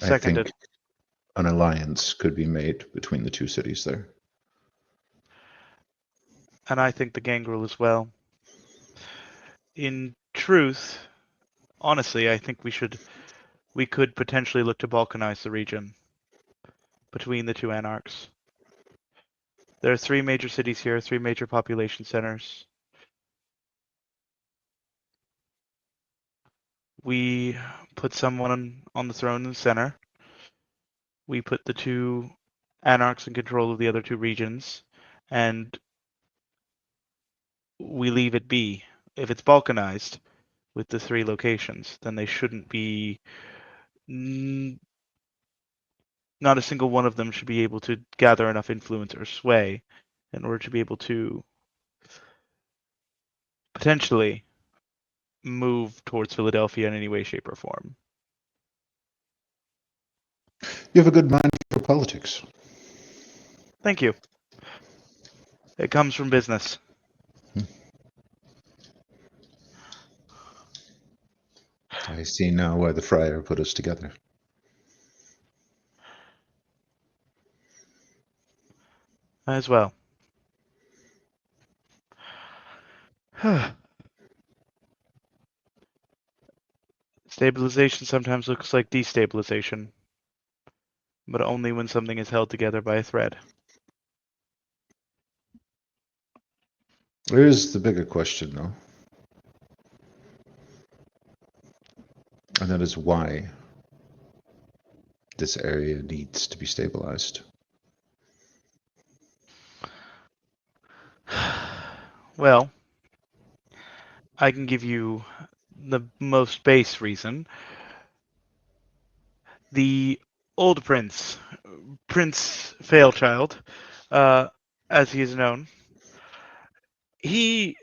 I Seconded. think an alliance could be made between the two cities there. And I think the gangrel as well. In truth, honestly, I think we could potentially look to balkanize the region between the two anarchs. There are 3 major cities here, 3 major population centers. We put someone on the throne in the center. We put the 2 anarchs in control of the other 2 regions, and we leave it be. If it's balkanized with the 3 locations, then they shouldn't be. Not a single one of them should be able to gather enough influence or sway in order to be able to potentially move towards Philadelphia in any way, shape, or form. You have a good mind for politics. Thank you. It comes from business. I see now why the friar put us together. As well. Stabilization sometimes looks like destabilization, but only when something is held together by a thread. There is the bigger question, though. And that is why this area needs to be stabilized. Well, I can give you the most base reason. The old prince, Prince Failchild, uh, as he is known, he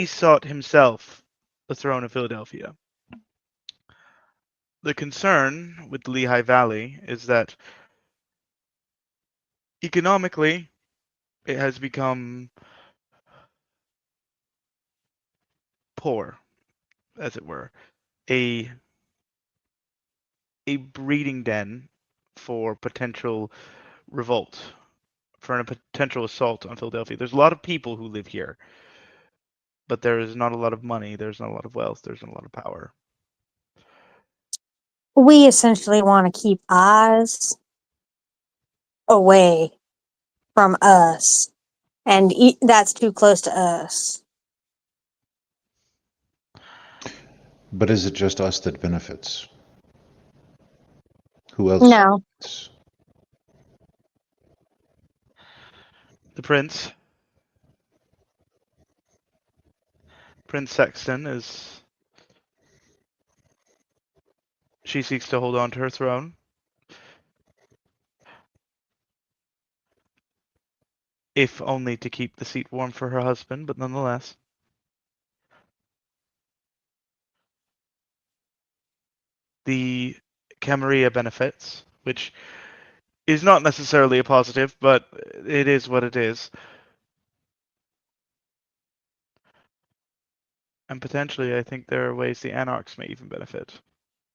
sought himself the throne of Philadelphia. The concern with the Lehigh Valley is that economically it has become poor, as it were, a breeding den for potential revolt, for a potential assault on Philadelphia. There's a lot of people who live here, but there is not a lot of money, there's not a lot of wealth, there's not a lot of power. We essentially want to keep eyes away from us, and that's too close to us. But is it just us that benefits? Who else No, benefits? The prince, Prince Sexton, is she seeks to hold on to her throne. If only to keep the seat warm for her husband, but nonetheless. The Camarilla benefits, which is not necessarily a positive, but it is what it is. And potentially, I think there are ways the Anarchs may even benefit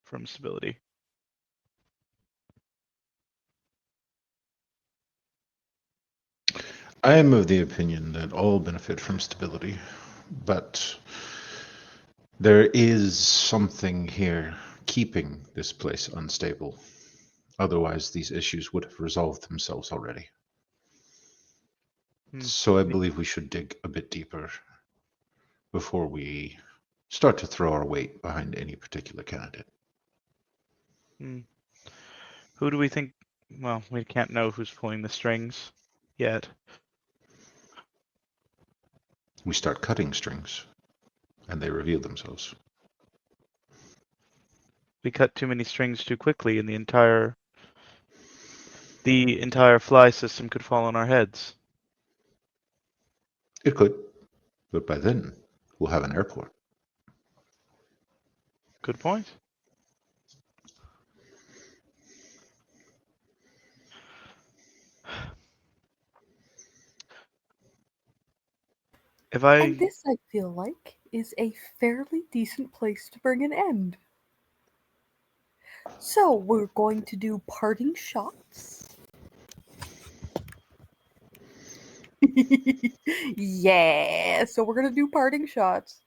from stability. I am of the opinion that all benefit from stability, but there is something here keeping this place unstable. Otherwise, these issues would have resolved themselves already. So I believe we should dig a bit deeper before we start to throw our weight behind any particular candidate. Who do we think? Well, we can't know who's pulling the strings yet. We start cutting strings, and they reveal themselves. We cut too many strings too quickly, and the entire fly system could fall on our heads. It could, but by then we'll have an airport. Good point. And this, I feel like, is a fairly decent place to bring an end. So, we're going to do parting shots. Yeah, so we're going to do parting shots.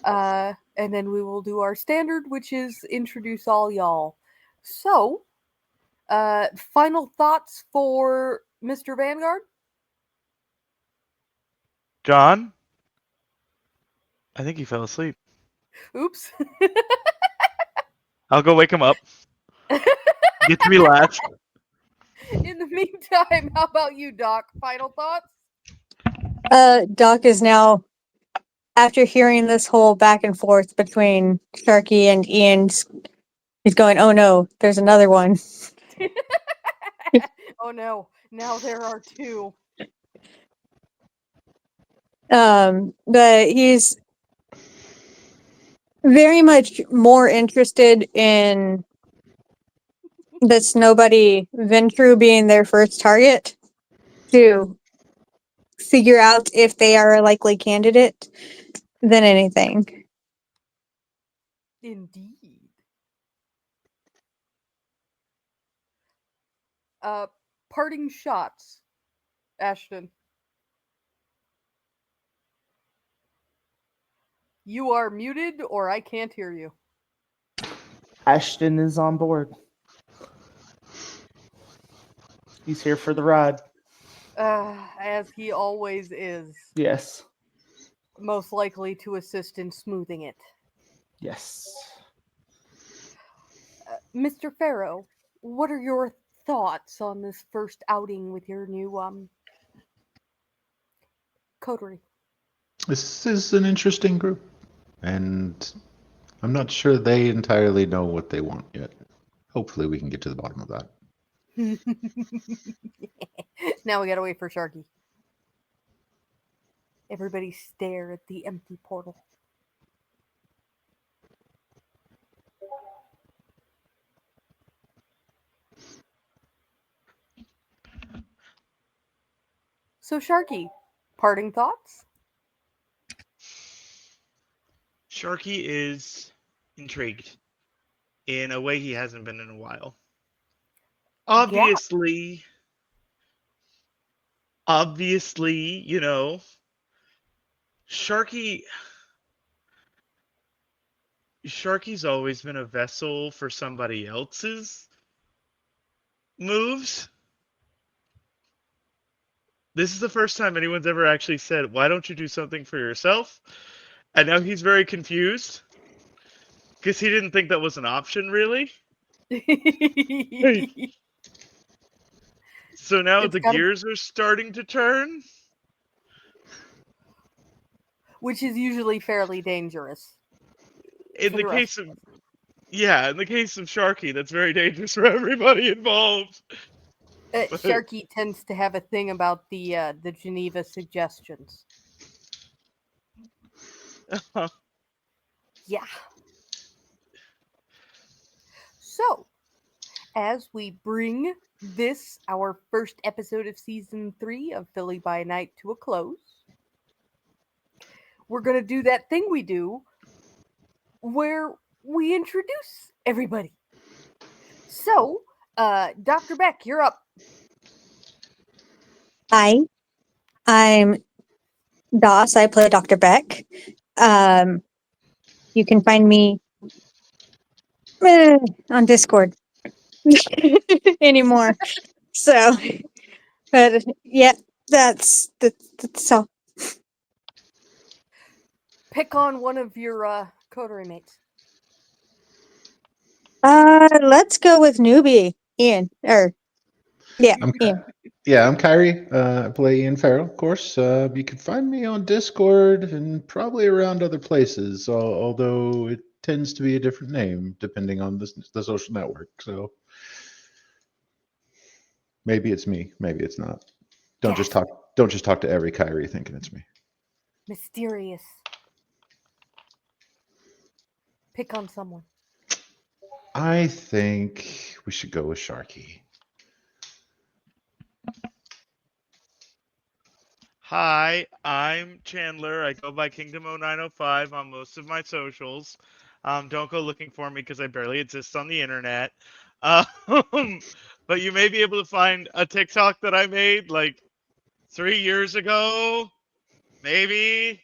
And then we will do our standard, which is introduce all y'all. So, final thoughts for Mr. Vanguard? John? I think he fell asleep. Oops. I'll go wake him up. Get to relax. In the meantime, how about you, Doc? Final thoughts? Doc is now, after hearing this whole back and forth between Sharky and Ian, he's going, "Oh no, there's another one." Oh no, now there are two. But he's very much more interested in this nobody Ventru being their first target to figure out if they are a likely candidate than anything. Indeed. Parting shots, Ashton. You are muted, or I can't hear you. Ashton is on board. He's here for the ride. As he always is, Yes. most likely to assist in smoothing it. Yes. Mr. Farrow, what are your thoughts on this first outing with your new coterie? This is an interesting group, and I'm not sure they entirely know what they want yet. Hopefully, we can get to the bottom of that. Now we gotta wait for Sharky. Everybody stare at the empty portal. So, Sharky, parting thoughts? Sharky is intrigued in a way he hasn't been in a while. Yeah. Obviously, Sharky Sharky's always been a vessel for somebody else's moves. This is the first time anyone's ever actually said, "Why don't you do something for yourself?" And now he's very confused because he didn't think that was an option, really. So now It's the gotta, gears are starting to turn. which is usually fairly dangerous In for the the rest case of of us. in the case of Sharky, that's very dangerous for everybody involved. But Sharky tends to have a thing about the Geneva suggestions. Yeah. So, as we bring this, our first episode of season 3 of Philly by Night, to a close, we're going to do that thing we do where we introduce everybody. So, Dr. Beck, you're up. Hi, I'm Doss. I play Dr. Beck. You can find me on Discord anymore. So, but yeah, that's all. Pick on one of your coterie mates. Let's go with newbie Ian. I'm Ian. I'm Kyrie. I play Ian Farrell, of course. You can find me on Discord and probably around other places, although it tends to be a different name depending on the social network. So maybe it's me, maybe it's not. Don't just Gasp. talk. Don't just talk to every Kyrie thinking it's me. Mysterious. Pick on someone. I think we should go with Sharky. Hi, I'm Chandler. I go by Kingdom 0905 on most of my socials. Don't go looking for me because I barely exist on the internet. Um, but you may be able to find a TikTok that I made like 3 years ago, maybe,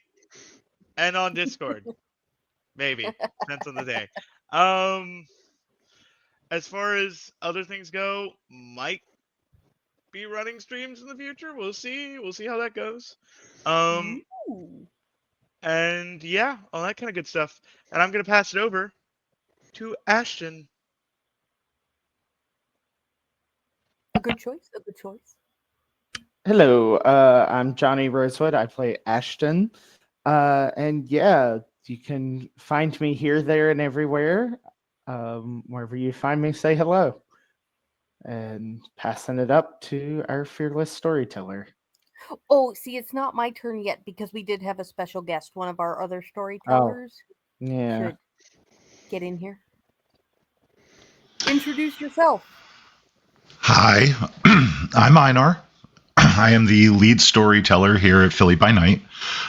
and on Discord, maybe. Depends on the day. Um, as far as other things go, might be running streams in the future. We'll see. We'll see how that goes. Ooh. And yeah, all that kind of good stuff. And I'm going to pass it over to Ashton. A good choice. A good choice. Hello, I'm Johnny Rosewood. I play Ashton. And yeah, you can find me here, there, and everywhere. Wherever you find me, say hello. And passing it up to our fearless storyteller. Oh, see, it's not my turn yet because we did have a special guest. One of our other storytellers Yeah. should get in here. Introduce yourself. Hi, I'm Einar. I am the lead storyteller here at Philly by Night.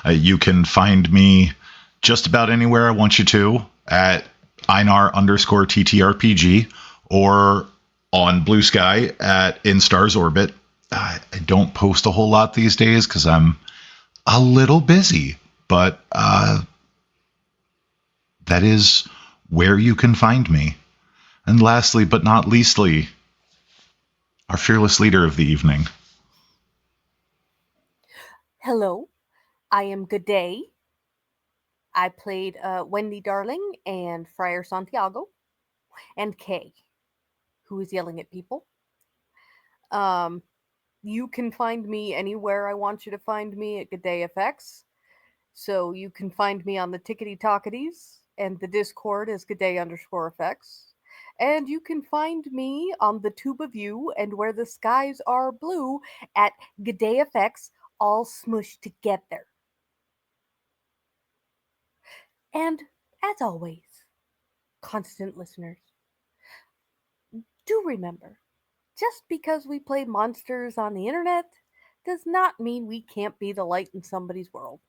You can find me just about anywhere I want you to at Einar_TTRPG or on Blue Sky at InStars Orbit. I don't post a whole lot these days because I'm a little busy, but that is where you can find me. And lastly, but not leastly, our fearless leader of the evening. Hello, I am Good Day. I played Wendy Darling and Friar Santiago, and Kay, who is yelling at people. Um, you can find me anywhere I want you to find me at Good Day FX. So you can find me on the Tickety Talkities and the Discord as G'day_effects. And you can find me on the Tube of You and Where the Skies Are Blue at G'day Effects, all smushed together. And as always, constant listeners, do remember, just because we play monsters on the internet does not mean we can't be the light in somebody's world.